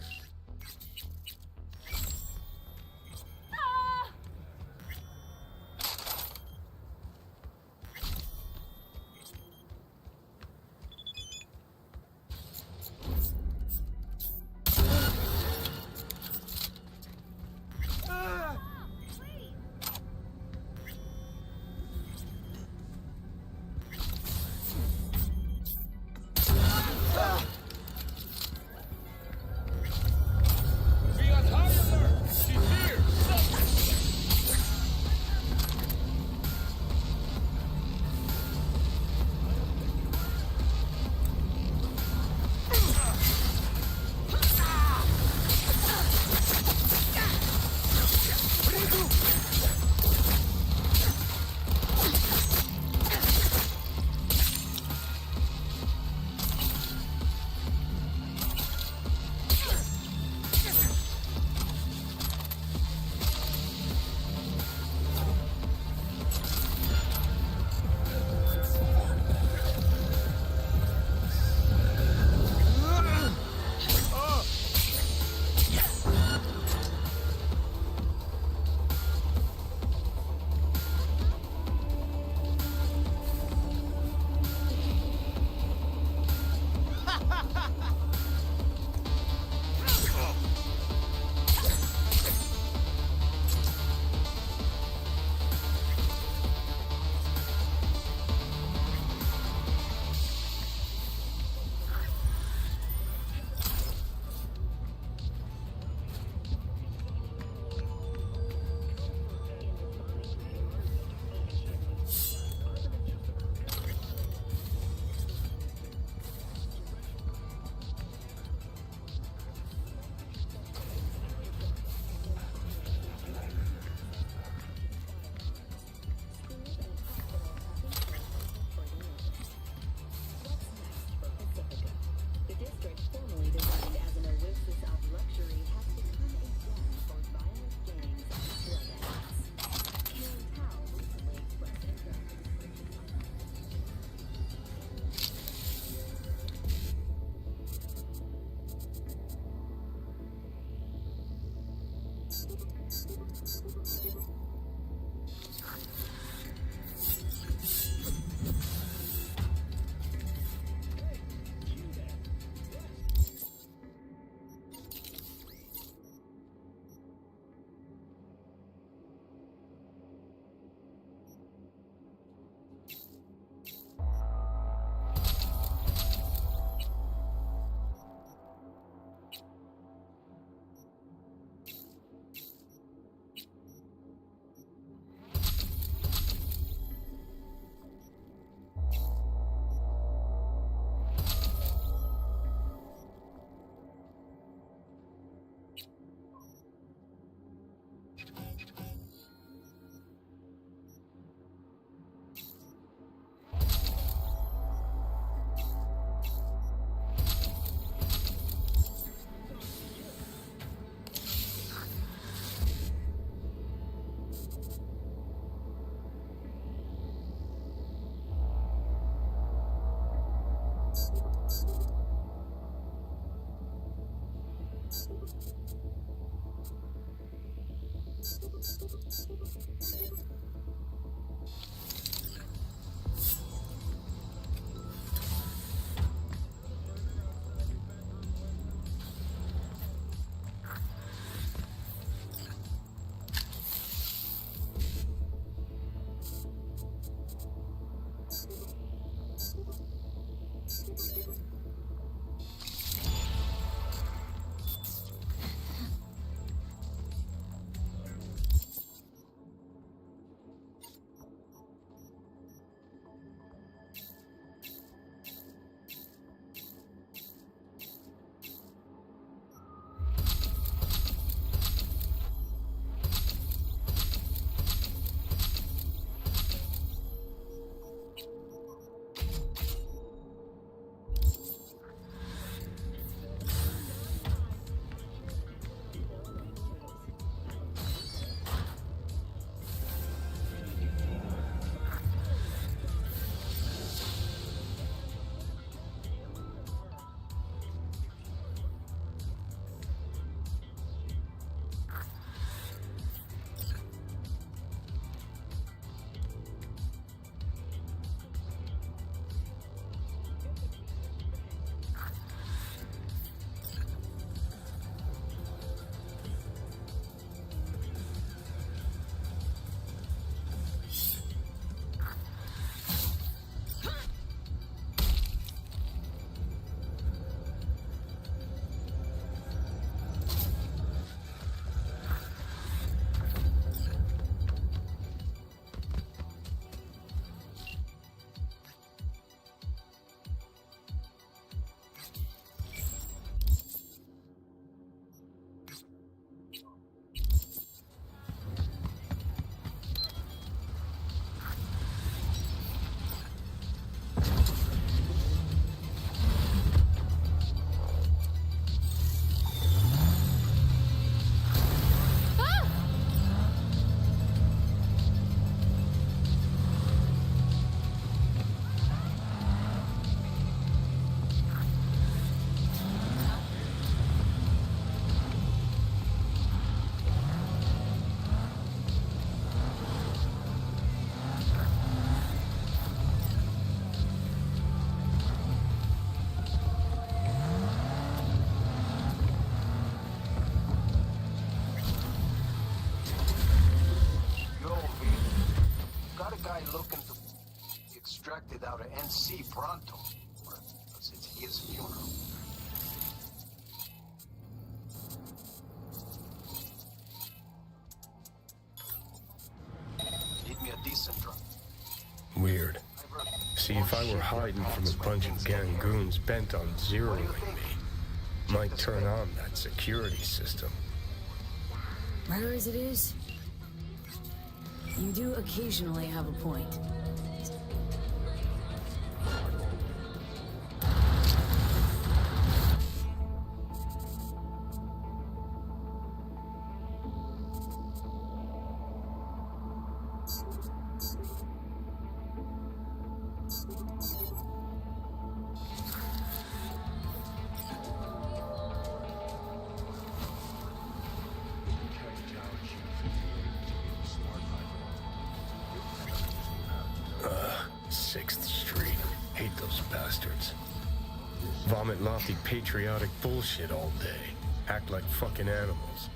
looking to be extracted out of NC pronto. Or since his funeral. Need me a decent drug. Weird. See, if I were hiding from a bunch of gangoons bent on zeroing me, might turn on that security system. Rare as it is, you do occasionally have a point. Vomit lofty patriotic bullshit all day. Act like fucking animals.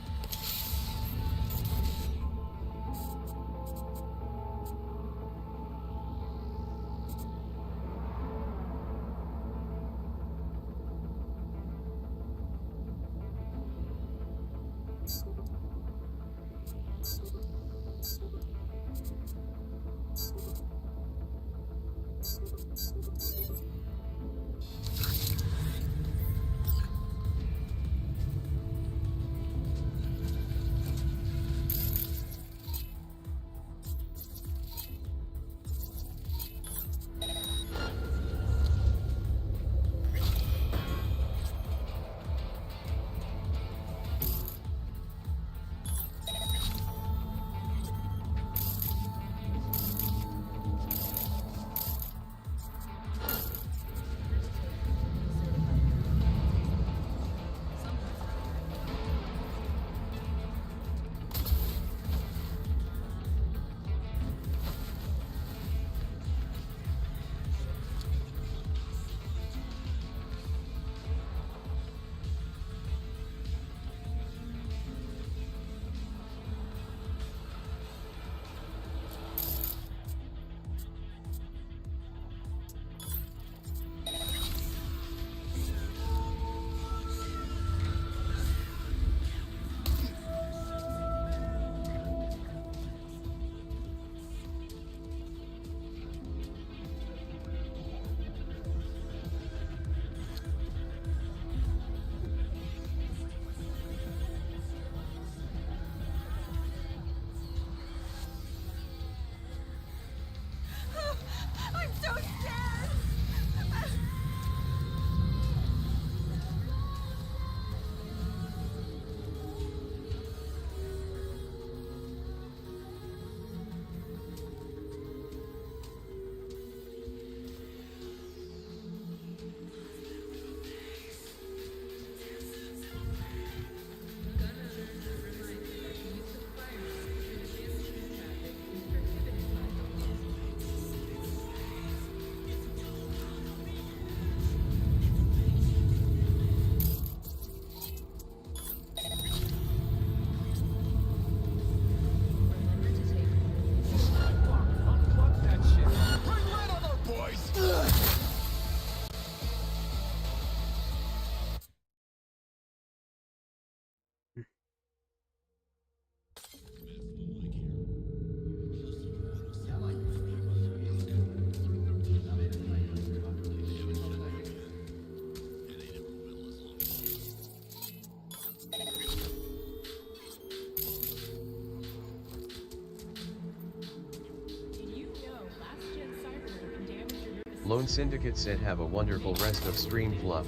Lone Syndicate said have a wonderful rest of stream, Fluff.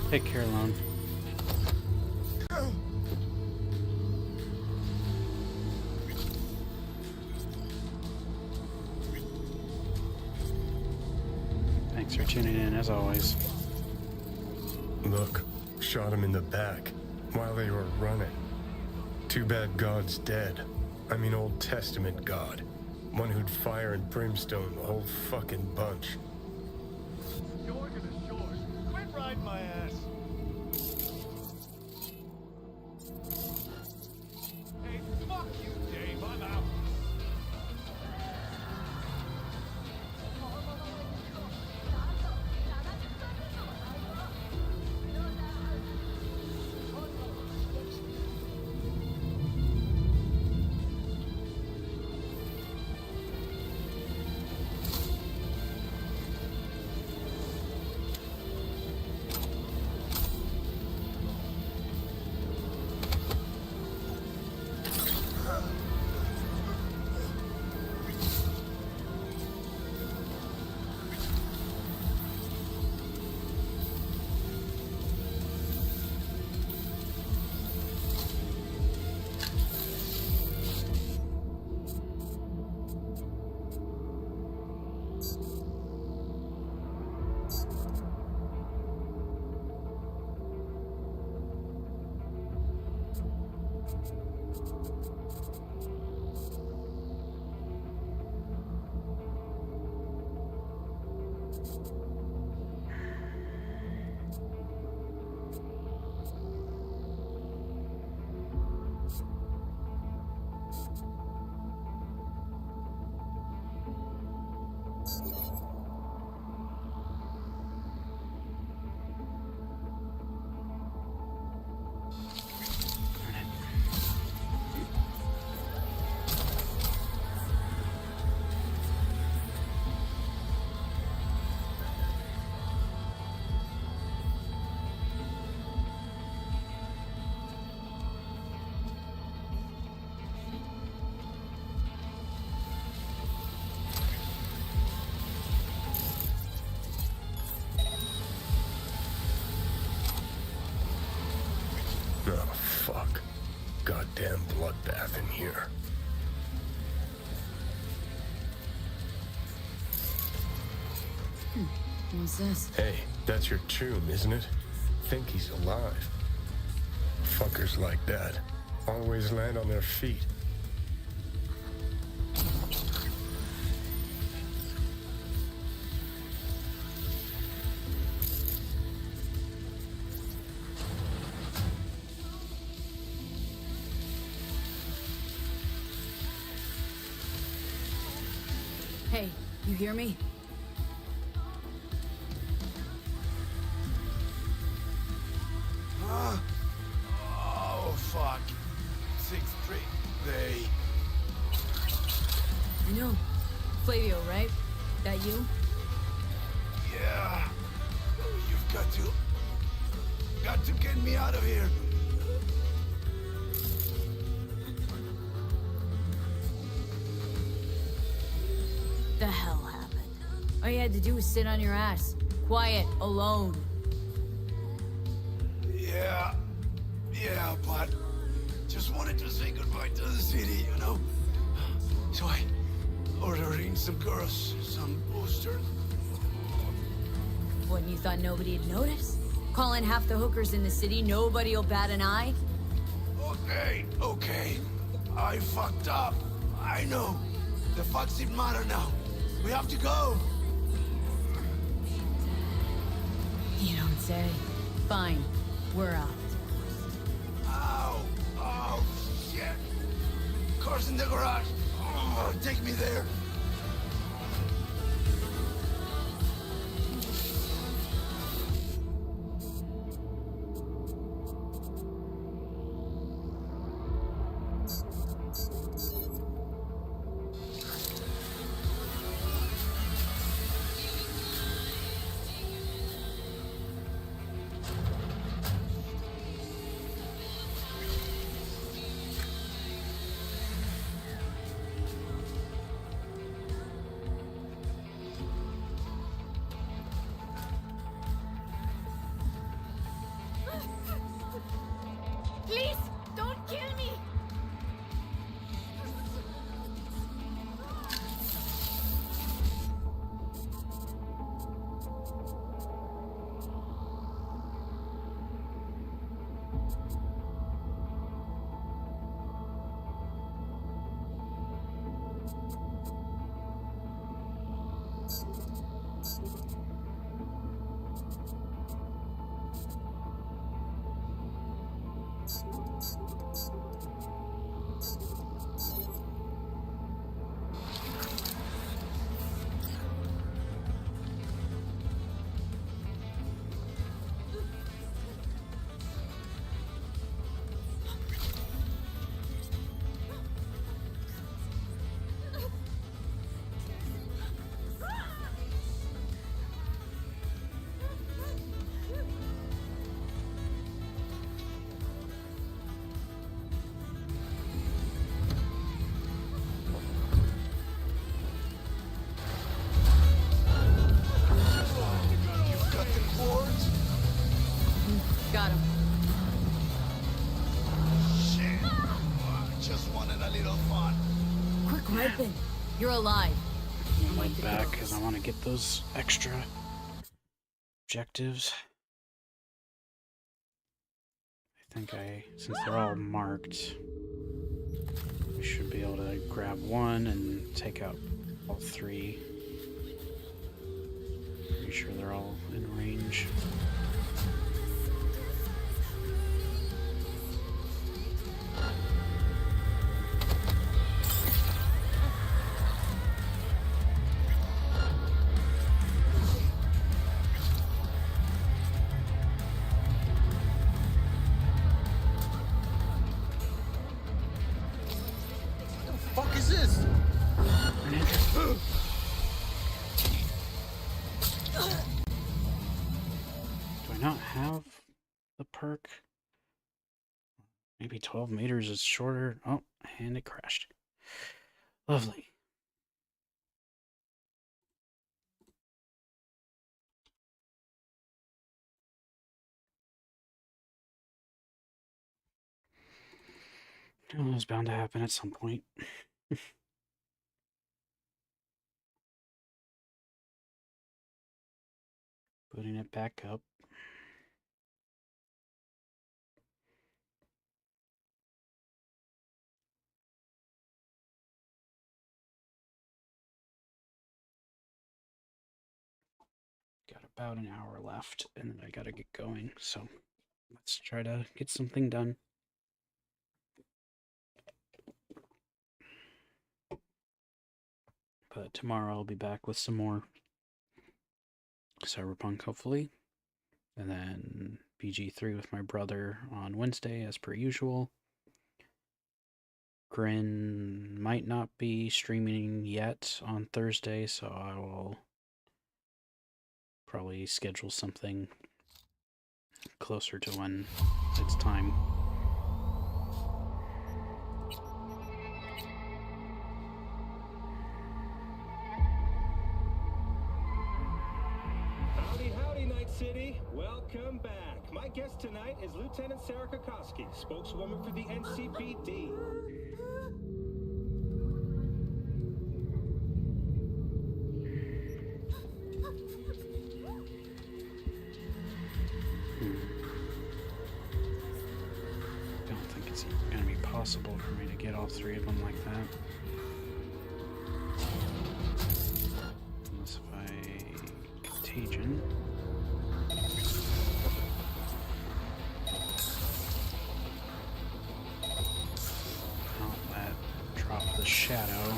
Take care, Lone. Thanks for tuning in, as always. Look, shot him in the back while they were running. Too bad God's dead. I mean Old Testament God. One who'd fire and brimstone the whole fucking bunch. Short of the short. Quit riding my ass. Hey, fuck you, Dave. I'm out. Oh, fuck. Goddamn bloodbath in here. What's this? Hey, that's your tomb, isn't it? Think he's alive. Fuckers like that always land on their feet. Hey, you hear me? Oh, fuck. 6th Street. They... I know. Flavio, right? That you? Yeah. You've got to get me out of here. The hell happened? All you had to do was sit on your ass. Quiet, alone. Yeah, but just wanted to say goodbye to the city, you know? So I ordered in some girls, some posters. What, you thought nobody'd notice? Calling half the hookers in the city, nobody'll bat an eye? Okay. I fucked up. I know. The fucks didn't matter now. We have to go. You don't say. Fine. We're out. Oh, shit. Car's in the garage. Oh, take me there. a little fun. Quick, Redfin. You're alive. I'm gonna head back because I want to get those extra objectives. I think since they're all marked, we should be able to grab one and take out all three. Pretty sure they're all in range. Fuck is this? Do I not have the perk? Maybe 12 meters is shorter. Oh, and it crashed. Lovely. Oh, it was bound to happen at some point. Putting it back up. Got about an hour left, and then I gotta get going, so let's try to get something done. But tomorrow I'll be back with some more Cyberpunk, hopefully. And then BG3 with my brother on Wednesday, as per usual. Grin might not be streaming yet on Thursday, so I will probably schedule something closer to when it's time. Howdy, howdy, Night City. Welcome back. My guest tonight is Lieutenant Sarah Kokoski, spokeswoman for the NCPD. Don't think it's going to be possible for me to get all three of them like that. Unless if I contagion. Outlet, drop the shadow.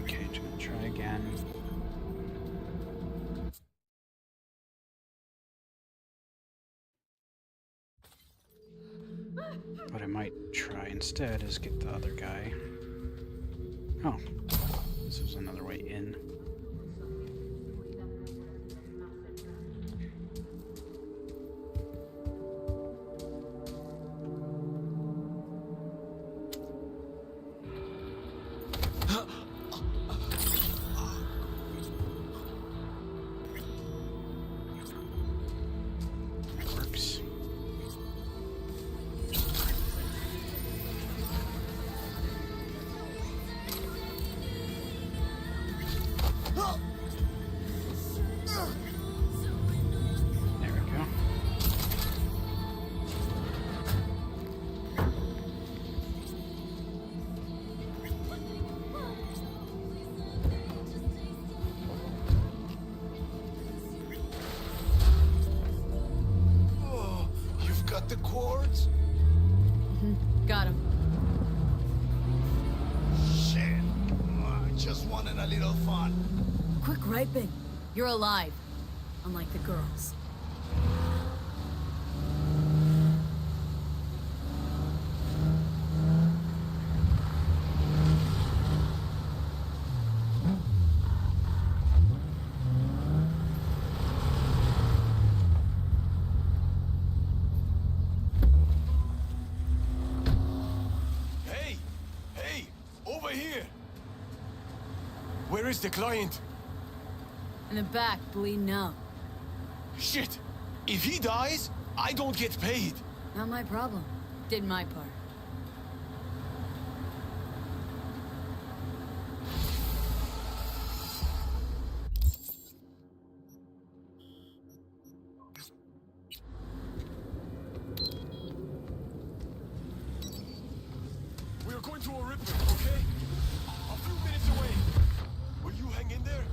Okay, just gonna try again. What I might try instead is get the other guy. Oh, this is another way in. That works. There we go. Oh, you've got the cords? Got him. Shit. I just wanted a little fun. Quick, Redfin. You're alive. Unlike the girls. Hey! Hey! Over here! Where is the client? In the back, bleeding out. Shit! If he dies, I don't get paid. Not my problem. Did my part. We are going to a ripper, okay? A few minutes away. Will you hang in there?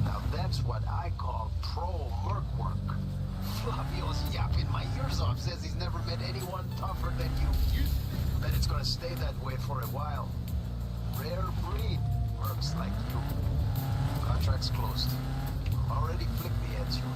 Now that's what I call pro-merc work. Flavio's yapping my ears off, says he's never met anyone tougher than you. Bet it's gonna stay that way for a while. Rare breed, mercs like you. Contract's closed. Already flicked the heads your way.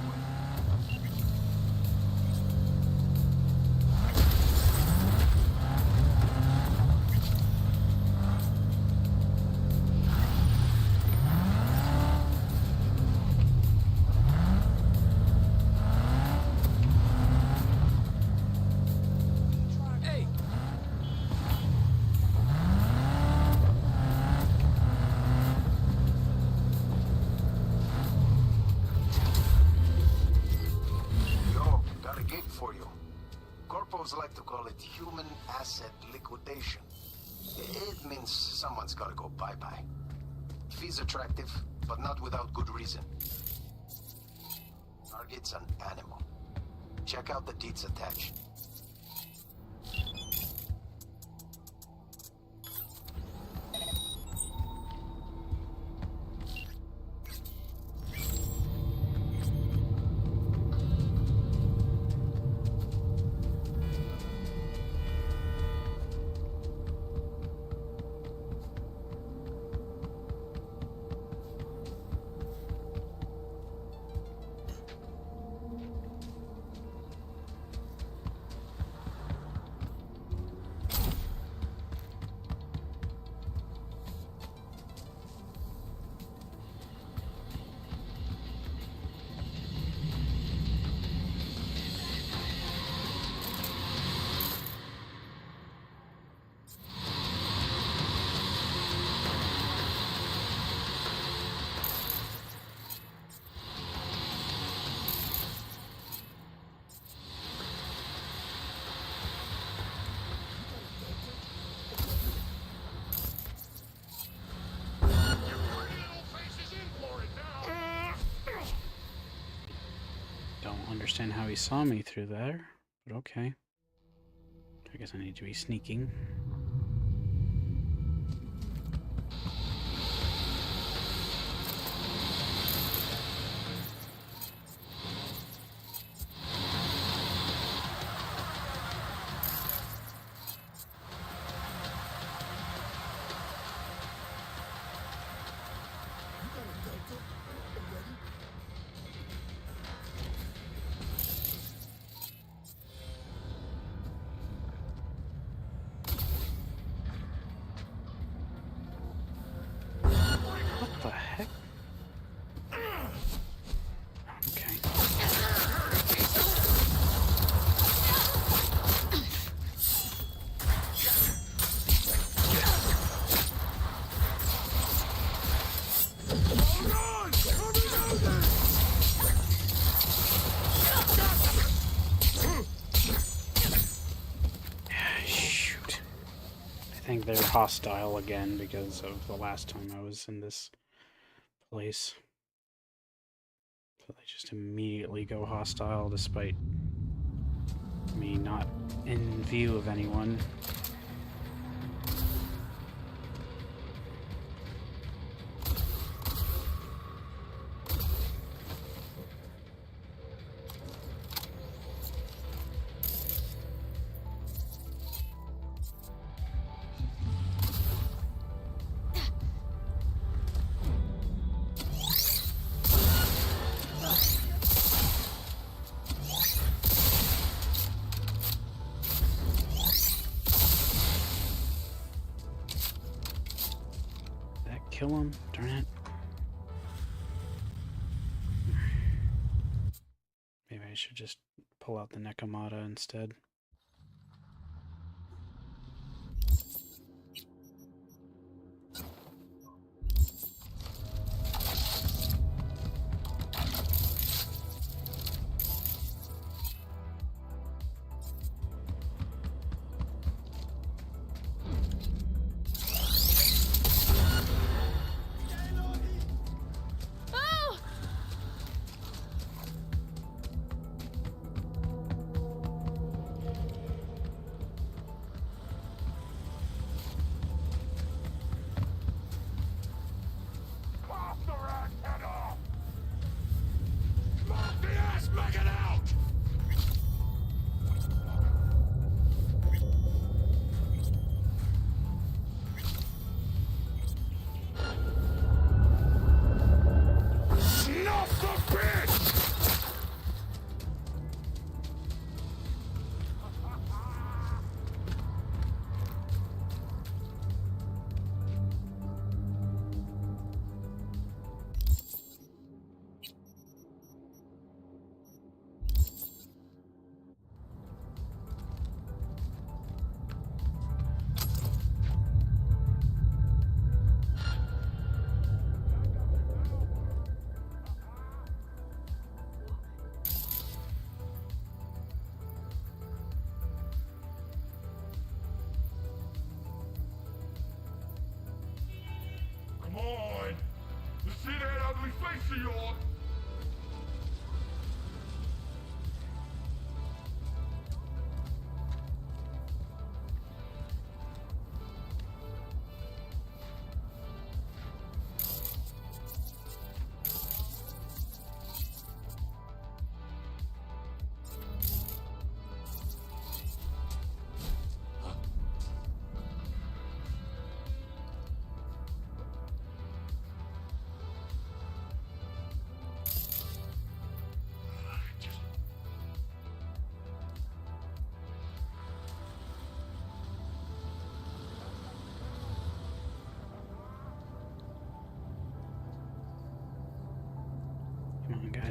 Like to call it human asset liquidation. It means someone's gotta go bye-bye. Fee's attractive, but not without good reason. Target's an animal. Check out the deeds attached. Understand how he saw me through there, but okay. I guess I need to be sneaking. I think they're hostile again because of the last time I was in this place. So they just immediately go hostile despite me not in view of anyone. Kill him, darn it. Maybe I should just pull out the Nekomata instead.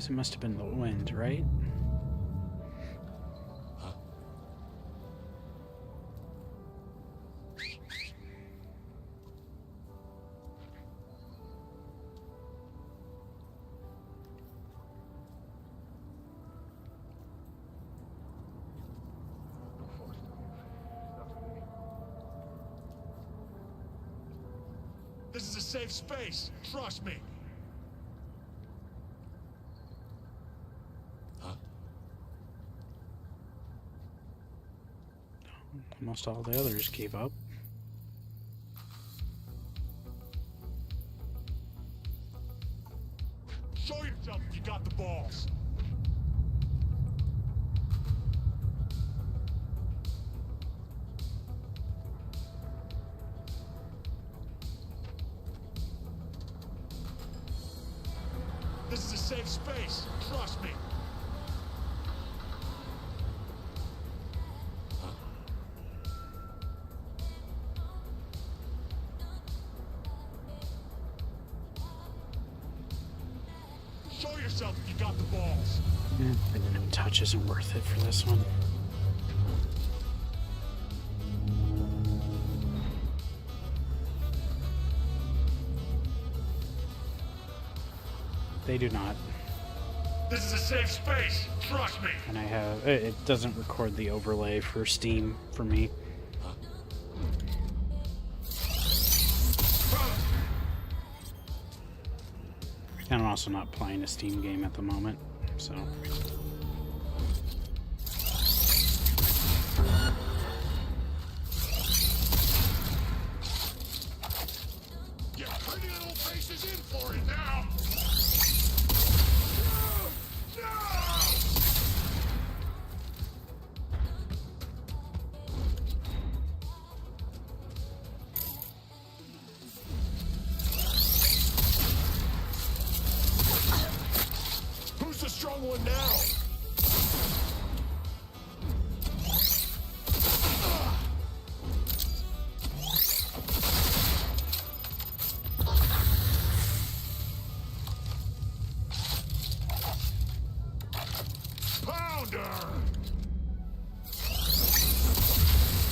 guess it must have been the wind, right? This is a safe space. Trust me. Almost all the others gave up. Show yourself if you got the balls. This is a safe space. Trust me. Show yourself if you got the balls. No touch isn't worth it for this one. They do not. This is a safe space. Trust me. And I have... It doesn't record the overlay for Steam for me. And I'm also not playing a Steam game at the moment, so... Your pretty little face is in for it now. Who's the strong one now? Pounder!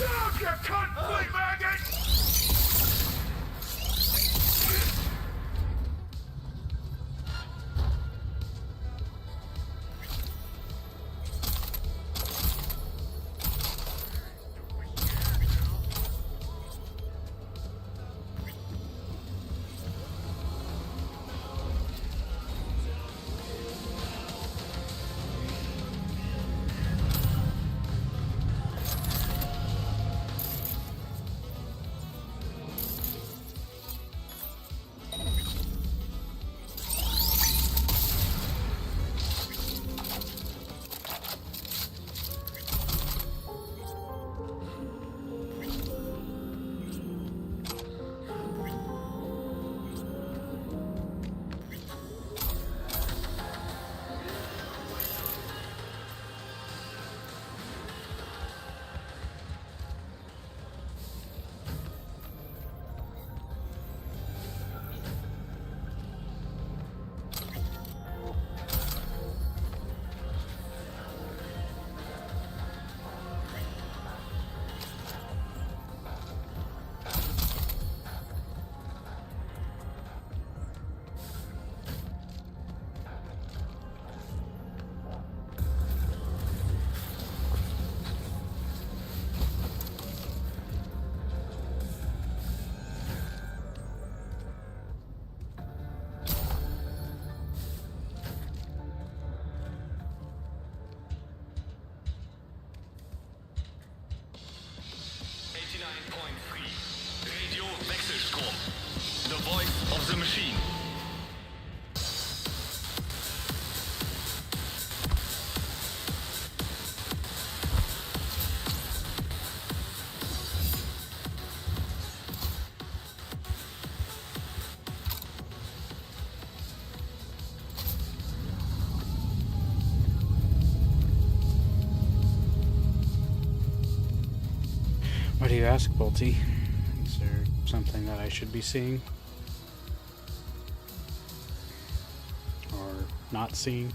Down, you cunt flea maggot! Radio Wechselstrom. The voice of the machine. What do you ask, Bolty? Is there something that I should be seeing? Or not seeing.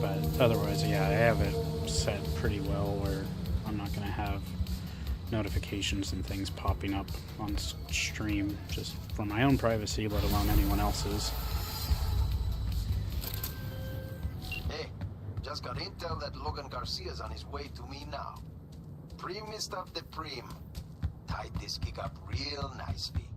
But otherwise, yeah, I have it set pretty well where I'm not going to have notifications and things popping up on stream just for my own privacy, let alone anyone else's. Hey, just got intel that Logan Garcia's on his way to me now. Primest of the prim. Tied this gig up real nicely.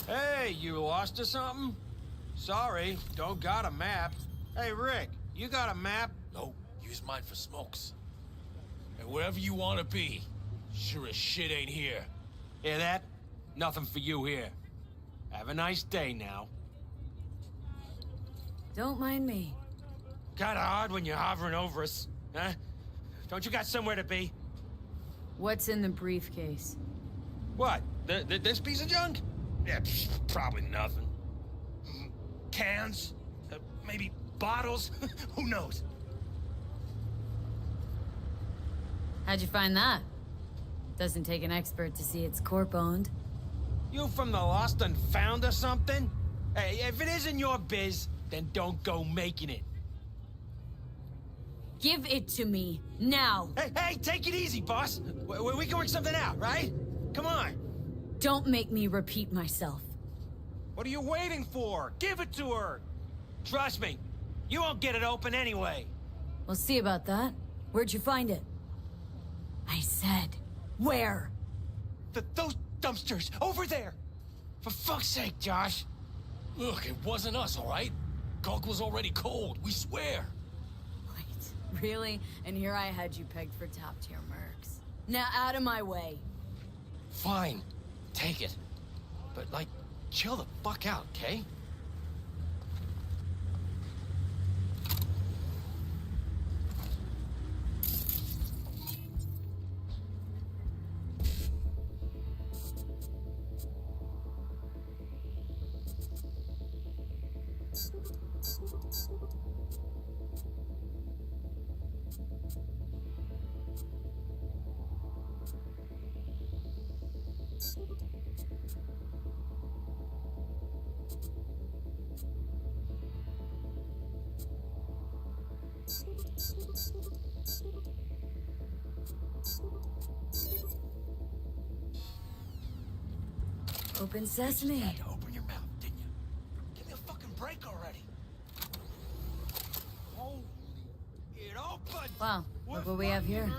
Hey, you lost or something? Sorry, don't got a map. Hey, Rick, you got a map? No, use mine for smokes. And wherever you want to be, sure as shit ain't here. Hear that? Nothing for you here. Have a nice day now. Don't mind me. Kinda hard when you're hovering over us, huh? Don't you got somewhere to be? What's in the briefcase? What? This piece of junk? Yeah, probably nothing. Cans? Maybe bottles? Who knows? How'd you find that? Doesn't take an expert to see it's corp-owned. You from the lost and found or something? Hey, if it isn't your biz, then don't go making it. Give it to me, now! Hey, take it easy, boss. We can work something out, right? Come on. Don't make me repeat myself. What are you waiting for? Give it to her! Trust me, you won't get it open anyway. We'll see about that. Where'd you find it? I said, where? Those dumpsters, over there! For fuck's sake, Josh! Look, it wasn't us, all right? Gunk was already cold, we swear. Wait, really? And here I had you pegged for top-tier mercs. Now out of my way. Fine, take it. But, like, chill the fuck out, okay? Open sesame. You had to open your mouth, didn't you? Give me a fucking break already. Holy, it opened! Wow, look what we have here.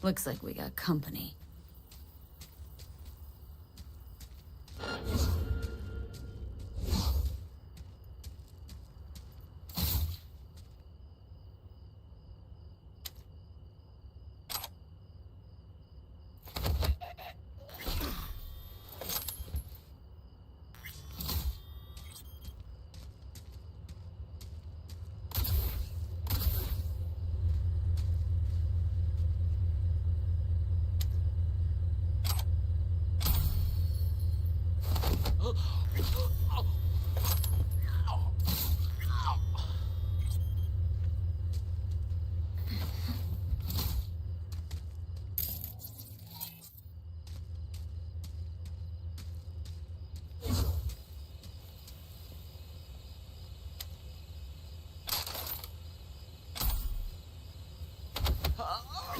Looks like we got company.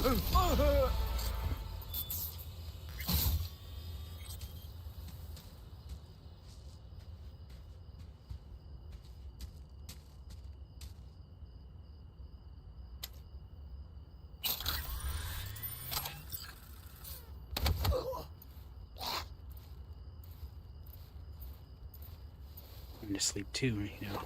I'm to sleep too, you know.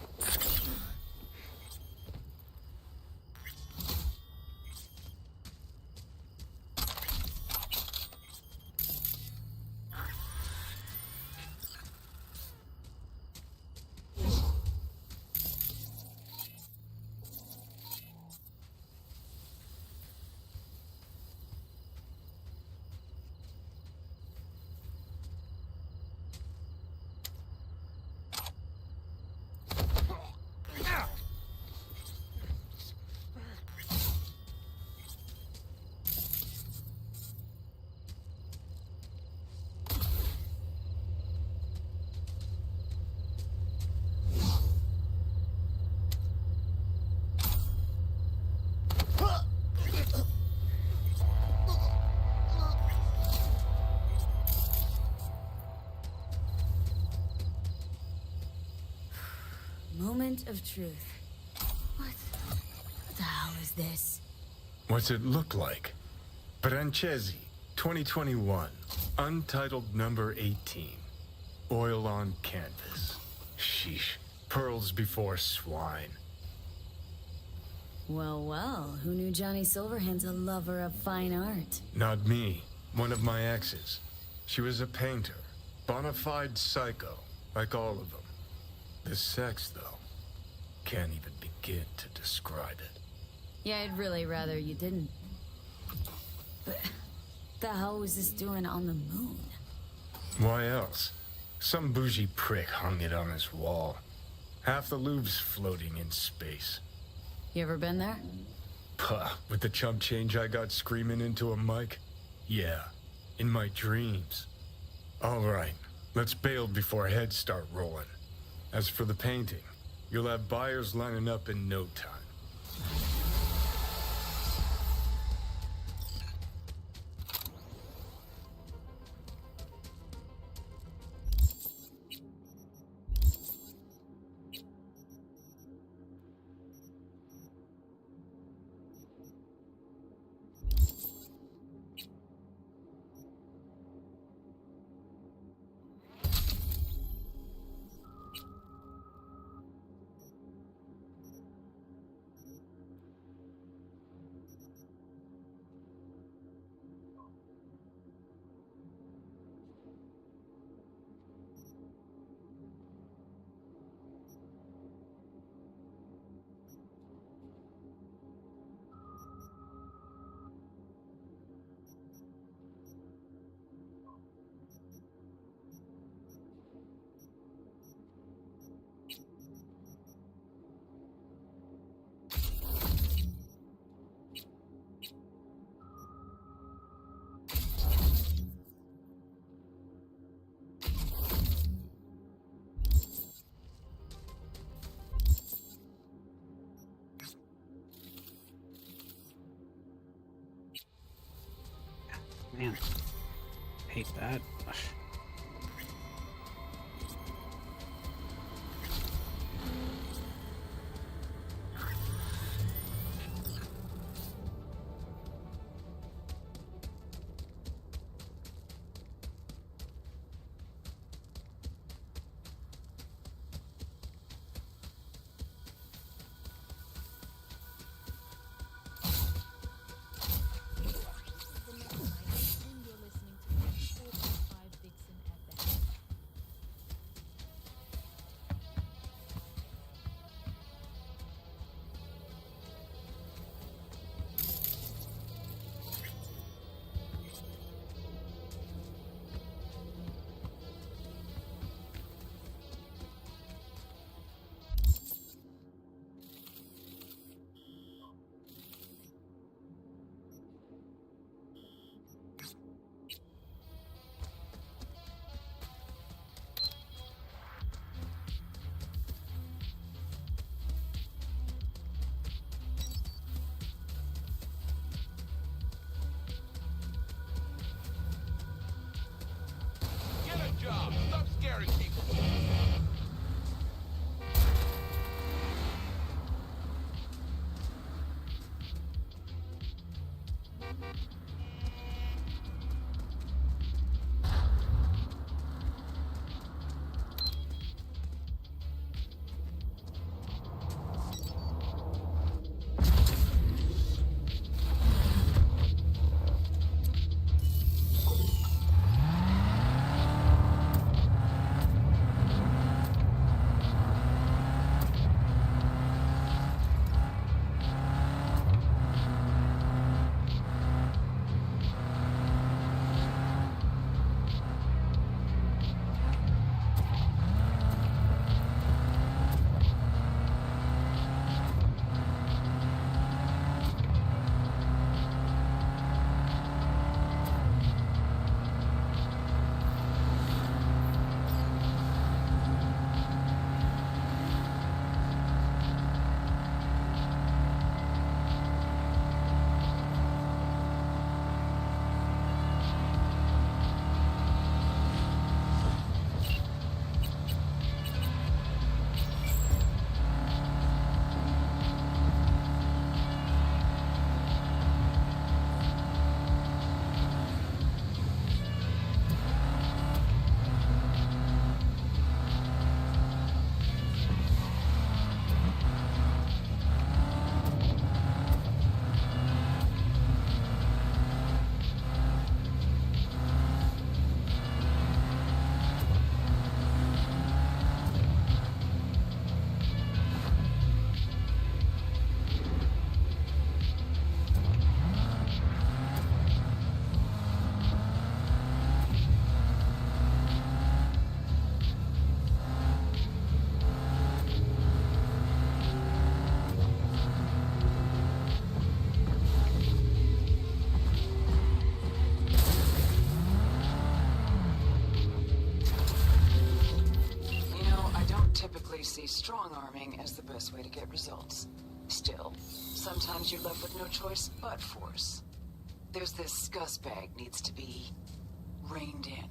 Moment of truth. What the hell is this? What's it look like? Francesi, 2021. Untitled number 18. Oil on canvas. Sheesh. Pearls before swine. Well, well, who knew Johnny Silverhand's a lover of fine art? Not me. One of my exes. She was a painter. Bona fide psycho, like all of them. The sex, though. Can't even begin to describe it. Yeah, I'd really rather you didn't. But the hell was this doing on the moon? Why else? Some bougie prick hung it on his wall. Half the Louvre's floating in space. You ever been there? Puh, with the chump change I got screaming into a mic? Yeah, in my dreams. All right, let's bail before heads start rolling. As for the painting, you'll have buyers lining up in no time. Man, hate that. see strong-arming as the best way to get results. Still, sometimes you're left with no choice but force. There's this scuzzbag needs to be reined in.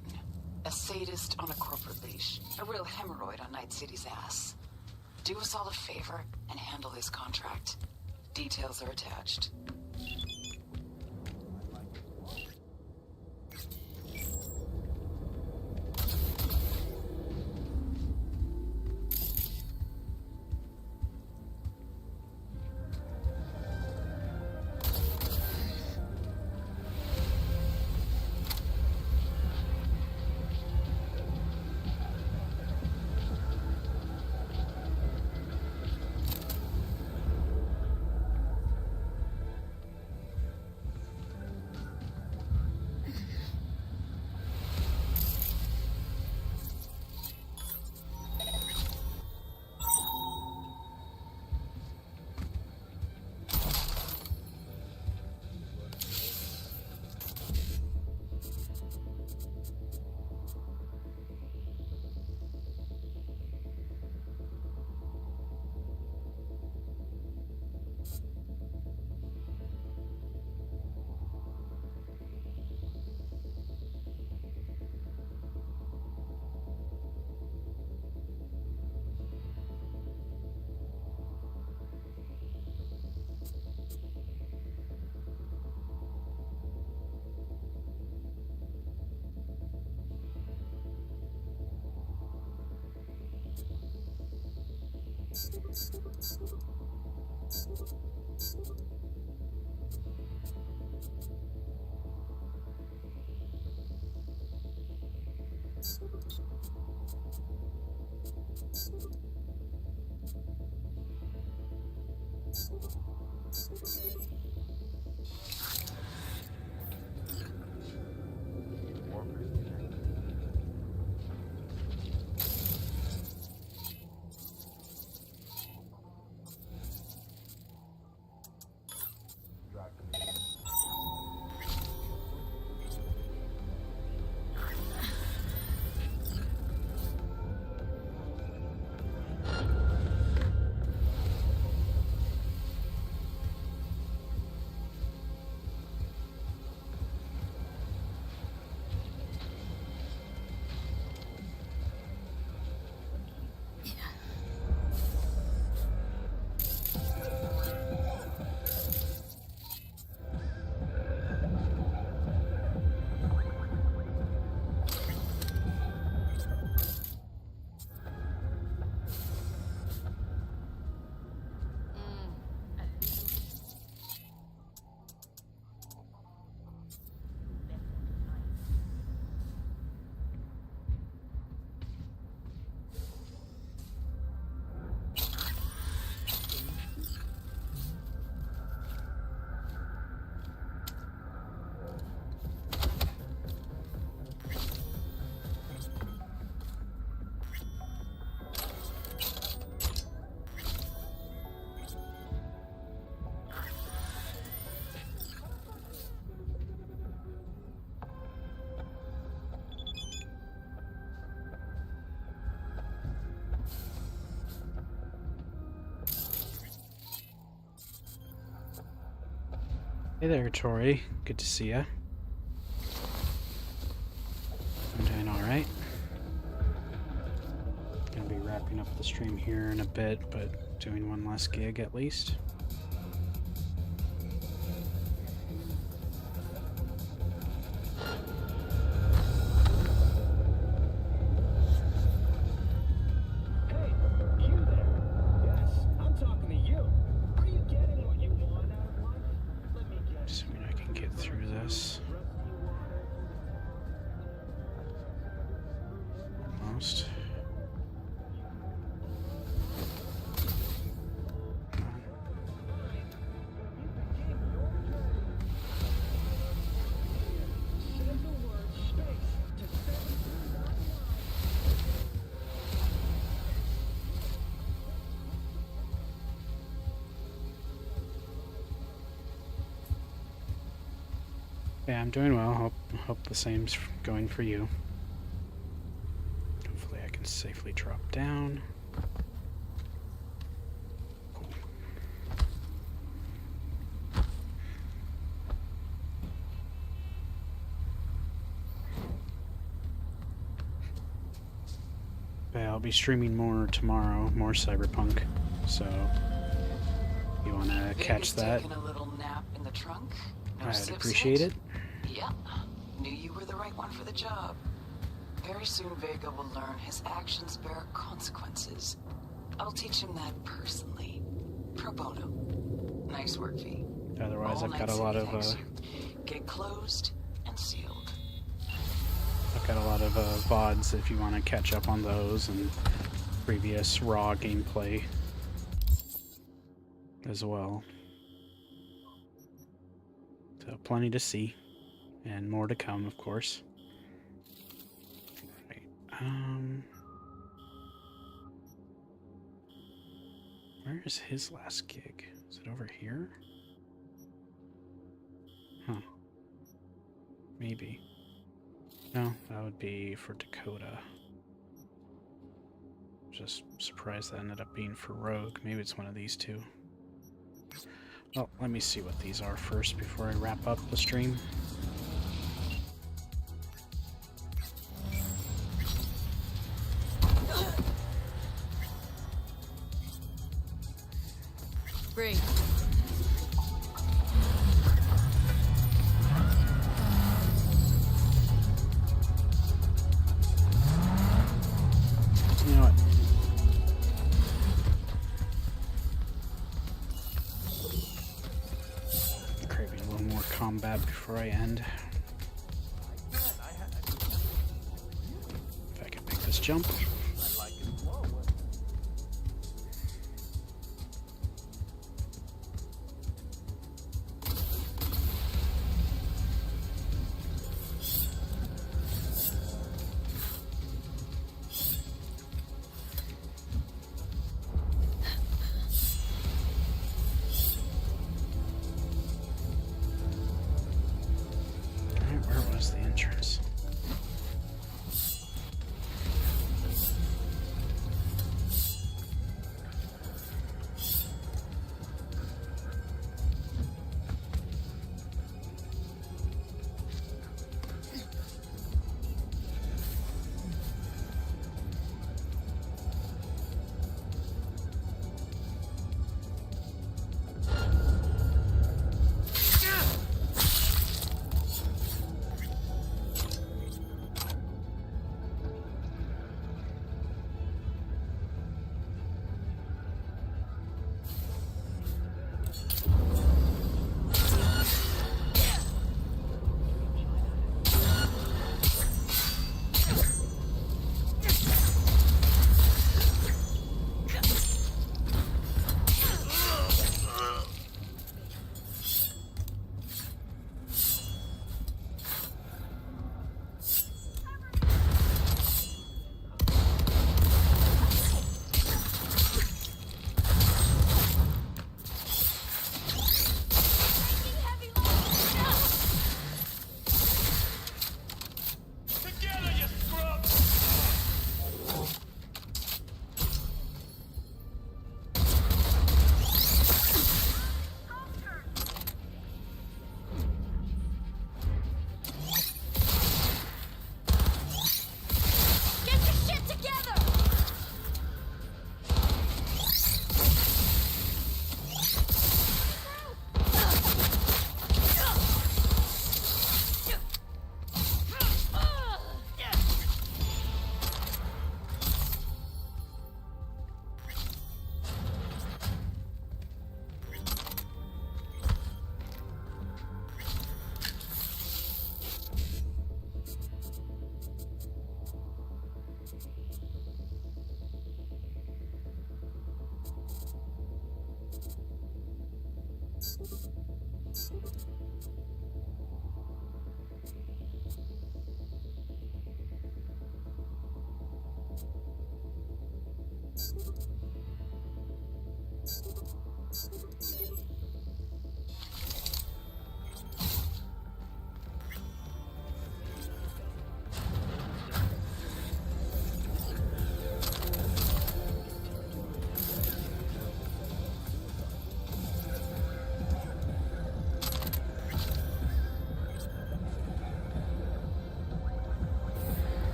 A sadist on a corporate leash. A real hemorrhoid on Night City's ass. Do us all a favor and handle this contract. Details are attached. Hey there, Tori. Good to see ya. I'm doing alright. Gonna be wrapping up the stream here in a bit, but doing one last gig at least. Yeah, I'm doing well. Hope the same's going for you. Hopefully I can safely drop down. I'll be streaming more tomorrow, more Cyberpunk. So, you want to catch that? Taking a little nap in the trunk? No I'd appreciate it. Yep. Knew you were the right one for the job. Very soon Vega will learn his actions bear consequences. I'll teach him that personally. Pro bono. Nice work, V. Otherwise, All I've got Night a lot City of thanks you. Get closed and sealed. I've got a lot of VODs if you want to catch up on those and previous raw gameplay as well. So plenty to see and more to come, of course. Right. Where is his last gig? Is it over here? Huh. Maybe. No, that would be for Dakota. Just surprised that ended up being for Rogue. Maybe it's one of these two. Well, let me see what these are first before I wrap up the stream. Great. You know what? Craving a little more combat before I end. If I can make this jump. Where was the entrance?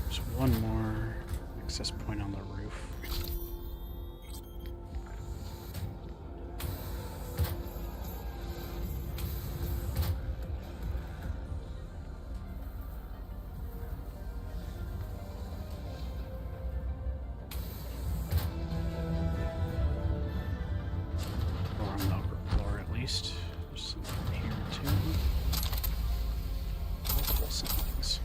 There's one more access point on the roof. Or on the upper floor at least. There's something here too. Multiple signs.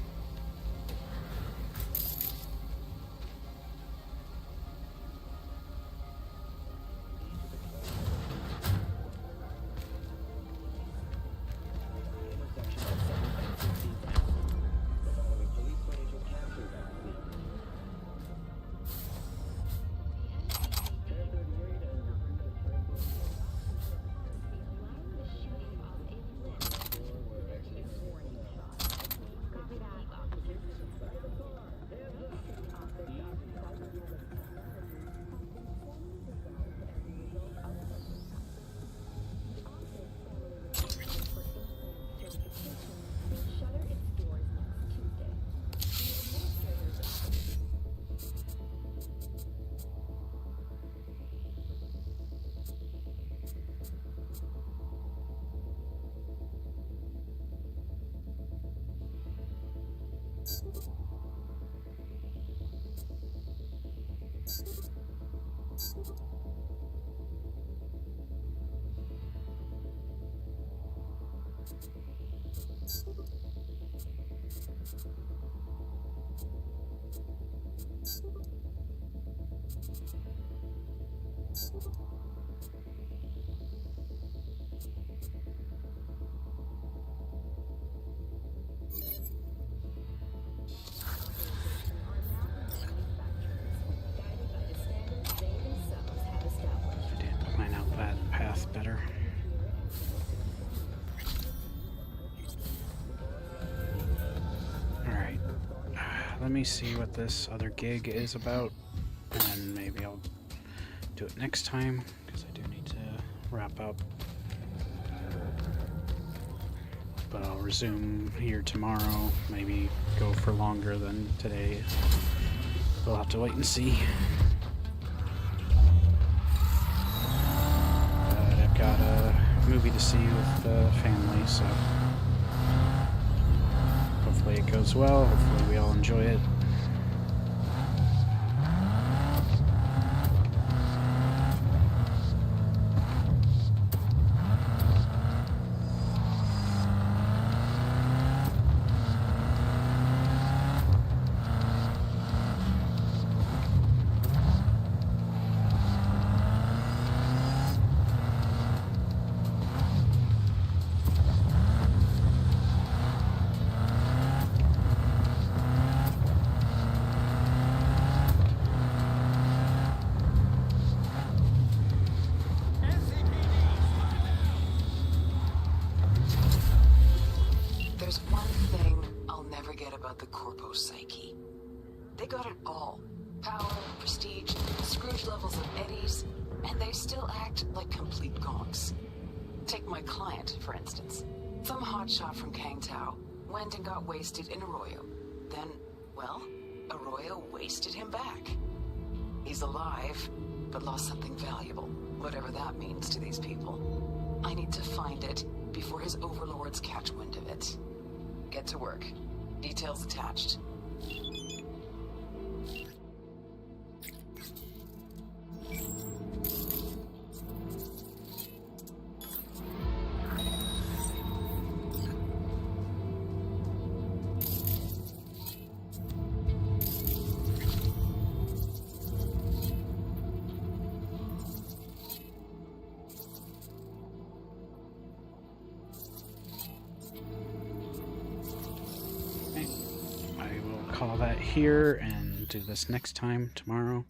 Plan out that path better. Alright. Let me see what this other gig is about, and then maybe I'll do it next time, because I do need to wrap up. But I'll resume here tomorrow, maybe go for longer than today. We'll have to wait and see. I've got a movie to see with the family, so hopefully it goes well. Hopefully we all enjoy it. There's one thing I'll never get about the Corpo psyche. They got it all. Power, prestige, Scrooge levels of eddies, and they still act like complete gonks. Take my client, for instance. Some hotshot from Kangtao went and got wasted in Arroyo. Then, well, Arroyo wasted him back. He's alive, but lost something valuable, whatever that means to these people. I need to find it before his overlords catch wind of it. Get to work. Details attached. call that here and do this next time, tomorrow.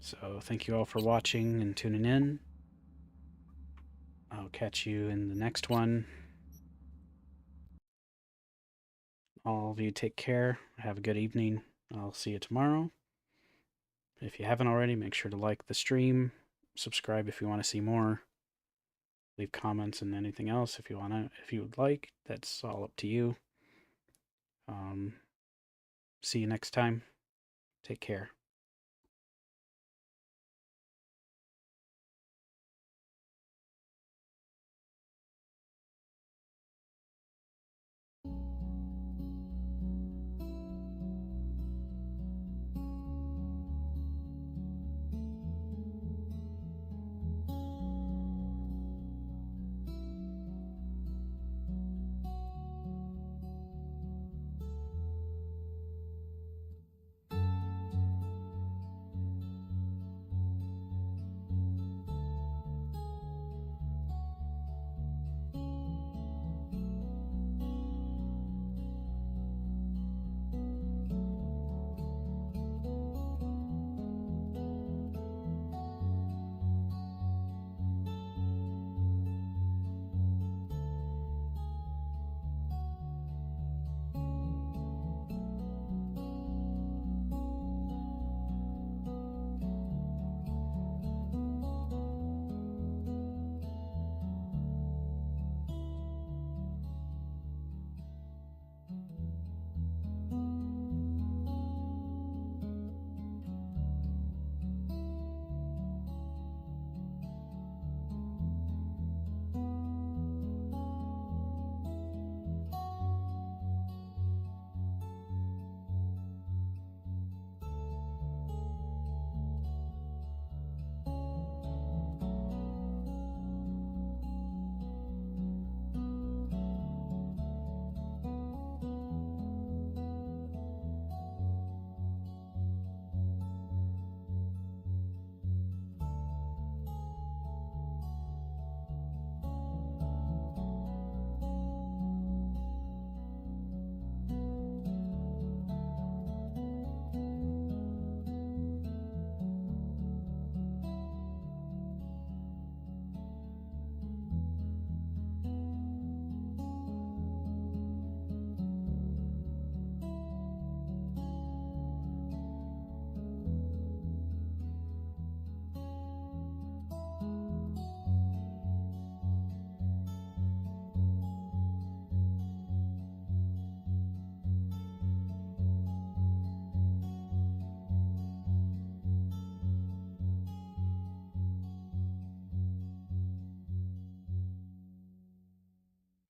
So thank you all for watching and tuning in. I'll catch you in the next one. All of you take care. Have a good evening. I'll see you tomorrow. If you haven't already, make sure to like the stream, subscribe if you want to see more, leave comments and anything else if you would like. That's all up to you. See you next time. Take care.